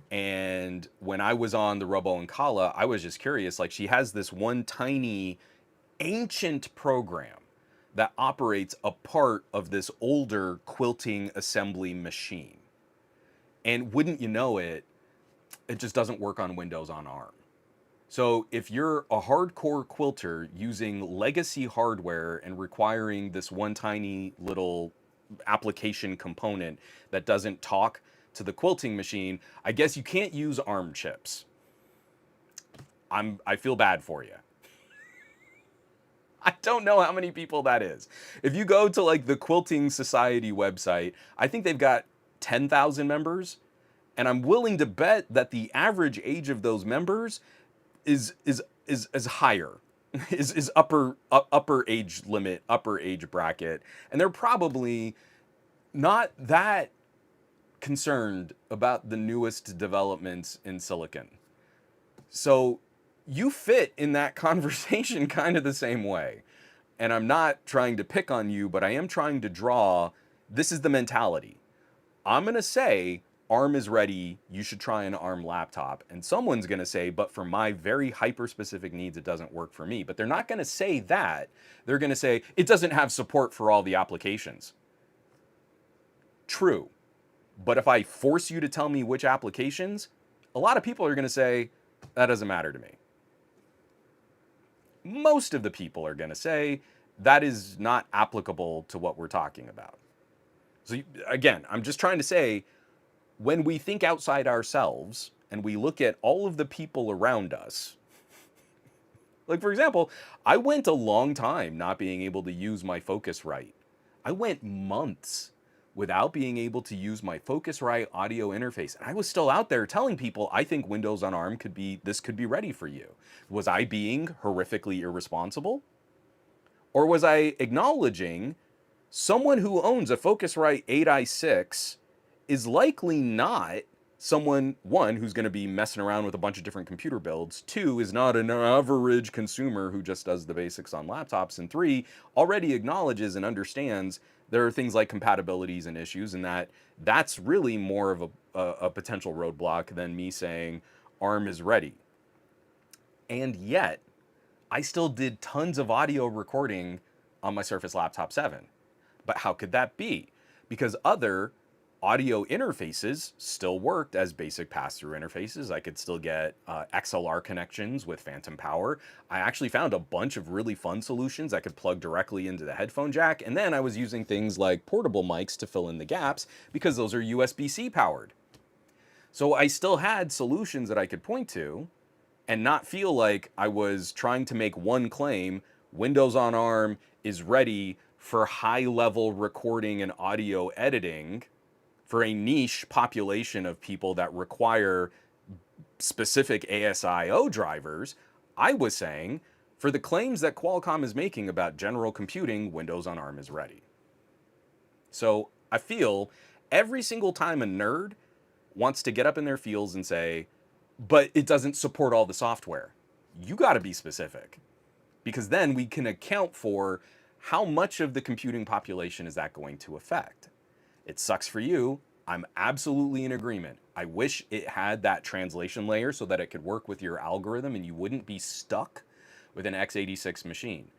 And when I was on the Robo and Kala, I was just curious. Like, she has this one tiny ancient program that operates a part of this older quilting assembly machine. And wouldn't you know it, it just doesn't work on Windows on ARM. So if you're a hardcore quilter using legacy hardware and requiring this one tiny little application component that doesn't talk to the quilting machine, I guess you can't use ARM chips. I feel bad for you. I don't know how many people that is. If you go to like the Quilting Society website, I think they've got 10,000 members, and I'm willing to bet that the average age of those members is higher. Is upper age limit, upper age bracket, and they're probably not that concerned about the newest developments in silicon. So you fit in that conversation kind of the same way. And I'm not trying to pick on you, but I am trying to draw, this is the mentality. I'm going to say ARM is ready, you should try an ARM laptop. And someone's going to say, but for my very hyper-specific needs, it doesn't work for me. But they're not going to say that. They're going to say, it doesn't have support for all the applications. True. But if I force you to tell me which applications, a lot of people are going to say, that doesn't matter to me. Most of the people are going to say, that is not applicable to what we're talking about. So again, I'm just trying to say, when we think outside ourselves and we look at all of the people around us, like for example, I went a long time not being able to use my Focusrite. I went months without being able to use my Focusrite audio interface. And I was still out there telling people, I think Windows on ARM could be ready for you. Was I being horrifically irresponsible? Or was I acknowledging someone who owns a Focusrite 8i6 is likely not someone, one, who's going to be messing around with a bunch of different computer builds, two, is not an average consumer who just does the basics on laptops, and three, already acknowledges and understands there are things like compatibilities and issues, and that's really more of a potential roadblock than me saying ARM is ready. And yet, I still did tons of audio recording on my Surface Laptop 7. But how could that be? Because other audio interfaces still worked as basic pass-through interfaces. I could still get XLR connections with phantom power. I actually found a bunch of really fun solutions I could plug directly into the headphone jack, and then I was using things like portable mics to fill in the gaps because those are USB-C powered. So I still had solutions that I could point to and not feel like I was trying to make one claim, Windows on ARM is ready for high-level recording and audio editing for a niche population of people that require specific ASIO drivers. I was saying, for the claims that Qualcomm is making about general computing, Windows on ARM is ready. So I feel every single time a nerd wants to get up in their fields and say, but it doesn't support all the software, you got to be specific, because then we can account for how much of the computing population is that going to affect. It sucks for you. I'm absolutely in agreement. I wish it had that translation layer so that it could work with your algorithm and you wouldn't be stuck with an x86 machine.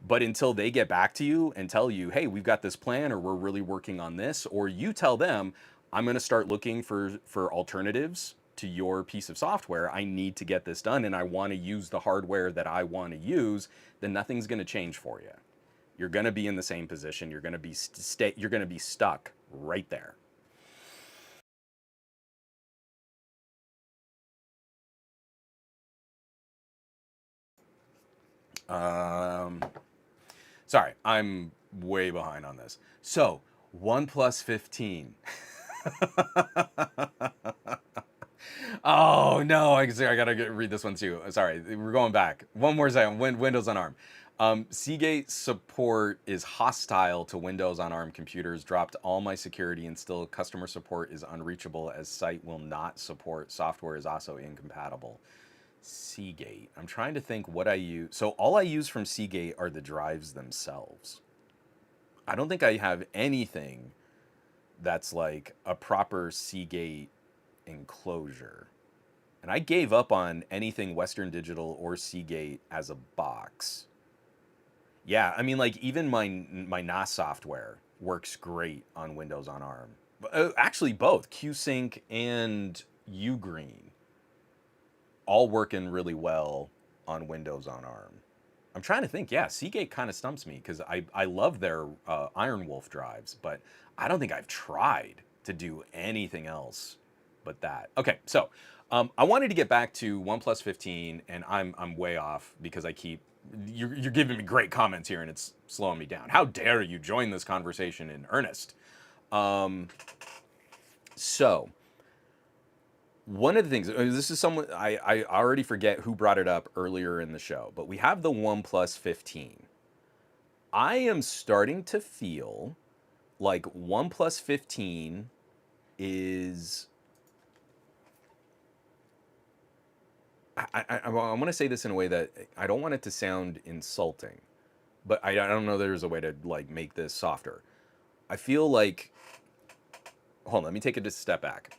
But until they get back to you and tell you, hey, we've got this plan or we're really working on this, or you tell them, I'm going to start looking for alternatives to your piece of software. I need to get this done and I want to use the hardware that I want to use, then nothing's going to change for you. You're going to be in the same position. You're going to be you're going to be stuck right there. Um, Sorry, I'm way behind on this. So, OnePlus 15. Oh no, I gotta read this one too. Sorry, we're going back. One more second. Windows on ARM. Seagate support is hostile to Windows on ARM computers. Dropped all my security and still customer support is unreachable as site will not support. Software is also incompatible. Seagate. I'm trying to think what I use. So all I use from Seagate are the drives themselves. I don't think I have anything that's like a proper Seagate enclosure. And I gave up on anything Western Digital or Seagate as a box. Yeah, I mean, like even my NAS software works great on Windows on ARM. Actually, both QSync and Ugreen all working really well on Windows on ARM. I'm trying to think. Yeah, Seagate kind of stumps me because I love their Iron Wolf drives, but I don't think I've tried to do anything else but that. Okay, so I wanted to get back to OnePlus 15, and I'm way off because I keep you're giving me great comments here, and it's slowing me down. How dare you join this conversation in earnest? Um, so one of the things, this is someone I already forget who brought it up earlier in the show, but we have the OnePlus 15. I am starting to feel like OnePlus 15 is. I want to say this in a way that I don't want it to sound insulting, but I don't know there's a way to like make this softer. I feel like, hold on, let me take it a step back.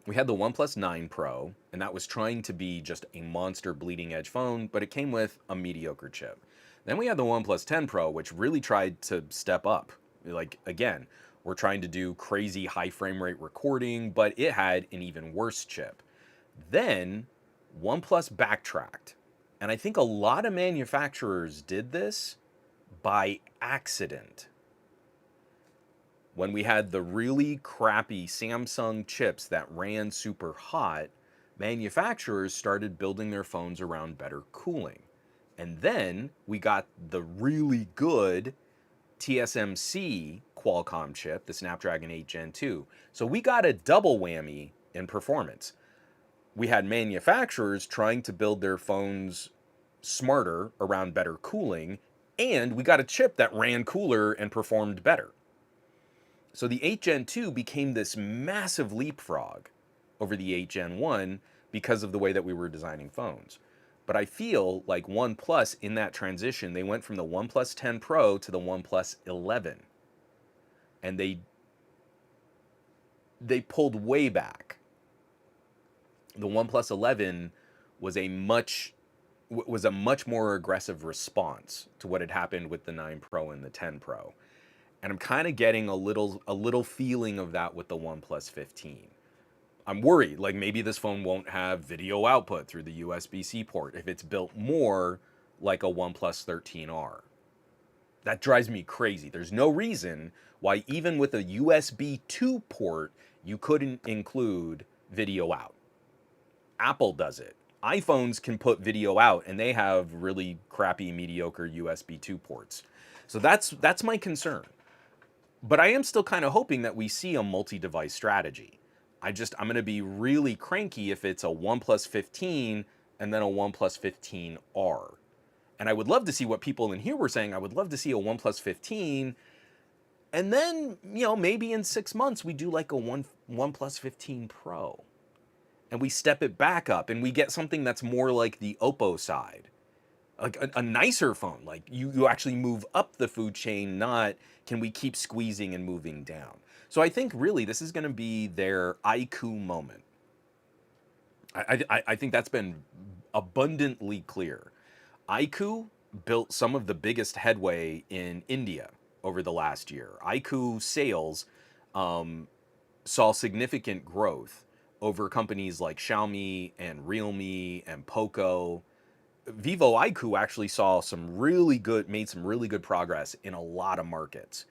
We had the OnePlus 9 Pro, and that was trying to be just a monster bleeding edge phone, but it came with a mediocre chip. Then we had the OnePlus 10 Pro, which really tried to step up. Like, again, we're trying to do crazy high frame rate recording, but it had an even worse chip. Then OnePlus backtracked. And I think a lot of manufacturers did this by accident. When we had the really crappy Samsung chips that ran super hot, manufacturers started building their phones around better cooling. And then we got the really good TSMC Qualcomm chip, the Snapdragon 8 Gen 2. So we got a double whammy in performance. We had manufacturers trying to build their phones smarter around better cooling, and we got a chip that ran cooler and performed better. So the 8 Gen 2 became this massive leapfrog over the 8 Gen 1 because of the way that we were designing phones. But I feel like OnePlus in that transition, they went from the OnePlus 10 Pro to the OnePlus 11. And they pulled way back. The OnePlus 11 was a much more aggressive response to what had happened with the 9 Pro and the 10 Pro. And I'm kind of getting a little feeling of that with the OnePlus 15. I'm worried, like maybe this phone won't have video output through the USB-C port if it's built more like a OnePlus 13R. That drives me crazy. There's no reason why even with a USB 2 port, you couldn't include video out. Apple does it. iPhones can put video out and they have really crappy mediocre USB 2 ports. So that's my concern. But I am still kind of hoping that we see a multi-device strategy. I'm going to be really cranky if it's a OnePlus 15 and then a OnePlus 15R. And I would love to see what people in here were saying. I would love to see a OnePlus 15 and then, maybe in 6 months we do like a OnePlus 15 Pro. And we step it back up and we get something that's more like the Oppo side. Like a nicer phone. Like you actually move up the food chain, not can we keep squeezing and moving down. So I think really this is going to be their IQ moment. I think that's been abundantly clear. IQ built some of the biggest headway in India over the last year. IQ sales um, saw significant growth over companies like Xiaomi and Realme and Poco. Vivo IQ actually saw some really good, made some really good progress in a lot of markets.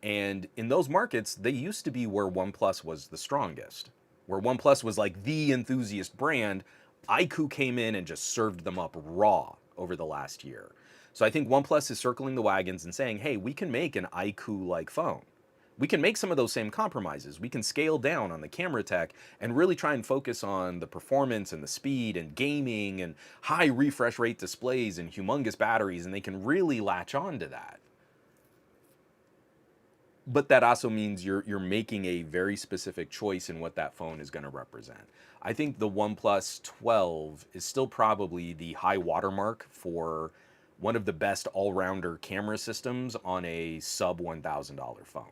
And in those markets, they used to be where OnePlus was the strongest, where OnePlus was like the enthusiast brand. IQ came in and just served them up raw over the last year. So I think OnePlus is circling the wagons and saying, hey, we can make an IQ like phone. We can make some of those same compromises. We can scale down on the camera tech and really try and focus on the performance and the speed and gaming and high refresh rate displays and humongous batteries, and they can really latch on to that. But that also means you're making a very specific choice in what that phone is going to represent. I think the OnePlus 12 is still probably the high watermark for one of the best all-rounder camera systems on a sub $1,000 phone.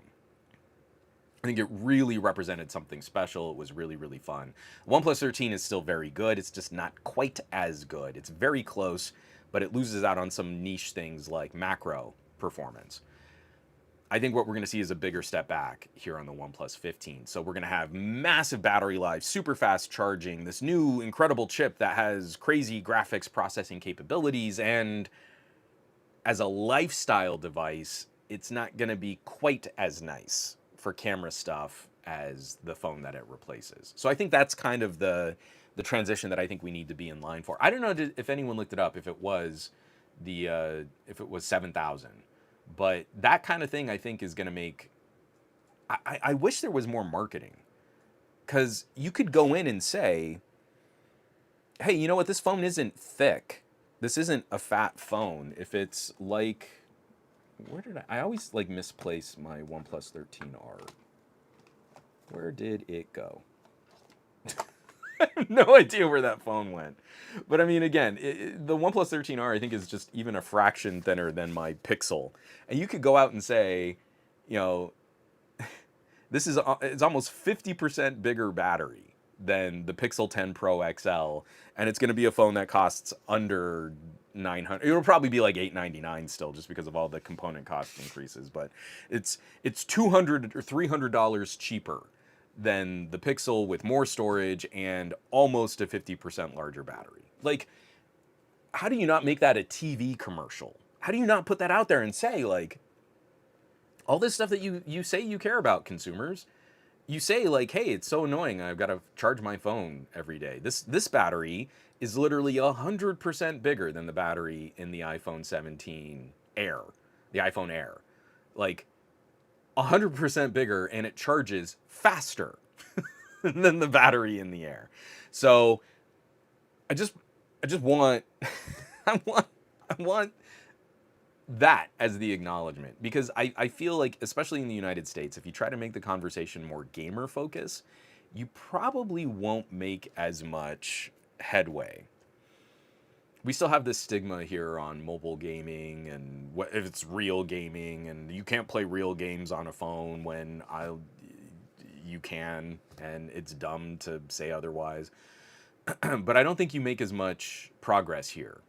I think it really represented something special. It was really, really fun. OnePlus 13 is still very good. It's just not quite as good. It's very close, but it loses out on some niche things like macro performance. I think what we're going to see is a bigger step back here on the OnePlus 15. So we're going to have massive battery life, super fast charging, this new incredible chip that has crazy graphics processing capabilities, and as a lifestyle device, it's not going to be quite as nice for camera stuff as the phone that it replaces. So I think that's kind of the transition that I think we need to be in line for. I don't know if anyone looked it up if it was if it was 7,000, but that kind of thing I think is going to make. I wish there was more marketing, because you could go in and say, hey, you know what? This phone isn't thick. This isn't a fat phone. If it's like, where did I always like misplace my OnePlus 13R. Where did it go? I have no idea where that phone went. But I mean, again, the OnePlus 13R I think is just even a fraction thinner than my Pixel. And you could go out and say, you know, this is it's almost 50% bigger battery than the Pixel 10 Pro XL, and it's going to be a phone that costs under 900. It'll probably be like 899 still, just because of all the component cost increases. But it's $200 or $300 cheaper than the Pixel with more storage and almost a 50% larger battery. Like, how do you not make that a TV commercial? How do you not put that out there and say, like, all this stuff that you say you care about, consumers? You say, like, hey, it's so annoying, I've got to charge my phone every day. This battery is literally 100% bigger than the battery in the iPhone 17 Air, the iPhone Air. Like, 100% bigger, and it charges faster than the battery in the Air. So I just want I want that as the acknowledgement, because I feel like, especially in the United States, if you try to make the conversation more gamer focus, you probably won't make as much headway. We still have this stigma here on mobile gaming, and what if it's real gaming, and you can't play real games on a phone when you can, and it's dumb to say otherwise. But I don't think you make as much progress here.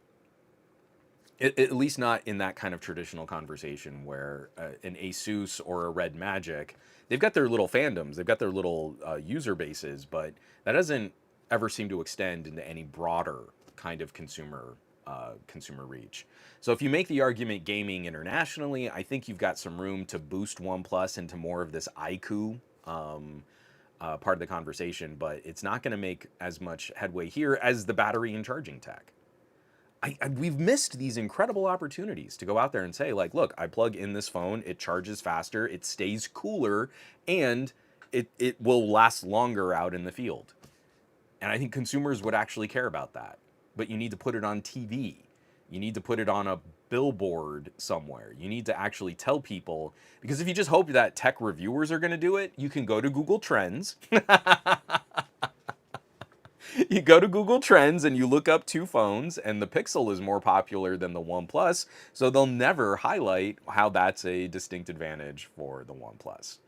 At least not in that kind of traditional conversation where an Asus or a Red Magic, they've got their little fandoms, they've got their little user bases, but that doesn't ever seem to extend into any broader kind of consumer reach. So if you make the argument gaming internationally, I think you've got some room to boost OnePlus into more of this IQ part of the conversation, but it's not going to make as much headway here as the battery and charging tech. We've missed these incredible opportunities to go out there and say, like, look, I plug in this phone, it charges faster, it stays cooler, and it will last longer out in the field. And I think consumers would actually care about that. But you need to put it on TV. You need to put it on a billboard somewhere. You need to actually tell people, because if you just hope that tech reviewers are going to do it, you can go to Google Trends. You go to Google Trends and you look up two phones, and the Pixel is more popular than the OnePlus, so they'll never highlight how that's a distinct advantage for the OnePlus.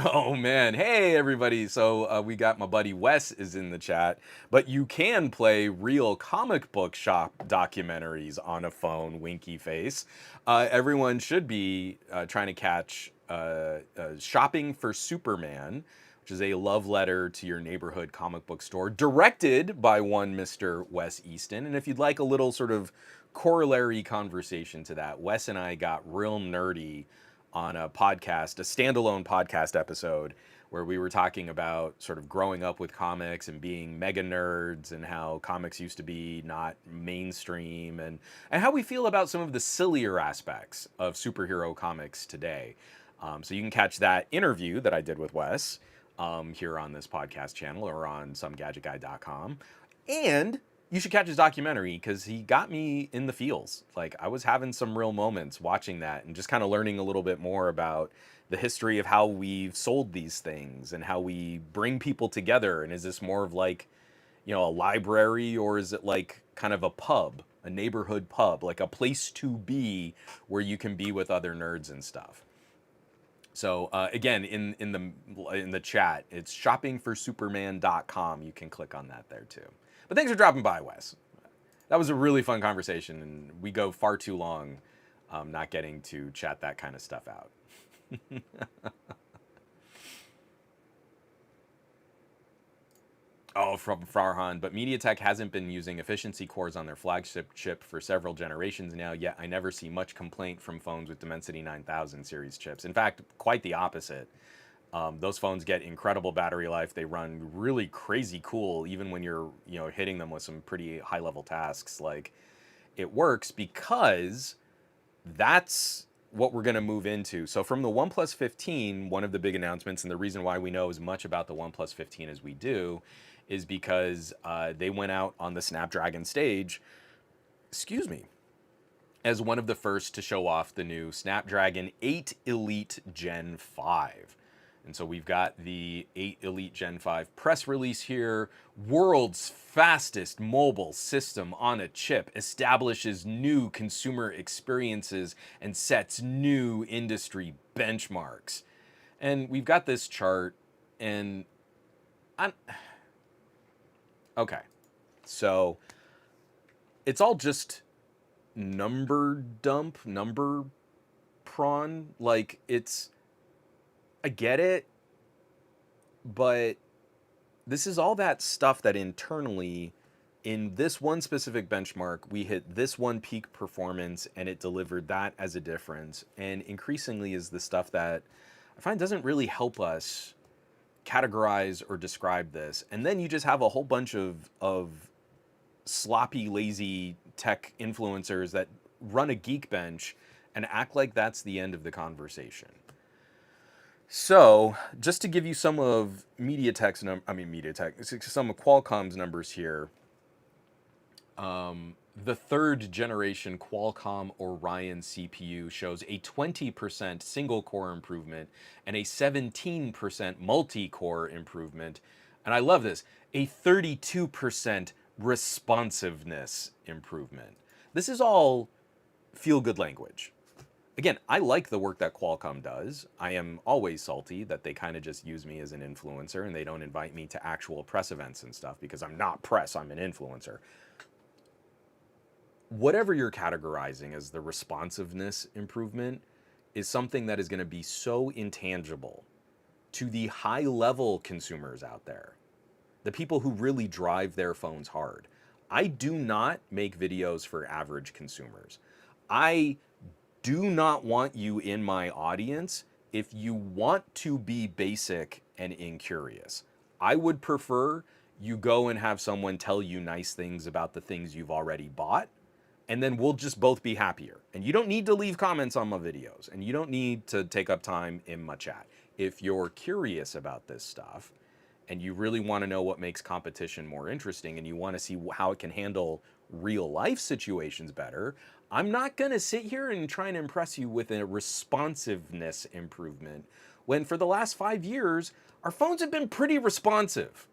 Oh man, hey everybody. So we got my buddy Wes is in the chat, but you can play real comic book shop documentaries on a phone, winky face. Everyone should be trying to catch Shopping for Superman, which is a love letter to your neighborhood comic book store, directed by one Mr. Wes Easton. And if you'd like a little sort of corollary conversation to that, Wes and I got real nerdy on a podcast, a standalone podcast episode where we were talking about sort of growing up with comics and being mega nerds and how comics used to be not mainstream and how we feel about some of the sillier aspects of superhero comics today. So you can catch that interview that I did with Wes here on this podcast channel or on somegadgetguy.com. And you should catch his documentary because he got me in the feels. Like I was having some real moments watching that and just kind of learning a little bit more about the history of how we've sold these things and how we bring people together. And is this more of like, you know, a library, or is it like kind of a pub, a neighborhood pub, like a place to be where you can be with other nerds and stuff? So again, in the chat, it's shoppingforsuperman.com. You can click on that there too. But thanks for dropping by, Wes. That was a really fun conversation, and we go far too long not getting to chat that kind of stuff out. Oh, from Farhan, but MediaTek hasn't been using efficiency cores on their flagship chip for several generations now, yet I never see much complaint from phones with Dimensity 9000 series chips. In fact, quite the opposite. Those phones get incredible battery life. They run really crazy cool, even when you're, you know, hitting them with some pretty high level tasks. Like, it works because that's what we're going to move into. So from the OnePlus 15, one of the big announcements, and the reason why we know as much about the OnePlus 15 as we do, is because they went out on the Snapdragon stage, excuse me, as one of the first to show off the new Snapdragon 8 Elite Gen 5. And so we've got the 8 Elite Gen 5 press release here. World's fastest mobile system on a chip establishes new consumer experiences and sets new industry benchmarks. And we've got this chart, and I'm okay. So it's all just number dump, number prawn. Like, it's, I get it, but this is all that stuff that internally, in this one specific benchmark, we hit this one peak performance and it delivered that as a difference. And increasingly is the stuff that I find doesn't really help us categorize or describe this. And then you just have a whole bunch of sloppy, lazy tech influencers that run a Geekbench and act like that's the end of the conversation. So, just to give you some of some of Qualcomm's numbers here. The third generation Qualcomm Orion CPU shows a 20% single core improvement and a 17% multi-core improvement. And I love this, a 32% responsiveness improvement. This is all feel-good language. Again, I like the work that Qualcomm does. I am always salty that they kind of just use me as an influencer and they don't invite me to actual press events and stuff because I'm not press, I'm an influencer. Whatever you're categorizing as the responsiveness improvement is something that is going to be so intangible to the high level consumers out there, the people who really drive their phones hard. I do not make videos for average consumers. I do not want you in my audience if you want to be basic and incurious. I would prefer you go and have someone tell you nice things about the things you've already bought, and then we'll just both be happier. And you don't need to leave comments on my videos, and you don't need to take up time in my chat. If you're curious about this stuff and you really want to know what makes competition more interesting and you want to see how it can handle real life situations better, I'm not going to sit here and try and impress you with a responsiveness improvement when for the last 5 years, our phones have been pretty responsive.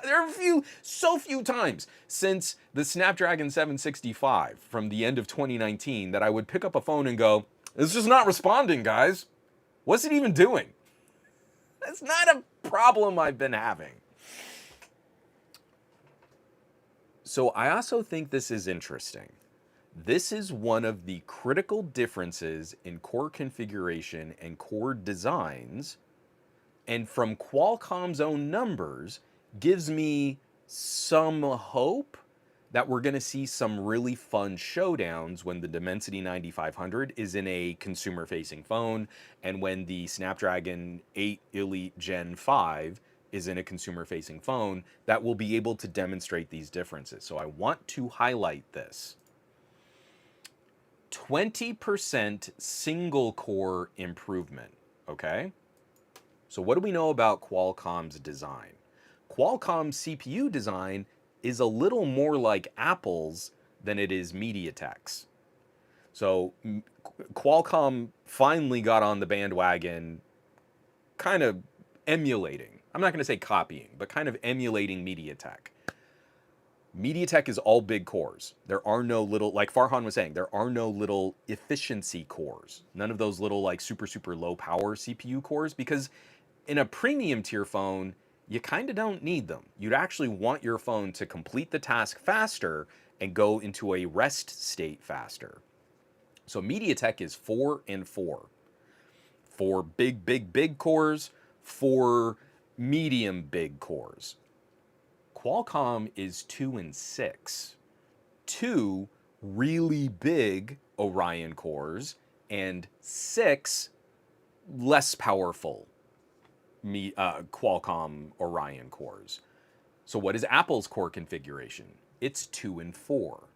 There are so few times since the Snapdragon 765 from the end of 2019 that I would pick up a phone and go, "It's just not responding, guys. What's it even doing?" That's not a problem I've been having. So I also think this is interesting. This is one of the critical differences in core configuration and core designs, and from Qualcomm's own numbers, gives me some hope that we're going to see some really fun showdowns when the Dimensity 9500 is in a consumer-facing phone and when the Snapdragon 8 Elite Gen 5 is in a consumer-facing phone that will be able to demonstrate these differences. So I want to highlight this. 20% single core improvement, okay? So what do we know about Qualcomm's design? Qualcomm's CPU design is a little more like Apple's than it is MediaTek's. So Qualcomm finally got on the bandwagon, kind of emulating. I'm not going to say copying, but kind of emulating MediaTek. MediaTek is all big cores. There are no little, like Farhan was saying, there are no little efficiency cores. None of those little like super, super low power CPU cores, because in a premium tier phone, you kind of don't need them. You'd actually want your phone to complete the task faster and go into a rest state faster. So MediaTek is 4 and 4. 4 big, big, big cores, 4 medium big cores. Qualcomm is 2 and 6. 2 really big Orion cores and 6 less powerful Qualcomm Orion cores. So what is Apple's core configuration? It's 2 and 4.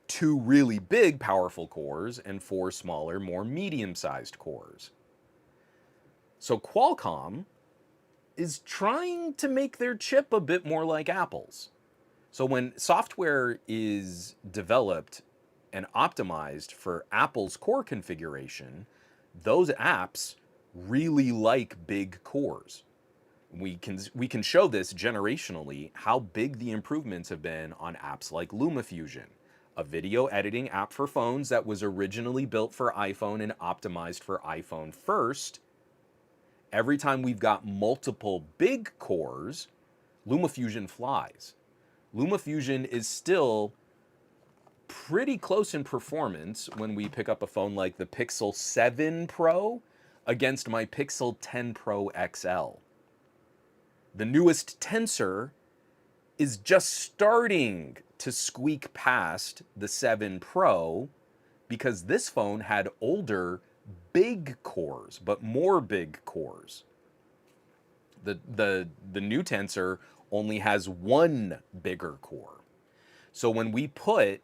2 really big powerful cores and 4 smaller, more medium-sized cores. So Qualcomm is trying to make their chip a bit more like Apple's. So when software is developed and optimized for Apple's core configuration, those apps really like big cores. We can show this generationally how big the improvements have been on apps like LumaFusion, a video editing app for phones that was originally built for iPhone and optimized for iPhone first. Every time we've got multiple big cores, LumaFusion flies. LumaFusion is still pretty close in performance when we pick up a phone like the Pixel 7 Pro against my Pixel 10 Pro XL. The newest Tensor is just starting to squeak past the 7 Pro because this phone had older big cores, but more big cores. The new Tensor only has 1 bigger core. So when we put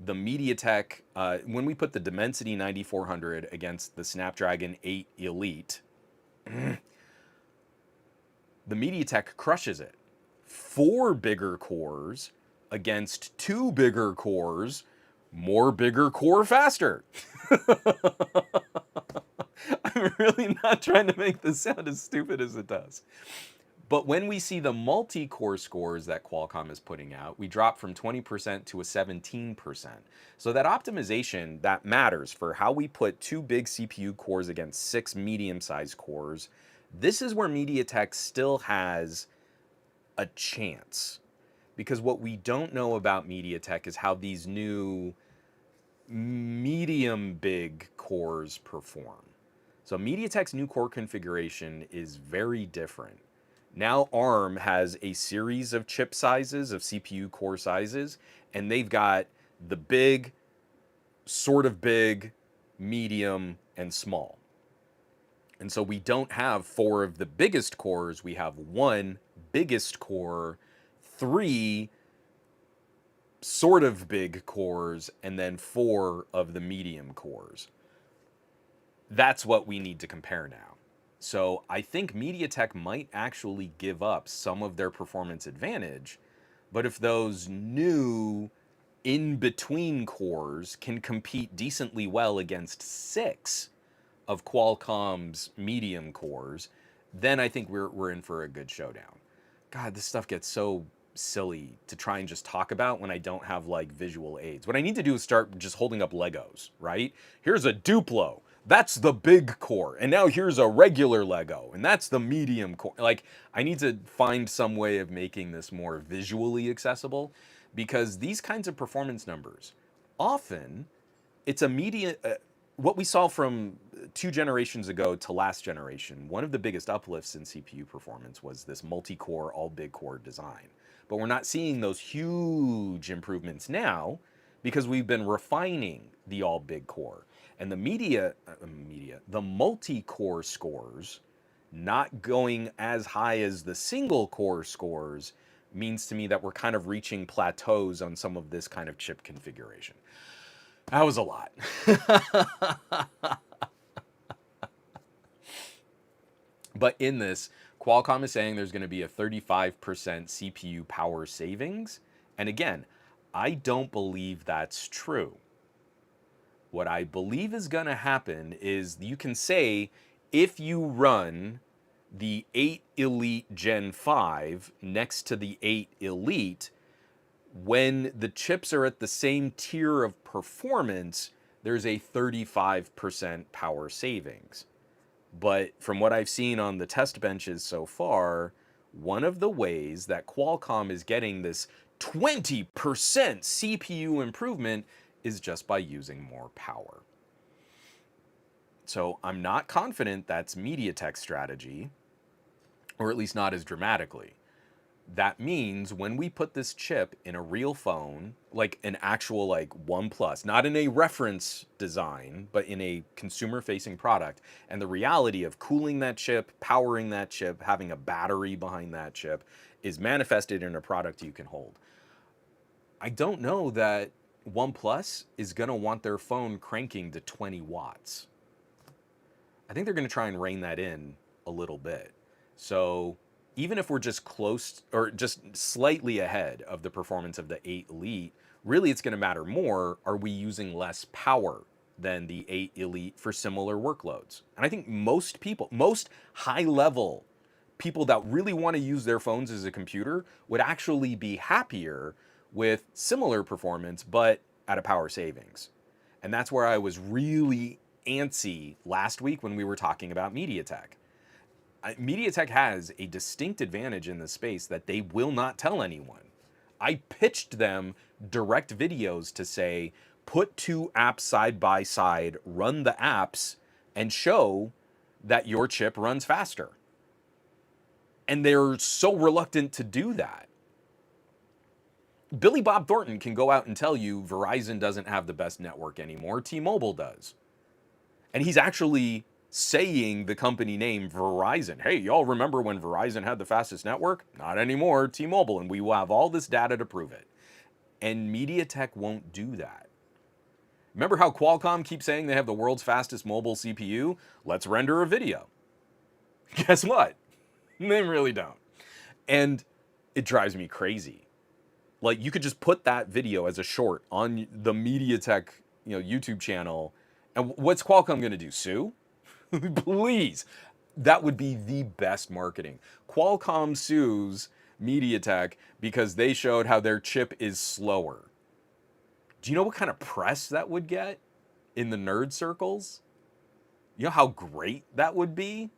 the MediaTek, when we put the Dimensity 9400 against the Snapdragon 8 Elite, the MediaTek crushes it. 4 bigger cores against 2 bigger cores, more bigger core faster. I'm really not trying to make this sound as stupid as it does. But when we see the multi-core scores that Qualcomm is putting out, we drop from 20% to a 17%. So that optimization, that matters for how we put 2 big CPU cores against 6 medium-sized cores. This is where MediaTek still has a chance. Because what we don't know about MediaTek is how these new medium big cores perform. So MediaTek's new core configuration is very different. Now ARM has a series of chip sizes, of CPU core sizes, and they've got the big, sort of big, medium, and small. And so we don't have 4 of the biggest cores, we have 1 biggest core, 3 sort of big cores, and then 4 of the medium cores. That's what we need to compare now. So I think MediaTek might actually give up some of their performance advantage, but if those new in-between cores can compete decently well against 6 of Qualcomm's medium cores, then I think we're in for a good showdown. God, this stuff gets so silly to try and just talk about when I don't have like visual aids. What I need to do is start just holding up Legos, right? Here's a Duplo. That's the big core. And now here's a regular Lego. And that's the medium core. Like, I need to find some way of making this more visually accessible because these kinds of performance numbers often it's immediate. What we saw from 2 generations ago to last generation, one of the biggest uplifts in CPU performance was this multi-core, all big core design. But we're not seeing those huge improvements now because we've been refining the all big core. And the multi-core scores not going as high as the single core scores means to me that we're kind of reaching plateaus on some of this kind of chip configuration. That was a lot. But in this, Qualcomm is saying there's going to be a 35% CPU power savings. And again, I don't believe that's true. What I believe is going to happen is you can say if you run the 8 Elite Gen 5 next to the 8 Elite, when the chips are at the same tier of performance, there's a 35% power savings. But from what I've seen on the test benches so far, one of the ways that Qualcomm is getting this 20% CPU improvement is just by using more power. So I'm not confident that's MediaTek's strategy, or at least not as dramatically. That means when we put this chip in a real phone, like an actual like OnePlus, not in a reference design, but in a consumer facing product, and the reality of cooling that chip, powering that chip, having a battery behind that chip is manifested in a product you can hold. I don't know that OnePlus is going to want their phone cranking to 20 watts. I think they're going to try and rein that in a little bit. So even if we're just close or just slightly ahead of the performance of the 8 Elite, really it's going to matter more. Are we using less power than the 8 Elite for similar workloads? And I think most people, most high level people that really want to use their phones as a computer would actually be happier with similar performance, but at a power savings. And that's where I was really antsy last week when we were talking about MediaTek. MediaTek has a distinct advantage in this space that they will not tell anyone. I pitched them direct videos to say, put 2 apps side by side, run the apps, and show that your chip runs faster. And they're so reluctant to do that. Billy Bob Thornton can go out and tell you Verizon doesn't have the best network anymore, T-Mobile does. And he's actually saying the company name Verizon. Hey, y'all remember when Verizon had the fastest network? Not anymore, T-Mobile, and we will have all this data to prove it. And MediaTek won't do that. Remember how Qualcomm keeps saying they have the world's fastest mobile CPU? Let's render a video. Guess what? They really don't. And it drives me crazy. Like, you could just put that video as a short on the MediaTek, YouTube channel, and what's Qualcomm going to do? Sue? Please. That would be the best marketing. Qualcomm sues MediaTek because they showed how their chip is slower. Do you know what kind of press that would get in the nerd circles? You know how great that would be?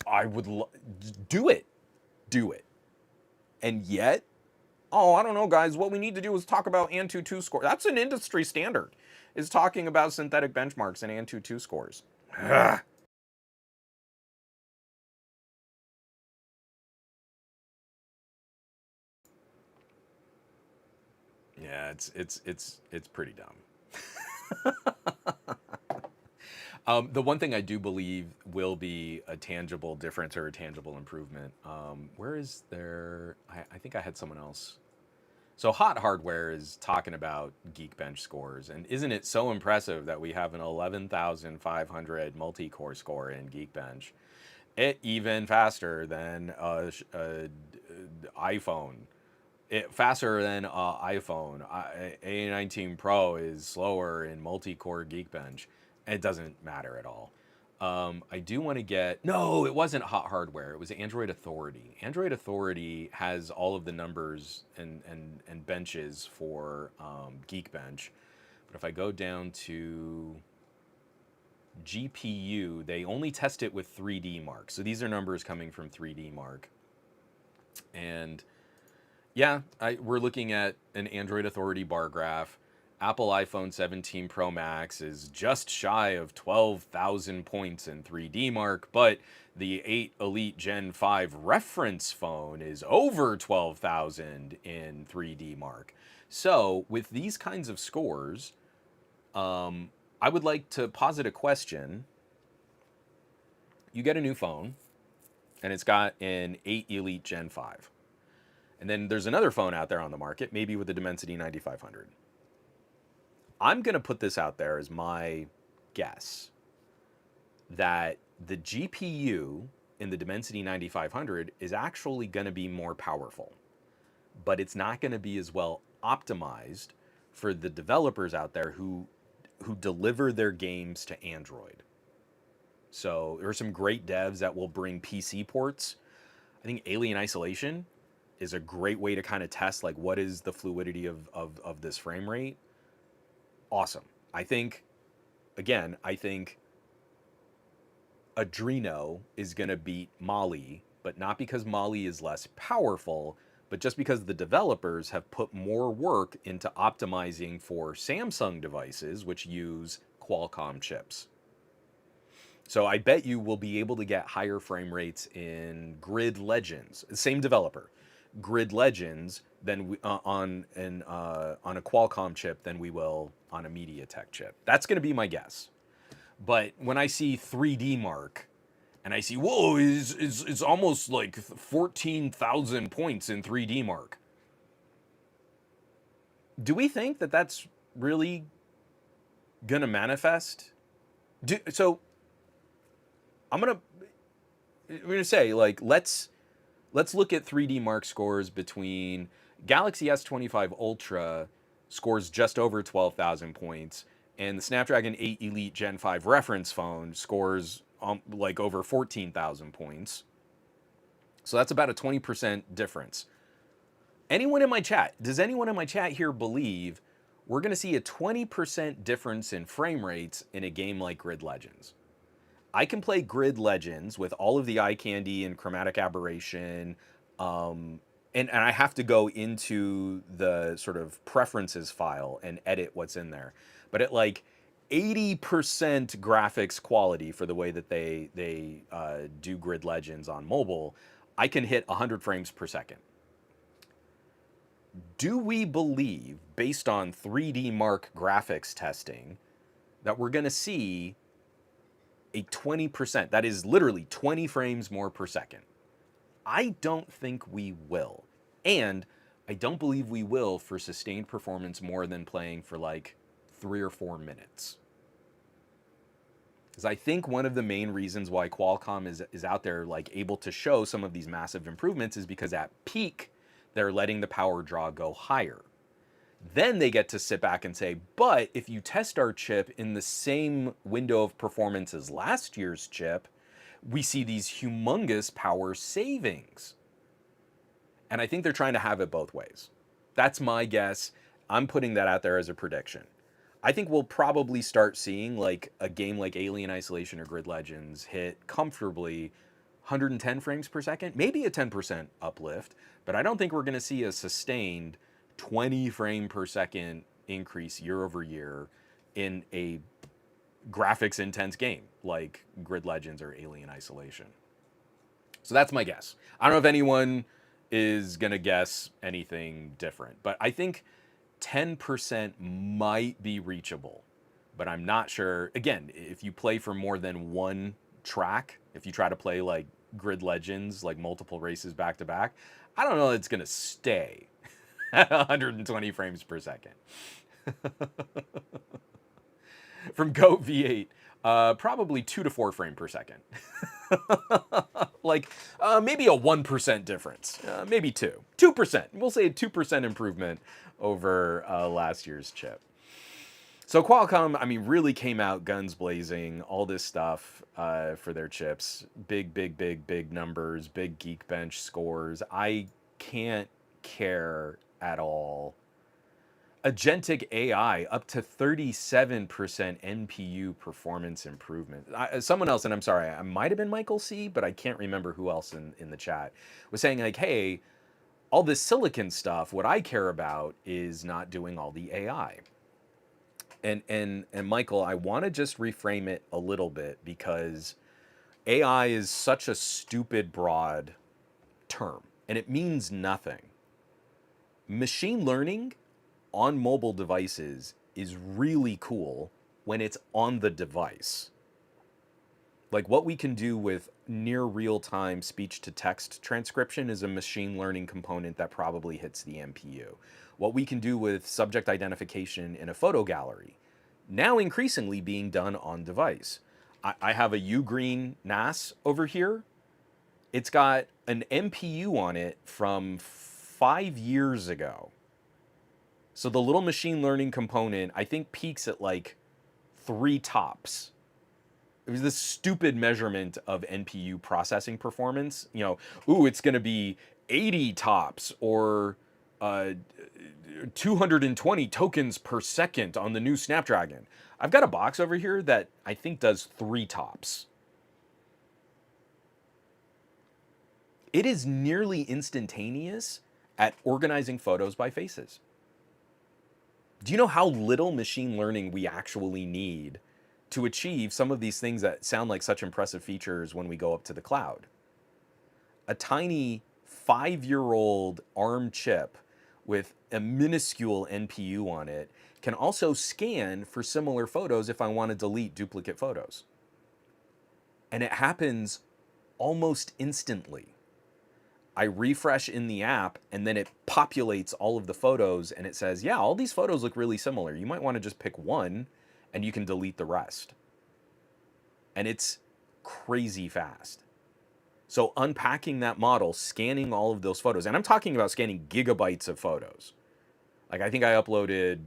I would do it. Do it. And yet, oh, I don't know, guys. What we need to do is talk about AnTuTu score. That's an industry standard, is talking about synthetic benchmarks and AnTuTu scores. Ugh. Yeah, it's pretty dumb. The one thing I do believe will be a tangible difference or a tangible improvement. Where is there? I think I had someone else. So Hot Hardware is talking about Geekbench scores, and isn't it so impressive that we have an 11,500 multi-core score in Geekbench? It even faster than iPhone. Faster than iPhone. A19 Pro is slower in multi-core Geekbench. It doesn't matter at all. I do want to get, no, it wasn't Hot Hardware. It was Android Authority. Android Authority has all of the numbers and benches for Geekbench. But if I go down to GPU, they only test it with 3D Mark. So these are numbers coming from 3D Mark. And yeah, we're looking at an Android Authority bar graph. Apple iPhone 17 Pro Max is just shy of 12,000 points in 3D Mark, but the 8 Elite Gen 5 reference phone is over 12,000 in 3D Mark. So with these kinds of scores, I would like to posit a question. You get a new phone, and it's got an 8 Elite Gen 5. And then there's another phone out there on the market, maybe with the Dimensity 9500. I'm going to put this out there as my guess that the GPU in the Dimensity 9500 is actually going to be more powerful, but it's not going to be as well optimized for the developers out there who deliver their games to Android. So there are some great devs that will bring PC ports. I think Alien Isolation is a great way to kind of test like what is the fluidity of this frame rate. Awesome. I think Adreno is going to beat Mali, but not because Mali is less powerful, but just because the developers have put more work into optimizing for Samsung devices, which use Qualcomm chips. So I bet you will be able to get higher frame rates in Grid Legends, same developer, Grid Legends, than on a Qualcomm chip than we will on a MediaTek chip. That's going to be my guess. But when I see 3D Mark, and I see, whoa, it's almost like 14,000 points in 3D Mark. Do we think that that's really gonna manifest? So we're gonna say like let's look at 3D Mark scores between Galaxy S25 Ultra scores just over 12,000 points, and the Snapdragon 8 Elite Gen 5 reference phone scores like over 14,000 points. So that's about a 20% difference. Anyone in my chat, does anyone in my chat here believe we're going to see a 20% difference in frame rates in a game like Grid Legends? I can play Grid Legends with all of the eye candy and chromatic aberration, and I have to go into the sort of preferences file and edit what's in there. But at like 80% graphics quality for the way that they do Grid Legends on mobile, I can hit 100 frames per second. Do we believe, based on 3D Mark graphics testing, that we're going to see a 20%, that is literally 20 frames more per second? I don't think we will. And I don't believe we will for sustained performance more than playing for like 3 or 4 minutes. Because I think one of the main reasons why Qualcomm is out there like able to show some of these massive improvements is because at peak, they're letting the power draw go higher. Then they get to sit back and say, but if you test our chip in the same window of performance as last year's chip, we see these humongous power savings. And I think they're trying to have it both ways. That's my guess. I'm putting that out there as a prediction. I think we'll probably start seeing like a game like Alien Isolation or Grid Legends hit comfortably 110 frames per second, maybe a 10% uplift, but I don't think we're going to see a sustained 20 frame per second increase year over year in a graphics intense game like Grid Legends or Alien Isolation. So that's my guess. I don't know if anyone is going to guess anything different, but I think 10% might be reachable, but I'm not sure. Again, if you play for more than one track, if you try to play like Grid Legends, like multiple races back to back, I don't know that it's going to stay at 120 frames per second. From Goat V8, probably 2 to 4 frames per second. Like maybe a 1% difference, maybe 2%. We'll say a 2% improvement over last year's chip. So Qualcomm, I mean, really came out guns blazing, all this stuff for their chips. Big, big, big, big numbers, big Geekbench scores. I can't care at all. Agentic AI up to 37% NPU performance improvement. Someone else, and I'm sorry, I might have been Michael C, but I can't remember who else in the chat was saying like, hey, all this silicon stuff, what I care about is not doing all the AI. And Michael, I want to just reframe it a little bit because AI is such a stupid broad term and it means nothing. Machine learning on mobile devices is really cool when it's on the device. Like what we can do with near real-time speech-to-text transcription is a machine learning component that probably hits the NPU. What we can do with subject identification in a photo gallery, now increasingly being done on device. I have a Ugreen NAS over here. It's got an NPU on it from 5 years ago. So the little machine learning component, I think, peaks at like 3 TOPS. It was this stupid measurement of NPU processing performance. You know, ooh, it's going to be 80 TOPS or uh, 220 tokens per second on the new Snapdragon. I've got a box over here that I think does 3 TOPS. It is nearly instantaneous at organizing photos by faces. Do you know how little machine learning we actually need to achieve some of these things that sound like such impressive features when we go up to the cloud? A tiny 5-year-old ARM chip with a minuscule NPU on it can also scan for similar photos if I want to delete duplicate photos. And it happens almost instantly. I refresh in the app and then it populates all of the photos and it says, yeah, all these photos look really similar. You might want to just pick one and you can delete the rest. And it's crazy fast. So unpacking that model, scanning all of those photos, and I'm talking about scanning gigabytes of photos. Like I think I uploaded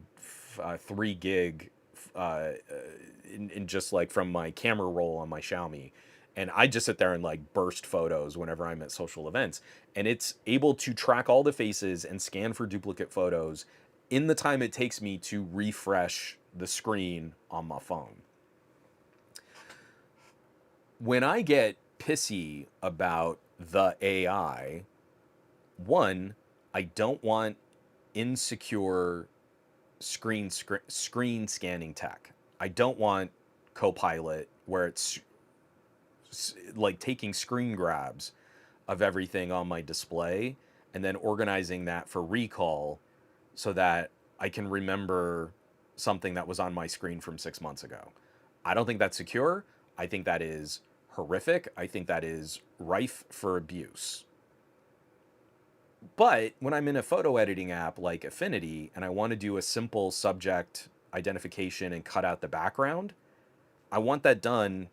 3 gig in just like from my camera roll on my Xiaomi. And I just sit there and like burst photos whenever I'm at social events. And it's able to track all the faces and scan for duplicate photos in the time it takes me to refresh the screen on my phone. When I get pissy about the AI, one, I don't want insecure screen scanning tech. I don't want Copilot where it's like taking screen grabs of everything on my display and then organizing that for recall so that I can remember something that was on my screen from 6 months ago. I don't think that's secure. I think that is horrific. I think that is rife for abuse. But when I'm in a photo editing app like Affinity and I want to do a simple subject identification and cut out the background, I want that done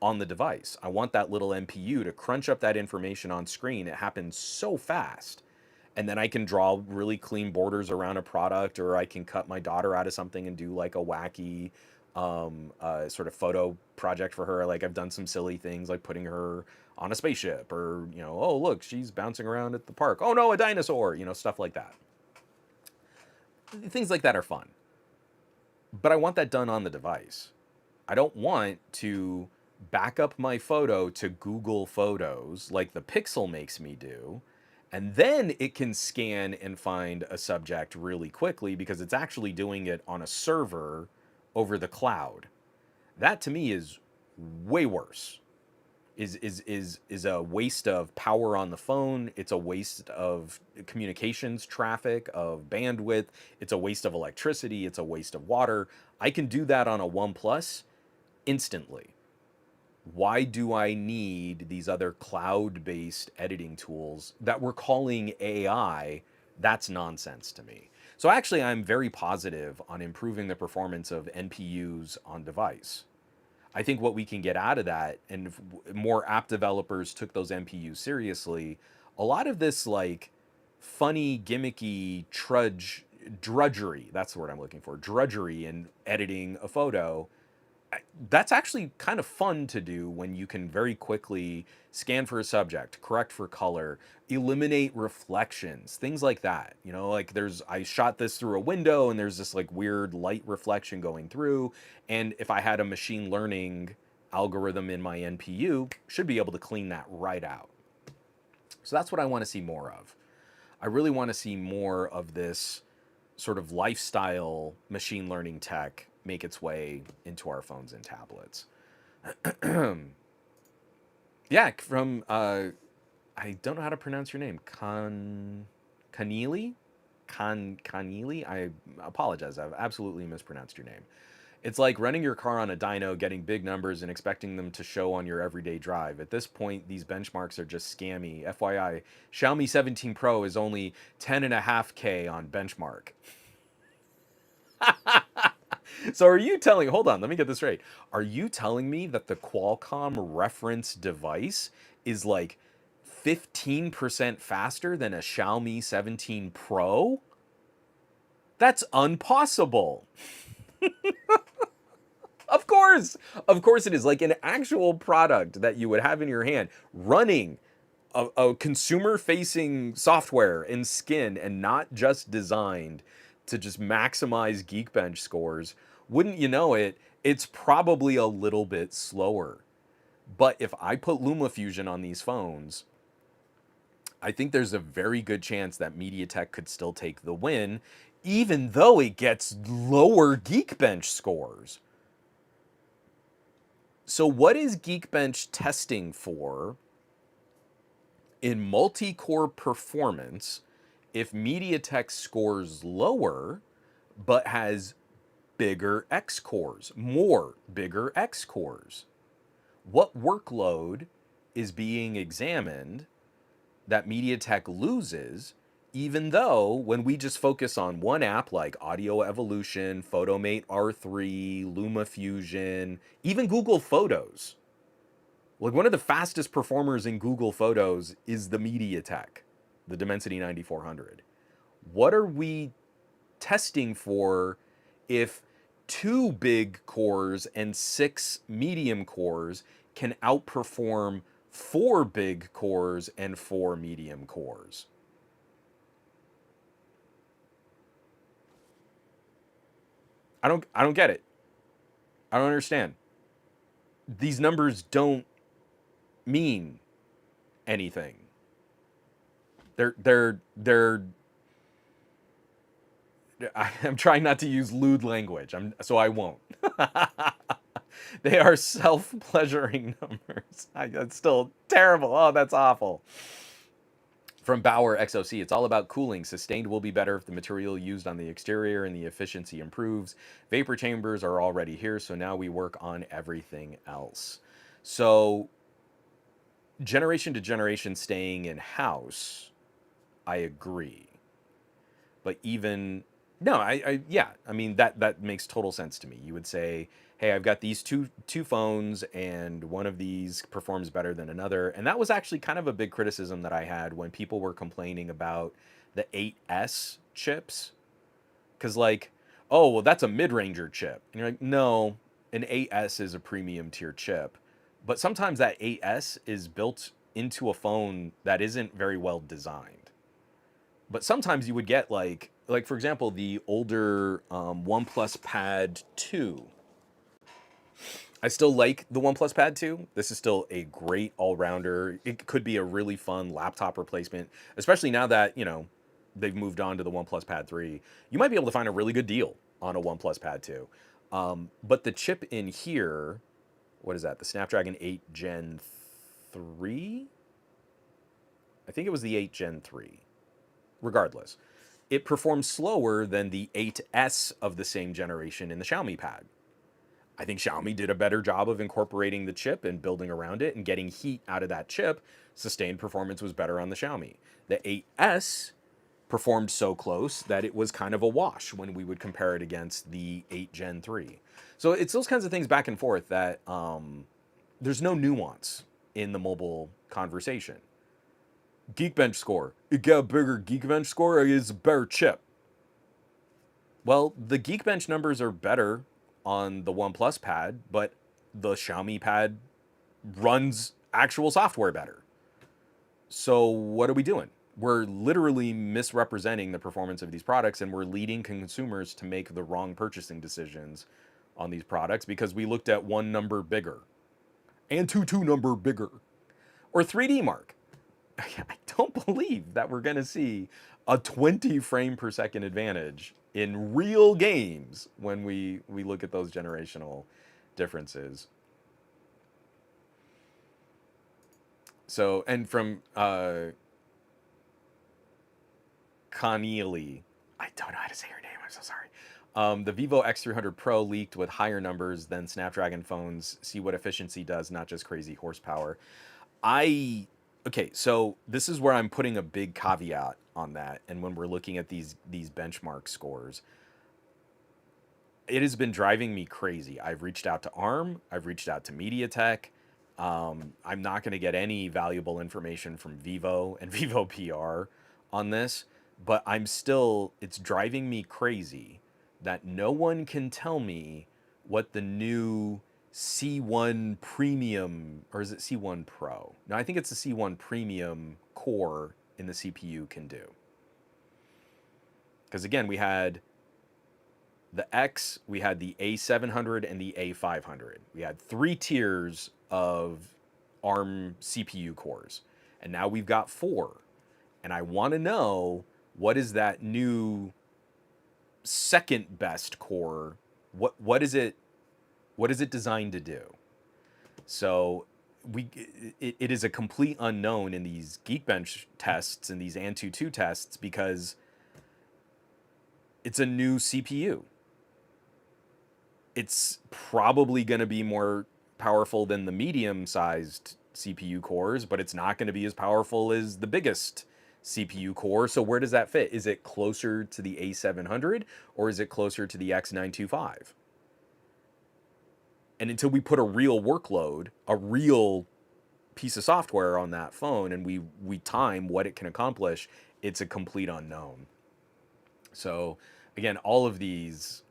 on the device. I want that little NPU to crunch up that information on screen. It happens so fast. And then I can draw really clean borders around a product, or I can cut my daughter out of something and do like a wacky sort of photo project for her. Like I've done some silly things like putting her on a spaceship, or, you know, oh, look, she's bouncing around at the park. Oh no, a dinosaur, you know, stuff like that. Things like that are fun. But I want that done on the device. I don't want to back up my photo to Google Photos like the Pixel makes me do, and then it can scan and find a subject really quickly because it's actually doing it on a server over the cloud. That to me is way worse. Is a waste of power on the phone. It's a waste of communications traffic, of bandwidth. It's a waste of electricity. It's a waste of water. I can do that on a OnePlus instantly. Why do I need these other cloud-based editing tools that we're calling AI? That's nonsense to me. So actually, I'm very positive on improving the performance of NPUs on device. I think what we can get out of that, and if more app developers took those NPUs seriously, a lot of this like funny, gimmicky drudgery. That's the word I'm looking for. Drudgery in editing a photo. That's actually kind of fun to do when you can very quickly scan for a subject, correct for color, eliminate reflections, things like that. You know, like I shot this through a window and there's this like weird light reflection going through. And if I had a machine learning algorithm in my NPU, should be able to clean that right out. So that's what I want to see more of. I really want to see more of this sort of lifestyle machine learning tech make its way into our phones and tablets. Yeah, from I don't know how to pronounce your name. Conneely? Conneely? I apologize. I've absolutely mispronounced your name. It's like running your car on a dyno, getting big numbers, and expecting them to show on your everyday drive. At this point, these benchmarks are just scammy. FYI, Xiaomi 17 Pro is only 10.5K on benchmark. So are you telling, hold on, let me get this straight. Are you telling me that the Qualcomm reference device is like 15% faster than a Xiaomi 17 Pro? That's impossible. Of course. Of course it is. Like an actual product that you would have in your hand running a consumer facing software and skin and not just designed to just maximize Geekbench scores. Wouldn't you know it, it's probably a little bit slower. But if I put LumaFusion on these phones, I think there's a very good chance that MediaTek could still take the win, even though it gets lower Geekbench scores. So, what is Geekbench testing for in multi-core performance if MediaTek scores lower but has bigger X cores, more bigger X cores? What workload is being examined that MediaTek loses, even though when we just focus on one app like Audio Evolution, Photomate R3, LumaFusion, even Google Photos, like one of the fastest performers in Google Photos is the MediaTek, the Dimensity 9400. What are we testing for if 2 big cores and 6 medium cores can outperform 4 big cores and 4 medium cores? I don't get it. I don't understand. These numbers don't mean anything. They're I'm trying not to use lewd language. So I won't. They are self-pleasuring numbers. That's still terrible. Oh, that's awful. From Bauer XOC, it's all about cooling. Sustained will be better if the material used on the exterior and the efficiency improves. Vapor chambers are already here, so now we work on everything else. So, generation to generation staying in house, I agree. But even no, yeah, I mean that makes total sense to me. You would say, "Hey, I've got these two phones and one of these performs better than another." And that was actually kind of a big criticism that I had when people were complaining about the 8S chips, cuz like, "Oh, well that's a mid-ranger chip." And you're like, "No, an 8S is a premium tier chip." But sometimes that 8S is built into a phone that isn't very well designed. But sometimes you would get like for example, the older OnePlus Pad 2. I still like the OnePlus Pad 2. This is still a great all-rounder. It could be a really fun laptop replacement, especially now that, you know, they've moved on to the OnePlus Pad 3. You might be able to find a really good deal on a OnePlus Pad 2. But the chip in here, what is that? The Snapdragon 8 Gen 3? I think it was the 8 Gen 3. Regardless, it performs slower than the 8S of the same generation in the Xiaomi Pad. I think Xiaomi did a better job of incorporating the chip and building around it and getting heat out of that chip. Sustained performance was better on the Xiaomi. The 8S performed so close that it was kind of a wash when we would compare it against the 8 Gen 3. So it's those kinds of things back and forth that there's no nuance in the mobile conversation. Geekbench score. It got a bigger Geekbench score, or it's a better chip. Well, the Geekbench numbers are better on the OnePlus pad, but the Xiaomi pad runs actual software better. So what are we doing? We're literally misrepresenting the performance of these products, and we're leading consumers to make the wrong purchasing decisions on these products because we looked at one number bigger and two number bigger, or 3D Mark. I don't believe that we're going to see a 20 frame per second advantage in real games when we look at those generational differences. So, and from Conneely, I don't know how to say her name. I'm so sorry. The Vivo X300 Pro leaked with higher numbers than Snapdragon phones. See what efficiency does, not just crazy horsepower. I okay, so this is where I'm putting a big caveat on that. And when we're looking at these benchmark scores, it has been driving me crazy. I've reached out to ARM, I've reached out to MediaTek. I'm not going to get any valuable information from Vivo and Vivo PR on this, but it's driving me crazy that no one can tell me what the new C1 Premium, or is it C1 Pro? No, I think it's the C1 Premium core in the CPU can do. Because again, we had the X, we had the A700 and the A500. We had three tiers of ARM CPU cores. And now we've got four. And I want to know, what is that new second best core? What is it designed to do? So it is a complete unknown in these Geekbench tests and these Antutu tests because it's a new CPU. It's probably going to be more powerful than the medium-sized CPU cores, but it's not going to be as powerful as the biggest CPU core. So where does that fit? Is it closer to the A700 or is it closer to the X925? And until we put a real workload, a real piece of software on that phone, and we time what it can accomplish, it's a complete unknown. So again, all of these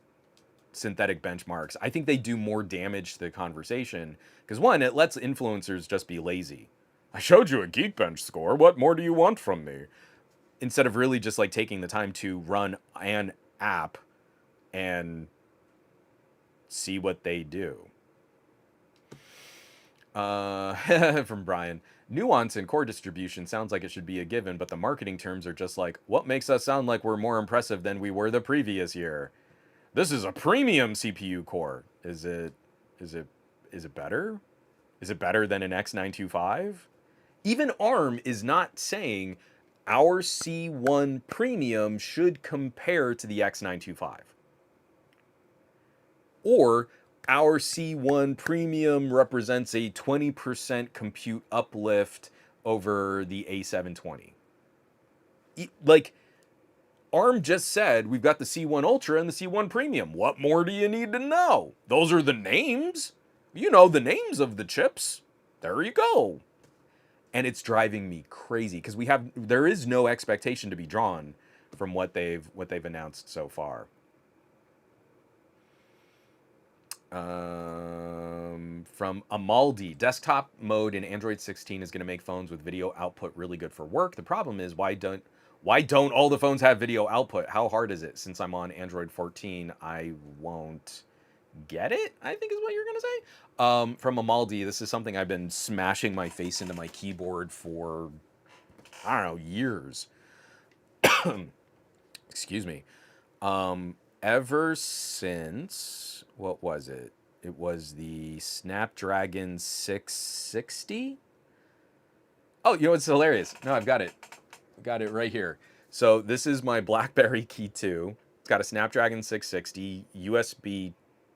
synthetic benchmarks, I think they do more damage to the conversation because one, it lets influencers just be lazy. I showed you a Geekbench score. What more do you want from me? Instead of really just like taking the time to run an app and see what they do. From Brian. Nuance in core distribution sounds like it should be a given, but the marketing terms are just like, what makes us sound like we're more impressive than we were the previous year? This is a premium CPU core. Is it better? Is it better than an X925? Even ARM is not saying our C1 premium should compare to the X925. Or our C1 premium represents a 20% compute uplift over the A720. Like, ARM just said we've got the C1 Ultra and the C1 Premium. What more do you need to know? Those are the names. You know the names of the chips. There you go. And it's driving me crazy because there is no expectation to be drawn from what they've announced so far. From Amaldi, desktop mode in Android 16 is going to make phones with video output really good for work. The problem is why don't all the phones have video output? How hard is it? Since I'm on Android 14, I won't get it, I think is what you're going to say. From Amaldi, this is something I've been smashing my face into my keyboard for, I don't know, years. Excuse me. Ever since, what was it? It was the Snapdragon 660. Oh, you know what's hilarious? No, I've got it. Got it right here. So this is my BlackBerry Key 2. It's got a Snapdragon 660 USB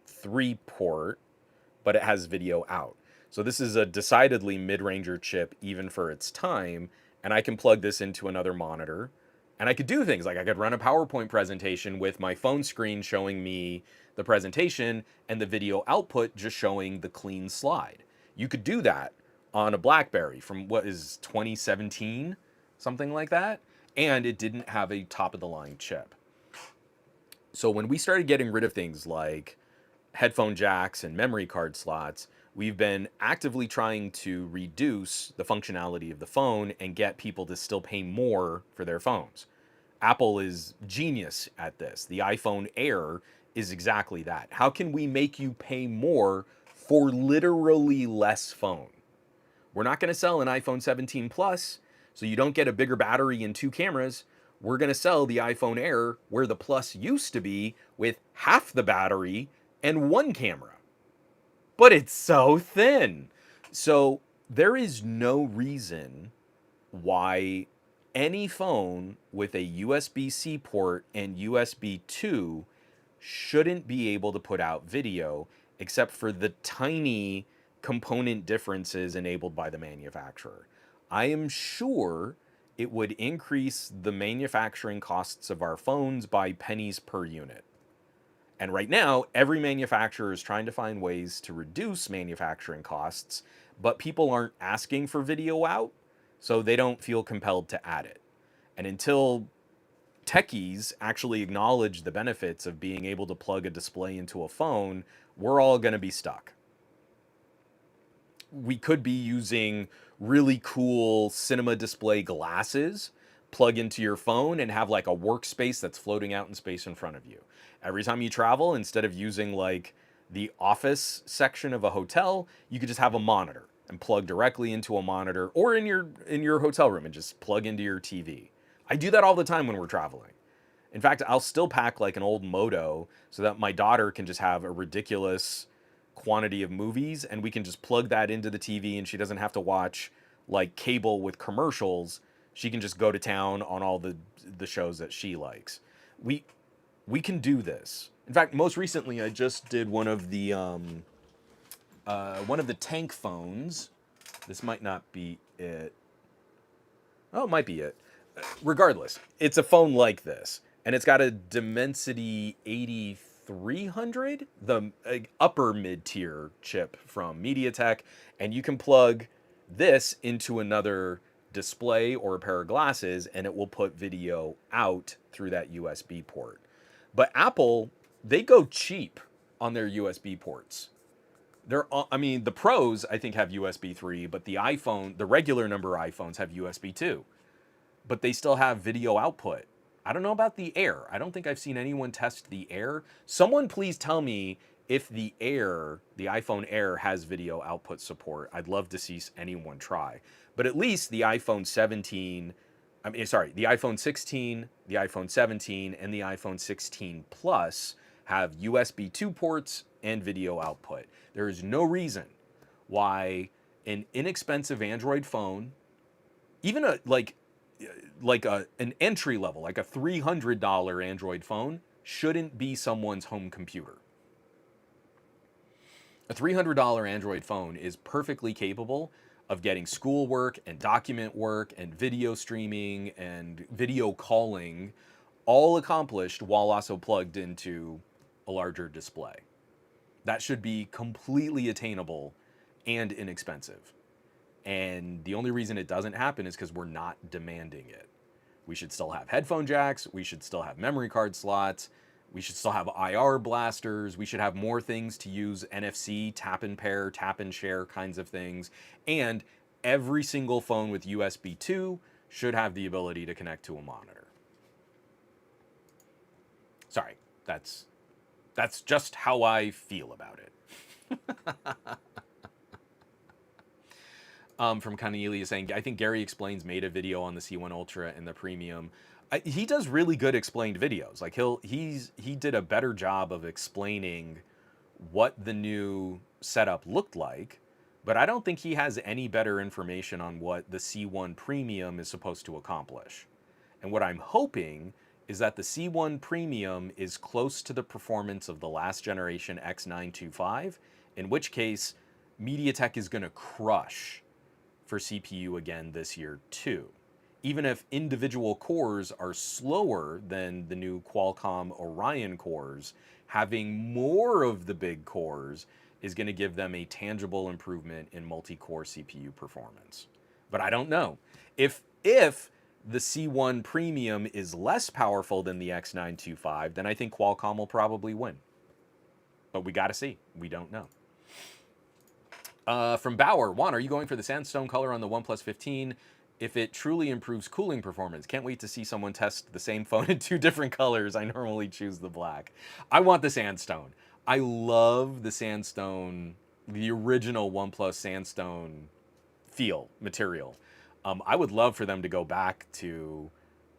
3 port, but it has video out. So this is a decidedly mid-ranger chip even for its time, and I can plug this into another monitor. And I could do things like I could run a PowerPoint presentation with my phone screen showing me the presentation and the video output just showing the clean slide. You could do that on a BlackBerry from what is 2017, something like that, and it didn't have a top of the line chip. So when we started getting rid of things like headphone jacks and memory card slots, we've been actively trying to reduce the functionality of the phone and get people to still pay more for their phones. Apple is genius at this. The iPhone Air is exactly that. How can we make you pay more for literally less phone? We're not going to sell an iPhone 17 Plus, so you don't get a bigger battery and two cameras. We're going to sell the iPhone Air where the Plus used to be with half the battery and one camera. But it's so thin. So there is no reason why any phone with a USB-C port and USB 2 shouldn't be able to put out video, except for the tiny component differences enabled by the manufacturer. I am sure it would increase the manufacturing costs of our phones by pennies per unit. And right now, every manufacturer is trying to find ways to reduce manufacturing costs, but people aren't asking for video out, so they don't feel compelled to add it. And until techies actually acknowledge the benefits of being able to plug a display into a phone, we're all going to be stuck. We could be using really cool cinema display glasses, plug into your phone, and have like a workspace that's floating out in space in front of you. Every time you travel, instead of using like the office section of a hotel, you could just have a monitor and plug directly into a monitor, or in your hotel room and just plug into your TV. I do that all the time when we're traveling. In fact, I'll still pack like an old Moto so that my daughter can just have a ridiculous quantity of movies and we can just plug that into the TV and she doesn't have to watch like cable with commercials. She can just go to town on all the shows that she likes. We we can do this. In fact, most recently I just did one of the tank phones. This might not be it. Oh, it might be it. Regardless, it's a phone like this, and it's got a Dimensity 8300, the upper mid-tier chip from MediaTek, and you can plug this into another display or a pair of glasses, and it will put video out through that USB port. But Apple, they go cheap on their USB ports. I mean, the Pros I think have USB 3, but the iPhone, the regular number iPhones have USB 2, but they still have video output. I don't know about the Air. I don't think I've seen anyone test the Air. Someone please tell me if the Air, the iPhone Air, has video output support. I'd love to see anyone try. But at least the iPhone 17, the iPhone 16, the iPhone 17, and the iPhone 16 Plus have USB 2 ports and video output. There is no reason why an inexpensive Android phone, even an entry level, like a $300 Android phone, shouldn't be someone's home computer. A $300 Android phone is perfectly capable of getting schoolwork and document work and video streaming and video calling all accomplished while also plugged into a larger display. That should be completely attainable and inexpensive. And the only reason it doesn't happen is because we're not demanding it. We should still have headphone jacks. We should still have memory card slots. We should still have IR blasters. We should have more things to use NFC, tap and pair, tap and share kinds of things. And every single phone with USB 2 should have the ability to connect to a monitor. Sorry, that's just how I feel about it. From Cornelia saying, I think Gary Explains made a video on the C1 Ultra and the Premium. He does really good explained videos. Like he did a better job of explaining what the new setup looked like, but I don't think he has any better information on what the C1 Premium is supposed to accomplish. And what I'm hoping is that the C1 Premium is close to the performance of the last generation X925, in which case MediaTek is going to crush for CPU again this year too. Even if individual cores are slower than the new Qualcomm Orion cores, having more of the big cores is going to give them a tangible improvement in multi-core CPU performance. But I don't know. If the C1 Premium is less powerful than the X925, then I think Qualcomm will probably win. But we got to see. We don't know. From Bauer, Juan, are you going for the sandstone color on the OnePlus 15? If it truly improves cooling performance, can't wait to see someone test the same phone in 2 different colors. I normally choose the black. I want the sandstone. I love the sandstone, the original OnePlus sandstone feel material. I would love for them to go back to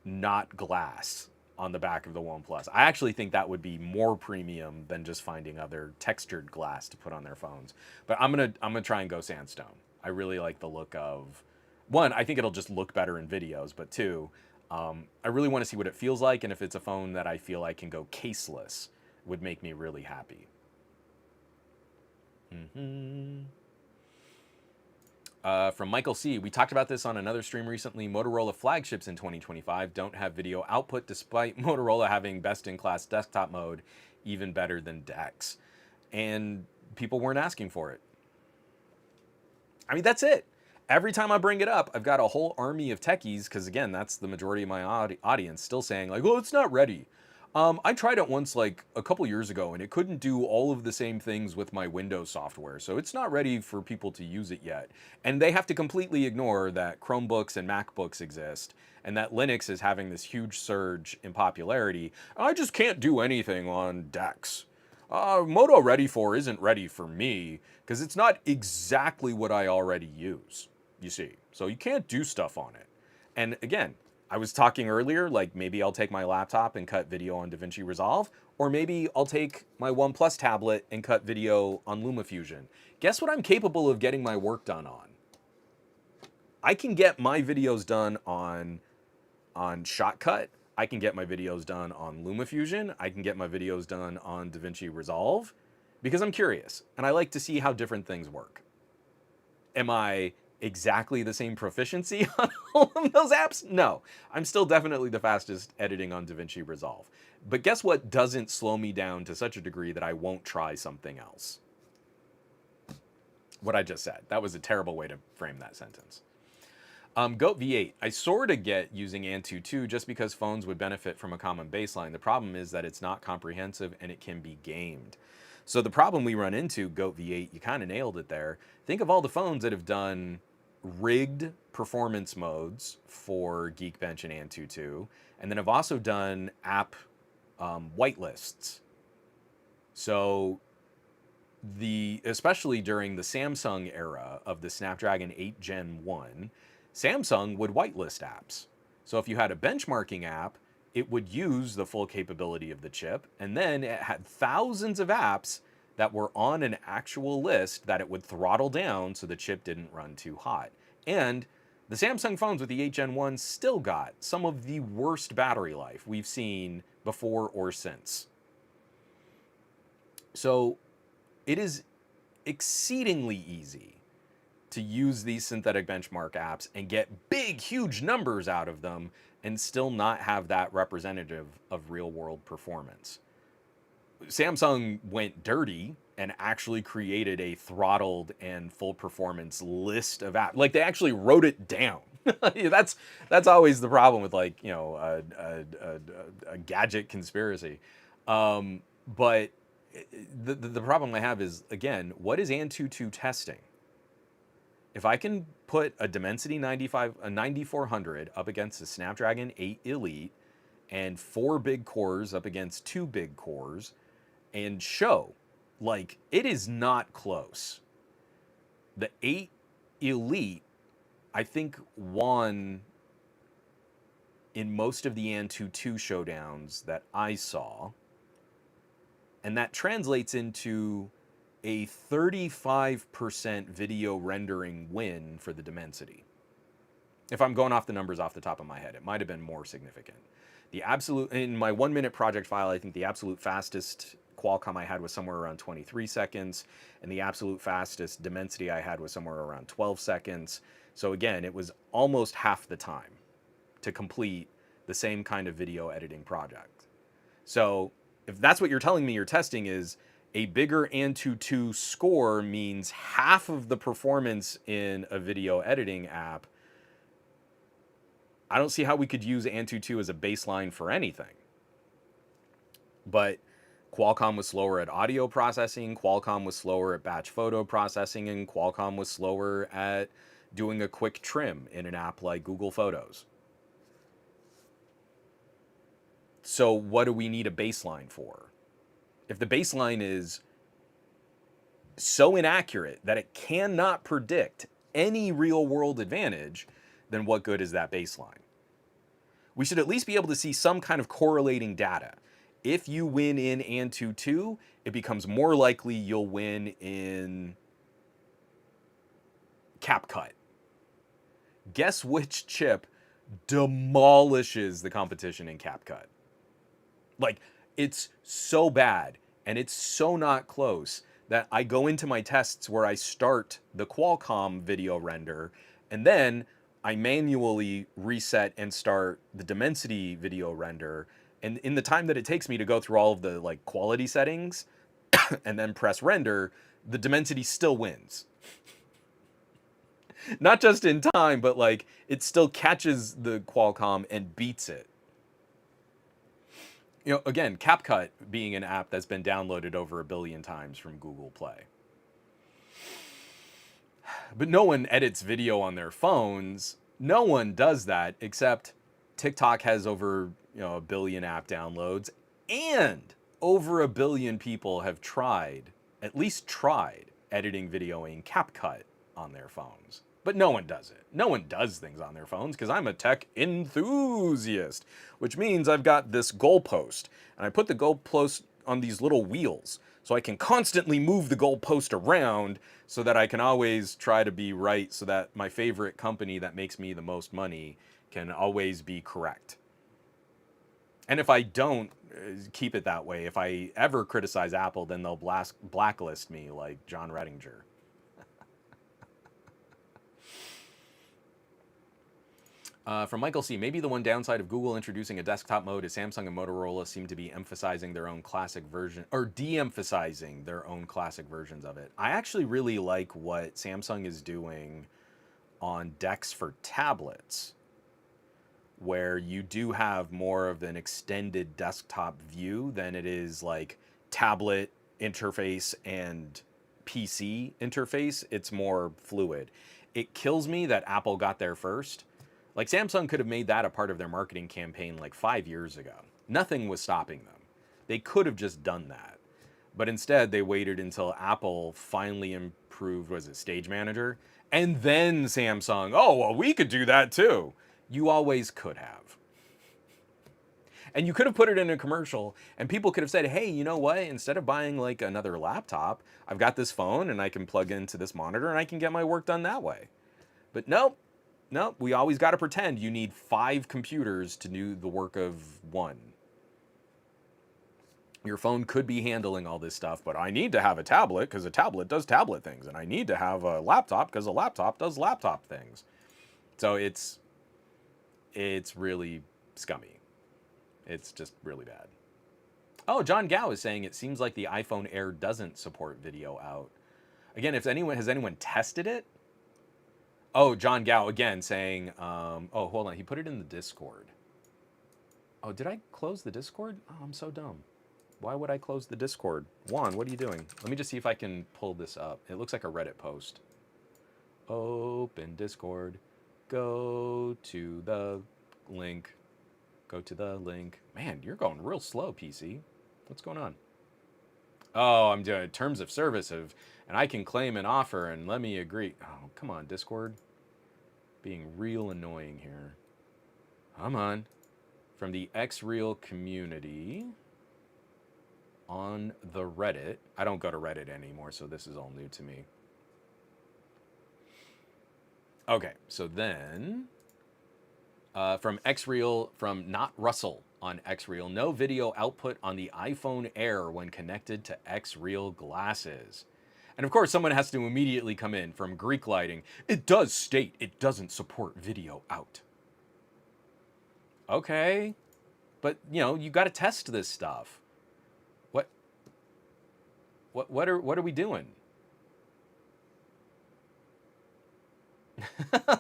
not glass on the back of the OnePlus. I actually think that would be more premium than just finding other textured glass to put on their phones. But I'm gonna try and go sandstone. I really like the look of, one, I think it'll just look better in videos, but two, I really want to see what it feels like, and if it's a phone that I feel I can go caseless, would make me really happy. From Michael C. We talked about this on another stream recently. Motorola flagships in 2025 don't have video output despite Motorola having best-in-class desktop mode, even better than DeX. And people weren't asking for it. I mean, that's it. Every time I bring it up, I've got a whole army of techies, because again, that's the majority of my audience, still saying like, "Oh, it's not ready." I tried it once like a couple years ago, and it couldn't do all of the same things with my Windows software, so it's not ready for people to use it yet. And they have to completely ignore that Chromebooks and MacBooks exist, and that Linux is having this huge surge in popularity. I just can't do anything on DeX. Moto Ready 4 isn't ready for me, because it's not exactly what I already use, you see. So you can't do stuff on it. And again, I was talking earlier, like maybe I'll take my laptop and cut video on DaVinci Resolve, or maybe I'll take my OnePlus tablet and cut video on LumaFusion. Guess what I'm capable of getting my work done on? I can get my videos done on Shotcut. I can get my videos done on LumaFusion. I can get my videos done on DaVinci Resolve, because I'm curious and I like to see how different things work. Am I exactly the same proficiency on all of those apps? No. I'm still definitely the fastest editing on DaVinci Resolve. But guess what doesn't slow me down to such a degree that I won't try something else? What I just said. That was a terrible way to frame that sentence. Goat V8. I sort of get using Antutu just because phones would benefit from a common baseline. The problem is that it's not comprehensive and it can be gamed. So the problem we run into, Goat V8, you kind of nailed it there. Think of all the phones that have done rigged performance modes for Geekbench and Antutu, and then have also done app whitelists. So especially during the Samsung era of the Snapdragon 8 Gen 1, Samsung would whitelist apps. So if you had a benchmarking app, it would use the full capability of the chip, and then it had thousands of apps that were on an actual list that it would throttle down so the chip didn't run too hot. And the Samsung phones with the 8 Gen 1 still got some of the worst battery life we've seen before or since. So it is exceedingly easy to use these synthetic benchmark apps and get big, huge numbers out of them and still not have that representative of real world performance. Samsung went dirty and actually created a throttled and full performance list of apps. Like they actually wrote it down. that's always the problem with like, you know, a gadget conspiracy. But the problem I have is, again, what is Antutu testing? If I can put a Dimensity 9400 up against a Snapdragon 8 Elite and 4 big cores up against 2 big cores and show, like, it is not close. The 8 Elite, I think, won in most of the Antutu showdowns that I saw. And that translates into a 35% video rendering win for the Dimensity. If I'm going off the numbers off the top of my head, it might have been more significant. The absolute, in my 1 minute project file, I think the absolute fastest Qualcomm I had was somewhere around 23 seconds, and the absolute fastest Dimensity I had was somewhere around 12 seconds. So again, it was almost half the time to complete the same kind of video editing project. So if that's what you're telling me you're testing, is a bigger Antutu score means half of the performance in a video editing app, I don't see how we could use Antutu as a baseline for anything. But Qualcomm was slower at audio processing, Qualcomm was slower at batch photo processing, and Qualcomm was slower at doing a quick trim in an app like Google Photos. So what do we need a baseline for? If the baseline is so inaccurate that it cannot predict any real world advantage, then what good is that baseline? We should at least be able to see some kind of correlating data. If you win in Antutu, it becomes more likely you'll win in CapCut. Guess which chip demolishes the competition in CapCut? Like, it's so bad and it's so not close that I go into my tests where I start the Qualcomm video render and then I manually reset and start the Dimensity video render. And in the time that it takes me to go through all of the like quality settings and then press render, the Dimensity still wins. Not just in time, but like it still catches the Qualcomm and beats it. You know, again, CapCut being an app that's been downloaded over 1 billion times from Google Play. But no one edits video on their phones. No one does that except TikTok has over, 1 billion app downloads and over 1 billion people have tried, at least tried editing video in CapCut on their phones. But no one does it. No one does things on their phones because I'm a tech enthusiast, which means I've got this goalpost and I put the goalpost on these little wheels so I can constantly move the goalpost around so that I can always try to be right so that my favorite company that makes me the most money can always be correct. And if I don't keep it that way, if I ever criticize Apple, then they'll blacklist me like John Rettinger. From Michael C. Maybe the one downside of Google introducing a desktop mode is Samsung and Motorola seem to be emphasizing their own classic version or de-emphasizing their own classic versions of it. I actually really like what Samsung is doing on DeX for tablets, where you do have more of an extended desktop view than it is like tablet interface and PC interface. It's more fluid. It kills me that Apple got there first. Like Samsung could have made that a part of their marketing campaign like 5 years ago. Nothing was stopping them. They could have just done that. But instead, they waited until Apple finally improved, was it Stage Manager? And then Samsung, oh, well, we could do that too. You always could have. And you could have put it in a commercial and people could have said, hey, you know what? Instead of buying like another laptop, I've got this phone and I can plug into this monitor and I can get my work done that way. But nope. Nope, we always got to pretend you need 5 computers to do the work of one. Your phone could be handling all this stuff, but I need to have a tablet because a tablet does tablet things, and I need to have a laptop because a laptop does laptop things. So it's really scummy. It's just really bad. Oh, John Gao is saying it seems like the iPhone Air doesn't support video out. Again, has anyone tested it? Oh, John Gao again saying, oh, hold on. He put it in the Discord. Oh, did I close the Discord? Oh, I'm so dumb. Why would I close the Discord? Juan, what are you doing? Let me just see if I can pull this up. It looks like a Reddit post. Open Discord. Go to the link. Go to the link. Man, you're going real slow, PC. What's going on? Oh, I'm doing terms of service and I can claim an offer and let me agree. Oh, come on, Discord. Being real annoying here. Come on. From the XReal community on the Reddit. I don't go to Reddit anymore, so this is all new to me. Okay, so then from XReal, from Not Russell on XReal, no video output on the iPhone Air when connected to XReal glasses. And of course, someone has to immediately come in from Greek Lighting. It does state it doesn't support video out. Okay, but you got to test this stuff. What are we doing?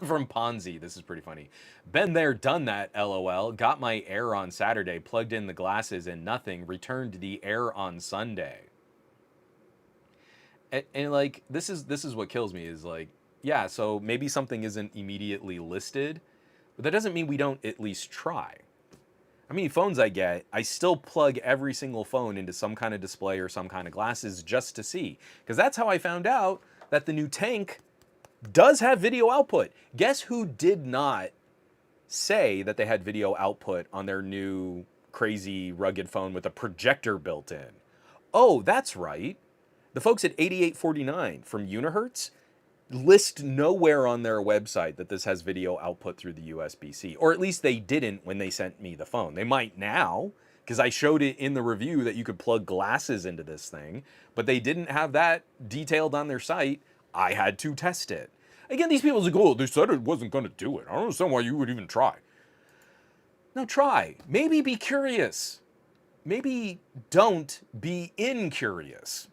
From Ponzi, this is pretty funny. Been there, done that, lol. Got my Air on Saturday, plugged in the glasses and nothing, returned the Air on Sunday. And like, this is what kills me is like, yeah, so maybe something isn't immediately listed, but that doesn't mean we don't at least try. How many phones I get, I still plug every single phone into some kind of display or some kind of glasses just to see. Because that's how I found out that the new tank does have video output. Guess who did not say that they had video output on their new crazy rugged phone with a projector built in? Oh, that's right. The folks at 8849 from Unihertz list nowhere on their website that this has video output through the USB-C, or at least they didn't when they sent me the phone. They might now, because I showed it in the review that you could plug glasses into this thing, but they didn't have that detailed on their site. I had to test it. Again, these people say, oh, they said it wasn't going to do it. I don't understand why you would even try. No, try. Maybe be curious. Maybe don't be incurious.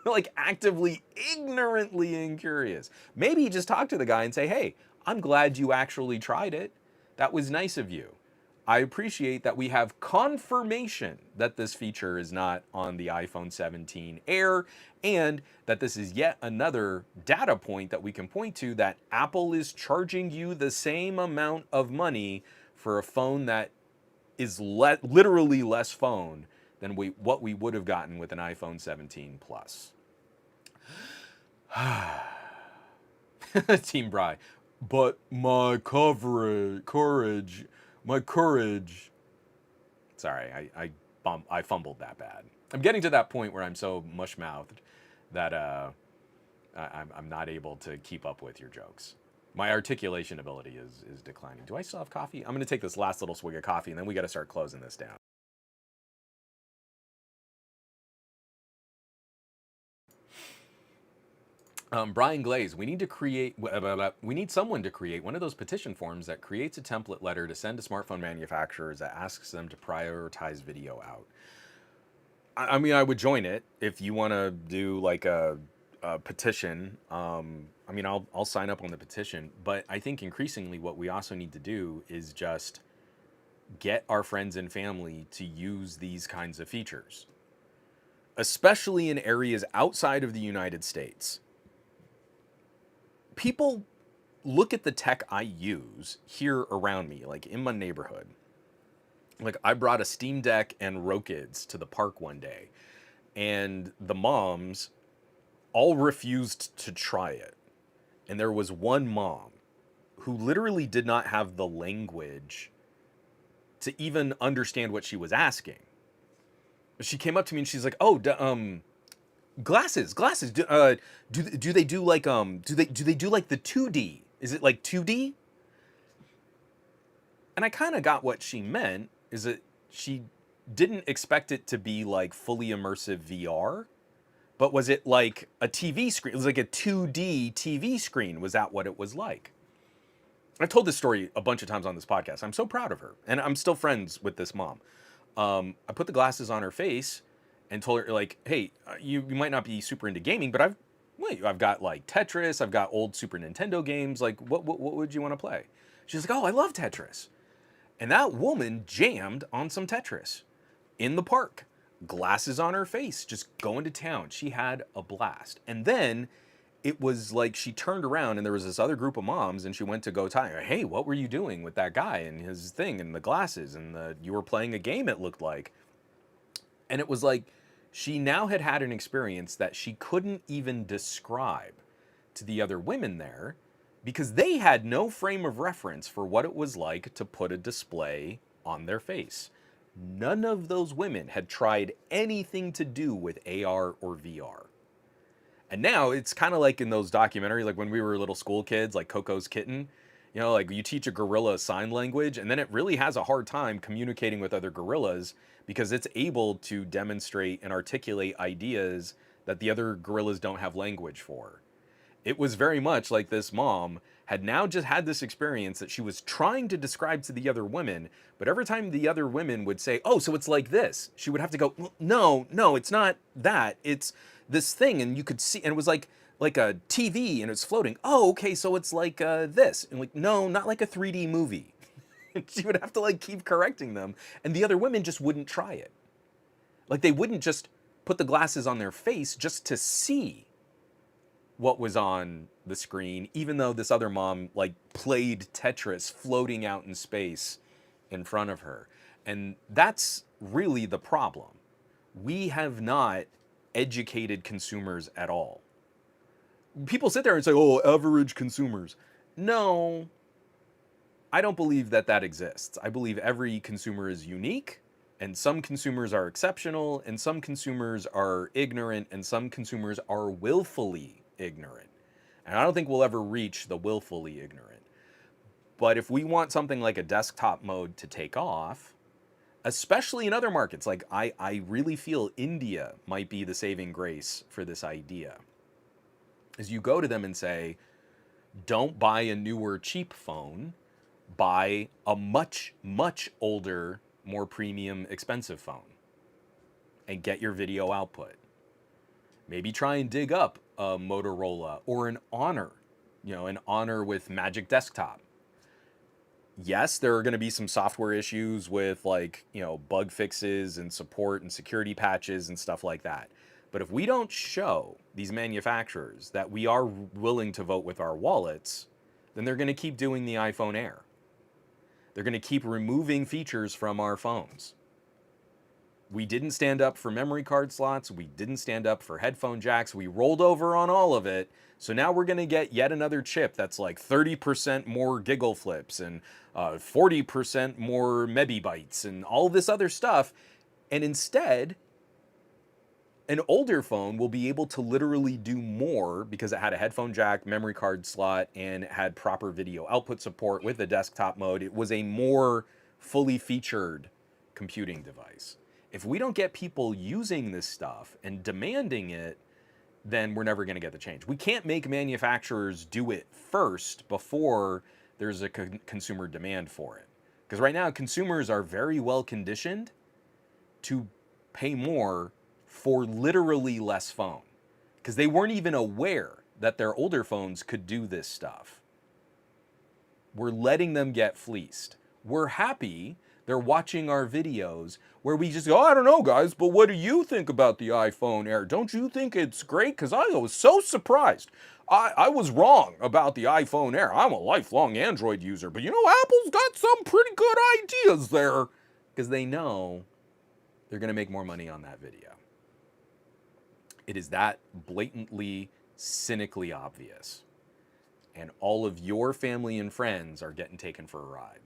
Like actively, ignorantly incurious. Maybe just talk to the guy and say, hey, I'm glad you actually tried it. That was nice of you. I appreciate that we have confirmation that this feature is not on the iPhone 17 Air, and that this is yet another data point that we can point to that Apple is charging you the same amount of money for a phone that is literally less phone than what we would have gotten with an iPhone 17 Plus. Team Bry. But my courage. Sorry, I fumbled that bad. I'm getting to that point where I'm so mush-mouthed that I'm not able to keep up with your jokes. My articulation ability is declining. Do I still have coffee? I'm going to take this last little swig of coffee, and then we got to start closing this down. Brian Glaze, we need someone to create one of those petition forms that creates a template letter to send to smartphone manufacturers that asks them to prioritize video out. I mean, I would join it if you want to do like a petition. I mean, I'll sign up on the petition, but I think increasingly what we also need to do is just get our friends and family to use these kinds of features, especially in areas outside of the United States. People look at the tech I use here around me, like in my neighborhood. Like I brought a Steam Deck and Rokids to the park one day, and the moms all refused to try it. And there was one mom who literally did not have the language to even understand what she was asking. She came up to me and she's like, "Oh, glasses. Do they do like do they do like the 2D? Is it like 2D?" And I kind of got what she meant, is that she didn't expect it to be like fully immersive VR, but was it like a TV screen? It was like a 2D TV screen. Was that what it was like? I've told this story a bunch of times on this podcast. I'm so proud of her, and I'm still friends with this mom. I put the glasses on her face and told her, like, hey, you might not be super into gaming, but I've got like Tetris, I've got old Super Nintendo games. Like, what would you want to play? She's like, oh, I love Tetris. And that woman jammed on some Tetris in the park, glasses on her face, just going to town. She had a blast. And then it was like she turned around and there was this other group of moms and she went to go tell her, hey, what were you doing with that guy and his thing and the glasses and you were playing a game, it looked like. And it was like she now had an experience that she couldn't even describe to the other women there because they had no frame of reference for what it was like to put a display on their face. None of those women had tried anything to do with AR or VR. And now it's kind of like in those documentaries, like when we were little school kids, like Coco's Kitten, you know, like you teach a gorilla sign language and then it really has a hard time communicating with other gorillas because it's able to demonstrate and articulate ideas that the other gorillas don't have language for. It was very much like this mom had now just had this experience that she was trying to describe to the other women, but every time the other women would say, oh, so it's like this, she would have to go, no, it's not that. It's this thing, and you could see, and it was like a TV, and it's floating. Oh, okay, so it's like this, and like, no, not like a 3D movie. She would have to like keep correcting them, and the other women just wouldn't try it. Like they wouldn't just put the glasses on their face just to see what was on the screen, even though this other mom like played Tetris floating out in space in front of her. And that's really the problem. We have not educated consumers at all. People sit there and say, oh, average consumers. No, I don't believe that that exists. I believe every consumer is unique, and some consumers are exceptional, and some consumers are ignorant, and some consumers are willfully ignorant. And I don't think we'll ever reach the willfully ignorant. But if we want something like a desktop mode to take off, especially in other markets, like I really feel India might be the saving grace for this idea, is you go to them and say, don't buy a newer cheap phone, buy a much, much older, more premium, expensive phone and get your video output. Maybe try and dig up a Motorola or an Honor, an Honor with Magic Desktop. Yes, there are going to be some software issues with like, bug fixes and support and security patches and stuff like that. But if we don't show these manufacturers that we are willing to vote with our wallets, then they're going to keep doing the iPhone Air. They're going to keep removing features from our phones. We didn't stand up for memory card slots. We didn't stand up for headphone jacks. We rolled over on all of it. So now we're going to get yet another chip that's like 30% more giggle flips and 40% more mebibytes and all this other stuff. And instead, an older phone will be able to literally do more because it had a headphone jack, memory card slot, and it had proper video output support with the desktop mode. It was a more fully featured computing device. If we don't get people using this stuff and demanding it, then we're never going to get the change. We can't make manufacturers do it first before there's a consumer demand for it. Because right now, consumers are very well conditioned to pay more for literally less phone, because they weren't even aware that their older phones could do this stuff. We're letting them get fleeced. We're happy they're watching our videos where we just go, I don't know, guys, but what do you think about the iPhone Air? Don't you think it's great? Because I was so surprised. I was wrong about the iPhone Air. I'm a lifelong Android user, but Apple's got some pretty good ideas there. Because they know they're going to make more money on that video. It is that blatantly, cynically obvious. And all of your family and friends are getting taken for a ride.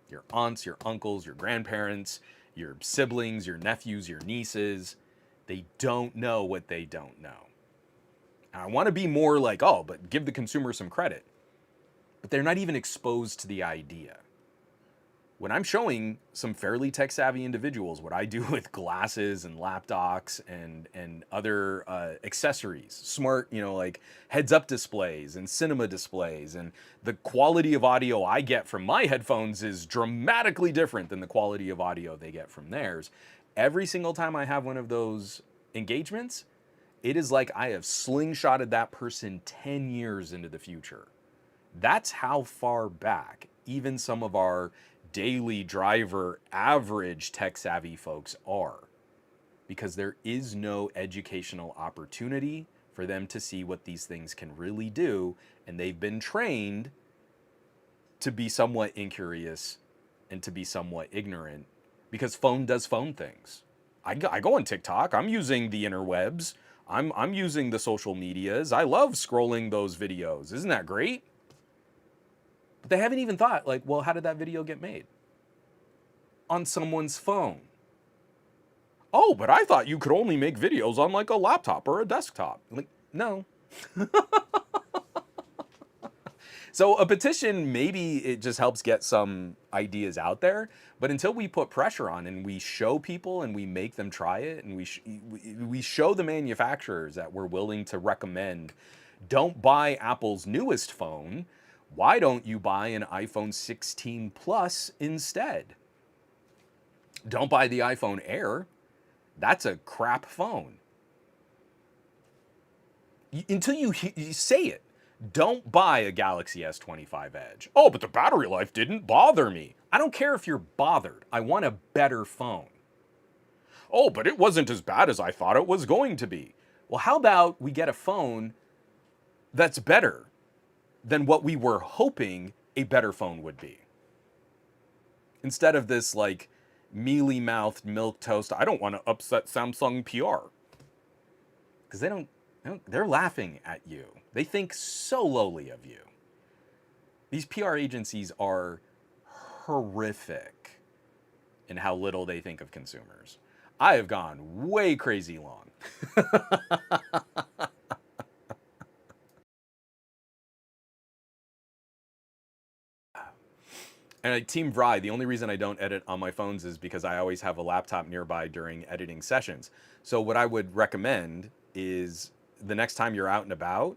Your aunts, your uncles, your grandparents, your siblings, your nephews, your nieces, they don't know what they don't know. And I want to be more like, oh, but give the consumer some credit. But they're not even exposed to the idea. When I'm showing some fairly tech-savvy individuals what I do with glasses and lap docks and other accessories, smart, like heads-up displays and cinema displays, and the quality of audio I get from my headphones is dramatically different than the quality of audio they get from theirs. Every single time I have one of those engagements, it is like I have slingshotted that person 10 years into the future. That's how far back even some of our daily driver, average tech-savvy folks are, because there is no educational opportunity for them to see what these things can really do, and they've been trained to be somewhat incurious and to be somewhat ignorant, because phone does phone things. I go on TikTok. I'm using the interwebs. I'm using the social medias. I love scrolling those videos. Isn't that great? But they haven't even thought, like, well, how did that video get made? On someone's phone. Oh, but I thought you could only make videos on like a laptop or a desktop. Like, no. So a petition, maybe it just helps get some ideas out there, but until we put pressure on and we show people and we make them try it, and we show the manufacturers that we're willing to recommend, don't buy Apple's newest phone. Why don't you buy an iPhone 16 Plus instead? Don't buy the iPhone Air. That's a crap phone. Until you say it. Don't buy a Galaxy S25 Edge. Oh, but the battery life didn't bother me. I don't care if you're bothered. I want a better phone. Oh, but it wasn't as bad as I thought it was going to be. Well, how about we get a phone that's better than what we were hoping a better phone would be? Instead of this like mealy mouthed milk toast, I don't want to upset Samsung PR. Because they're laughing at you. They think so lowly of you. These PR agencies are horrific in how little they think of consumers. I have gone way crazy long. And like Team Vry, the only reason I don't edit on my phones is because I always have a laptop nearby during editing sessions. So what I would recommend is the next time you're out and about,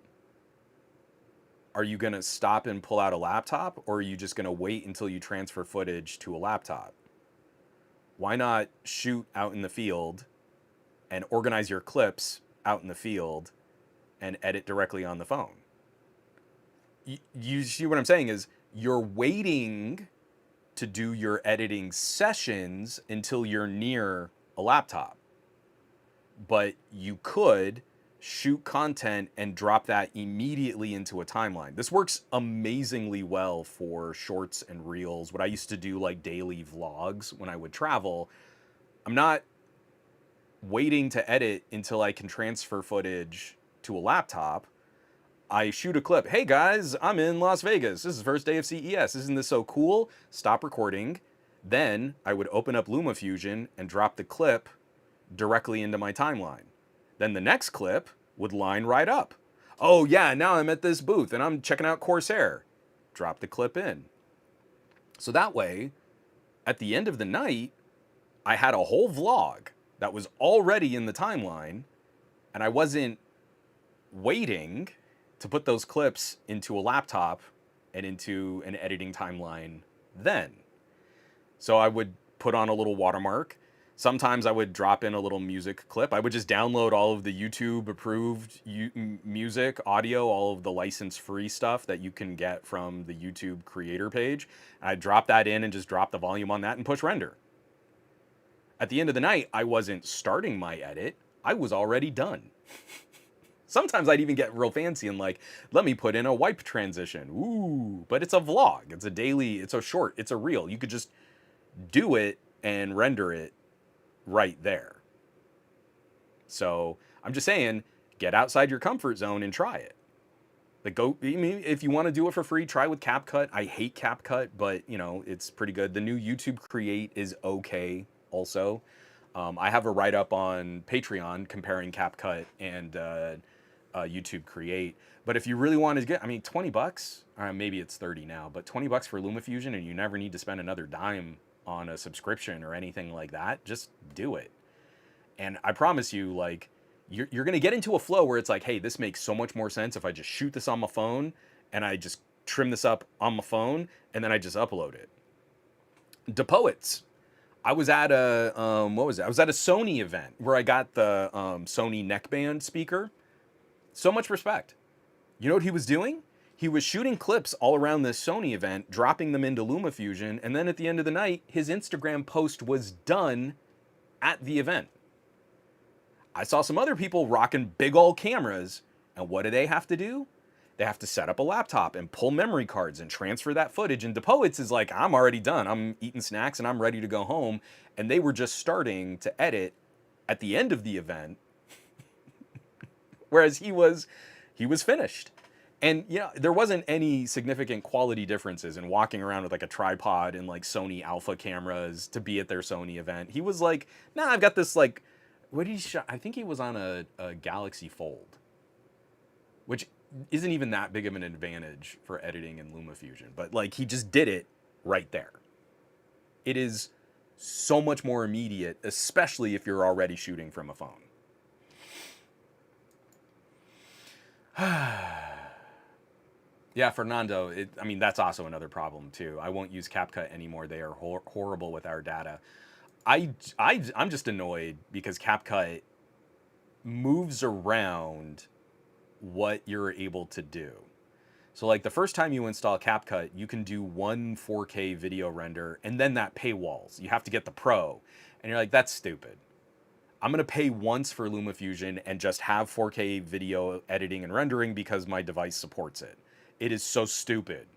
are you going to stop and pull out a laptop, or are you just going to wait until you transfer footage to a laptop? Why not shoot out in the field and organize your clips out in the field and edit directly on the phone? You see what I'm saying is you're waiting to do your editing sessions until you're near a laptop. But you could shoot content and drop that immediately into a timeline. This works amazingly well for shorts and reels. What I used to do like daily vlogs when I would travel, I'm not waiting to edit until I can transfer footage to a laptop. I shoot a clip. Hey guys, I'm in Las Vegas. This is the first day of CES. Isn't this so cool? Stop recording. Then I would open up LumaFusion and drop the clip directly into my timeline. Then the next clip would line right up. Oh yeah, now I'm at this booth and I'm checking out Corsair. Drop the clip in. So that way, at the end of the night, I had a whole vlog that was already in the timeline, and I wasn't waiting to put those clips into a laptop and into an editing timeline then. So I would put on a little watermark. Sometimes I would drop in a little music clip. I would just download all of the YouTube approved music, audio, all of the license free stuff that you can get from the YouTube creator page. I'd drop that in and just drop the volume on that and push render. At the end of the night, I wasn't starting my edit. I was already done. Sometimes I'd even get real fancy and like, let me put in a wipe transition. Ooh, but it's a vlog. It's a daily, it's a short, it's a reel. You could just do it and render it right there. So I'm just saying, get outside your comfort zone and try it. Like go, I mean, if you want to do it for free, try with CapCut. I hate CapCut, but you know, it's pretty good. The new YouTube Create is okay also. I have a write-up on Patreon comparing CapCut and YouTube Create. But if you really want to get, I mean, 20 bucks, maybe it's 30 now, but 20 bucks for LumaFusion and you never need to spend another dime on a subscription or anything like that, just do it. And I promise you, like, you're going to get into a flow where it's like, hey, this makes so much more sense if I just shoot this on my phone and I just trim this up on my phone and then I just upload it. DePoets. I was at a, what was it? I was at a Sony event where I got the Sony neckband speaker. So much respect. You know what he was doing? He was shooting clips all around this Sony event, dropping them into LumaFusion, and then at the end of the night, his Instagram post was done at the event. I saw some other people rocking big old cameras, and what do they have to do? They have to set up a laptop and pull memory cards and transfer that footage. And DePoets is like, I'm already done. I'm eating snacks and I'm ready to go home. And they were just starting to edit at the end of the event, whereas he was finished. And you know, there wasn't any significant quality differences in walking around with like a tripod and like Sony Alpha cameras to be at their Sony event. He was like, nah, I've got this like, what did he shot? I think he was on a Galaxy Fold, which isn't even that big of an advantage for editing in LumaFusion, but like he just did it right there. It is so much more immediate, especially if you're already shooting from a phone. Yeah, Fernando, I mean, that's also another problem too. I won't use CapCut anymore. They are horrible with our data. I'm just annoyed because CapCut moves around what you're able to do. So like the first time you install CapCut, you can do one 4K video render and then that paywalls. You have to get the Pro. And you're like, that's stupid. I'm going to pay once for LumaFusion and just have 4K video editing and rendering because my device supports it. It is so stupid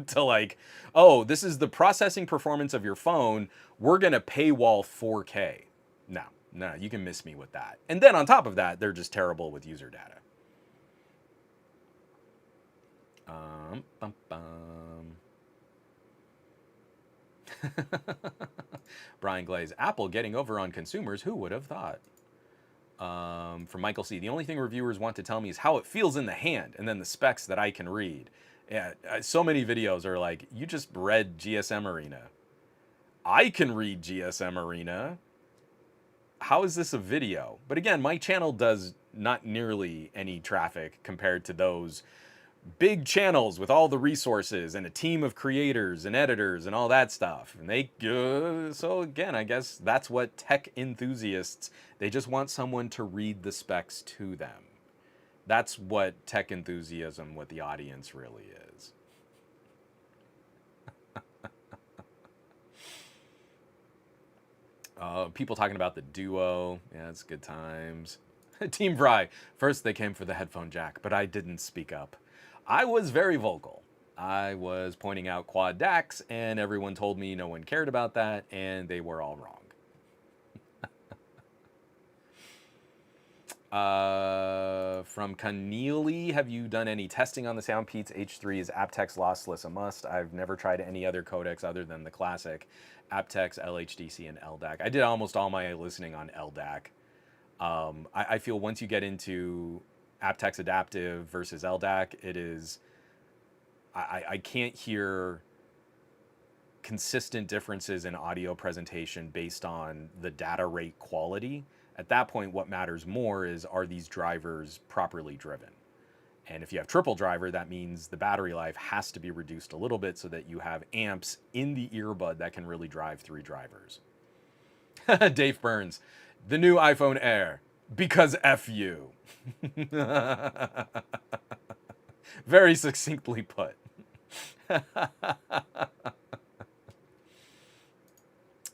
to like, oh, this is the processing performance of your phone. We're going to paywall 4K. No, no, you can miss me with that. And then on top of that, they're just terrible with user data. Bum, bum. Brian Glaze, Apple getting over on consumers. Who would have thought? From Michael C. The only thing reviewers want to tell me is how it feels in the hand and then the specs that I can read. Yeah, so many videos are like, you just read GSM Arena. I can read GSM Arena. How is this a video? But again, my channel does not nearly any traffic compared to those big channels with all the resources and a team of creators and editors and all that stuff. And they, so again, I guess that's what tech enthusiasts, they just want someone to read the specs to them. That's what tech enthusiasm with the audience really is. People talking about the Duo. Yeah, it's good times. Team Fry. First they came for the headphone jack, but I didn't speak up. I was very vocal. I was pointing out quad DACs, and everyone told me no one cared about that, and they were all wrong. From Keneally, have you done any testing on the SoundPeats H3? Is aptX lossless a must? I've never tried any other codecs other than the classic aptX, LHDC, and LDAC. I did almost all my listening on LDAC. I feel once you get into aptX adaptive versus LDAC, it is, I can't hear consistent differences in audio presentation based on the data rate quality. At that point, what matters more is, are these drivers properly driven? And if you have triple driver, that means the battery life has to be reduced a little bit so that you have amps in the earbud that can really drive 3 drivers. Dave Burns, the new iPhone Air, because F you. Very succinctly put.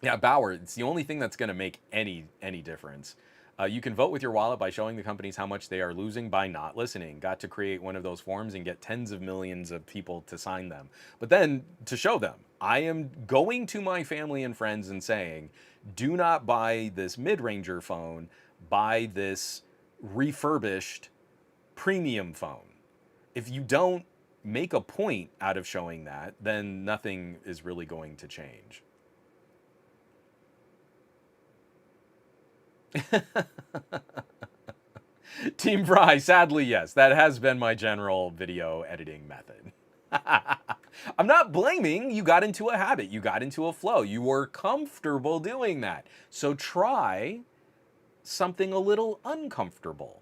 Yeah, Bauer, it's the only thing that's going to make any difference. You can vote with your wallet by showing the companies how much they are losing by not listening. Got to create one of those forms and get tens of millions of people to sign them. But then to show them, I am going to my family and friends and saying, do not buy this mid-ranger phone, buy this refurbished premium phone. If you don't make a point out of showing that, then nothing is really going to change. Team Fry, sadly, yes. That has been my general video editing method. I'm not blaming. You got into a habit. You got into a flow. You were comfortable doing that. So try something a little uncomfortable.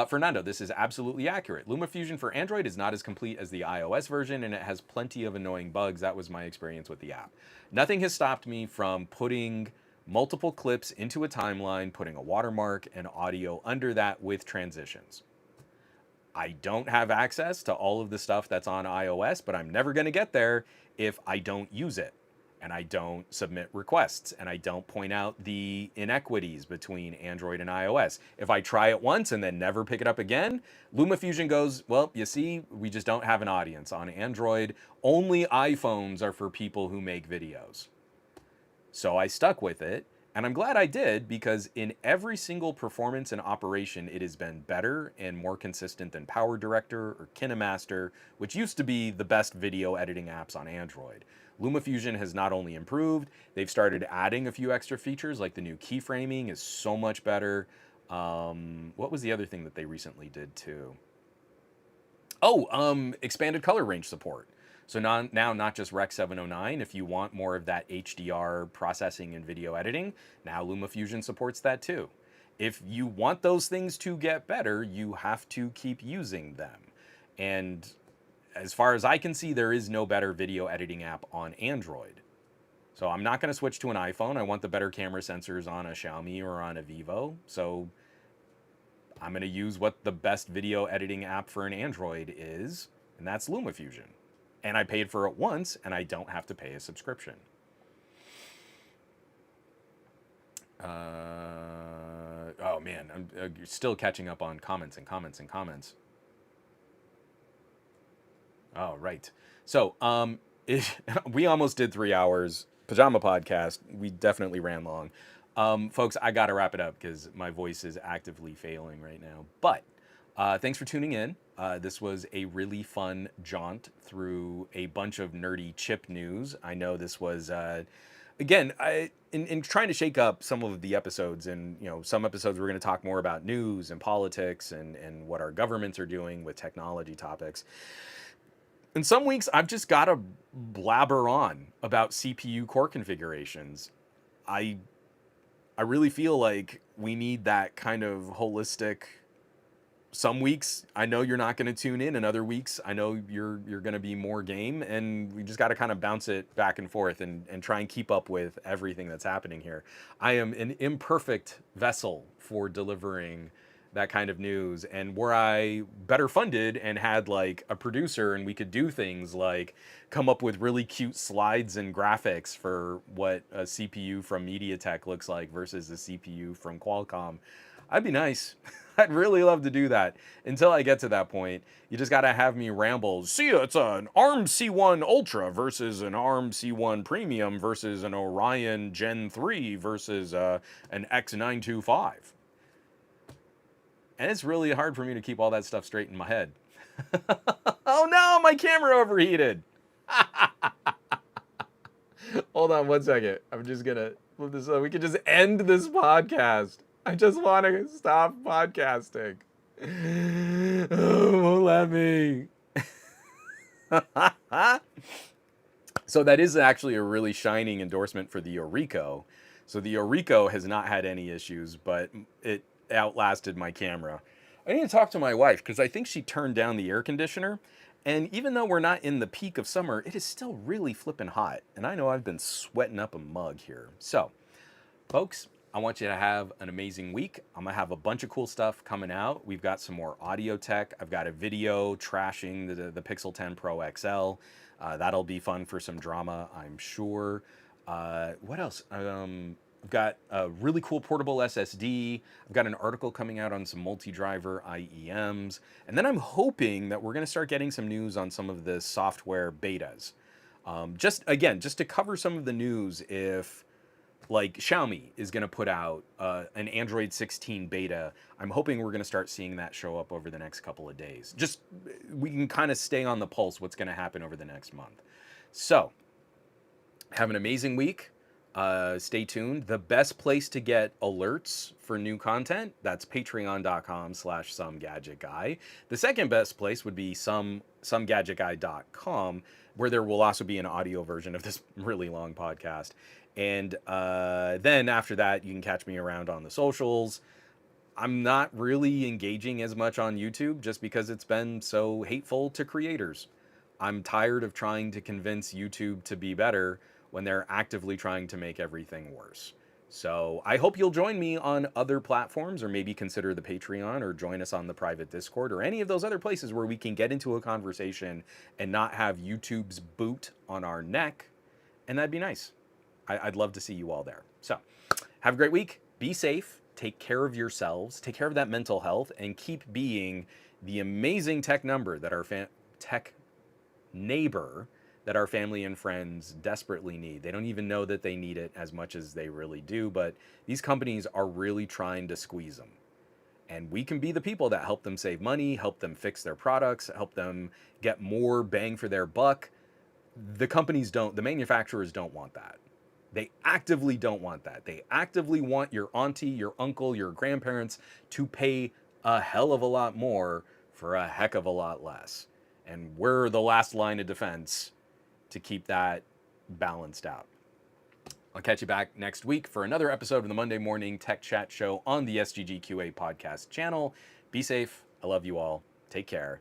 Fernando, this is absolutely accurate. LumaFusion for Android is not as complete as the iOS version, and it has plenty of annoying bugs. That was my experience with the app. Nothing has stopped me from putting multiple clips into a timeline, putting a watermark and audio under that with transitions. I don't have access to all of the stuff that's on iOS, but I'm never going to get there if I don't use it, and I don't submit requests, and I don't point out the inequities between Android and iOS. If I try it once and then never pick it up again, LumaFusion goes, well, you see, we just don't have an audience. On Android, only iPhones are for people who make videos. So I stuck with it, and I'm glad I did, because in every single performance and operation, it has been better and more consistent than Power Director or KineMaster, which used to be the best video editing apps on Android. LumaFusion has not only improved, they've started adding a few extra features, like the new keyframing is so much better. What was the other thing that they recently did too? Oh, expanded color range support. So now not just Rec 709, if you want more of that HDR processing and video editing, now LumaFusion supports that too. If you want those things to get better, you have to keep using them. And as far as I can see, there is no better video editing app on Android. So I'm not going to switch to an iPhone. I want the better camera sensors on a Xiaomi or on a Vivo. So I'm going to use what the best video editing app for an Android is, and that's LumaFusion. And I paid for it once, and I don't have to pay a subscription. Oh man, I'm still catching up on comments and comments and comments. Oh, right. So, we almost did 3 hours. Pajama podcast. We definitely ran long. Folks, I got to wrap it up because my voice is actively failing right now. But thanks for tuning in. This was a really fun jaunt through a bunch of nerdy chip news. I know this was, again, in trying to shake up some of the episodes, and some episodes we're going to talk more about news and politics and what our governments are doing with technology topics. In some weeks, I've just got to blabber on about CPU core configurations. I really feel like we need that kind of holistic. Some weeks I know you're not going to tune in, and other weeks I know you're going to be more game, and we just got to kind of bounce it back and forth and try and keep up with everything that's happening here. I am an imperfect vessel for delivering that kind of news, and were I better funded and had like a producer and we could do things like come up with really cute slides and graphics for what a CPU from MediaTek looks like versus a CPU from Qualcomm, I'd be nice. I'd really love to do that. Until I get to that point, you just got to have me ramble. See, it's an ARM C1 Ultra versus an ARM C1 Premium versus an Orion Gen 3 versus an X925. And it's really hard for me to keep all that stuff straight in my head. Oh no, my camera overheated. Hold on one second. I'm just gonna flip this up. We can just end this podcast. I just want to stop podcasting. Oh, won't let me. So that is actually a really shining endorsement for the Orico. So the Orico has not had any issues, but it outlasted my camera. I need to talk to my wife because I think she turned down the air conditioner. And even though we're not in the peak of summer, it is still really flipping hot. And I know I've been sweating up a mug here. So, folks, I want you to have an amazing week. I'm going to have a bunch of cool stuff coming out. We've got some more audio tech. I've got a video trashing the Pixel 10 Pro XL. That'll be fun for some drama, I'm sure. What else? I've got a really cool portable SSD. I've got an article coming out on some multi-driver IEMs. And then I'm hoping that we're going to start getting some news on some of the software betas. Just to cover some of the news, if like Xiaomi is going to put out an Android 16 beta, I'm hoping we're going to start seeing that show up over the next couple of days. Just we can kind of stay on the pulse what's going to happen over the next month. So, have an amazing week. Stay tuned. The best place to get alerts for new content, that's patreon.com/somegadgetguy. The second best place would be somegadgetguy.com, where there will also be an audio version of this really long podcast. And then after that, you can catch me around on the socials. I'm not really engaging as much on YouTube just because it's been so hateful to creators. I'm tired of trying to convince YouTube to be better when they're actively trying to make everything worse. So I hope you'll join me on other platforms, or maybe consider the Patreon, or join us on the private Discord, or any of those other places where we can get into a conversation and not have YouTube's boot on our neck. And that'd be nice. I'd love to see you all there. So have a great week. Be safe. Take care of yourselves. Take care of that mental health, and keep being the amazing tech neighbor that our family and friends desperately need. They don't even know that they need it as much as they really do, but these companies are really trying to squeeze them. And we can be the people that help them save money, help them fix their products, help them get more bang for their buck. The manufacturers don't want that. They actively don't want that. They actively want your auntie, your uncle, your grandparents to pay a hell of a lot more for a heck of a lot less. And we're the last line of defense to keep that balanced out. I'll catch you back next week for another episode of the Monday Morning Tech Chat Show on the SGGQA podcast channel. Be safe. I love you all. Take care.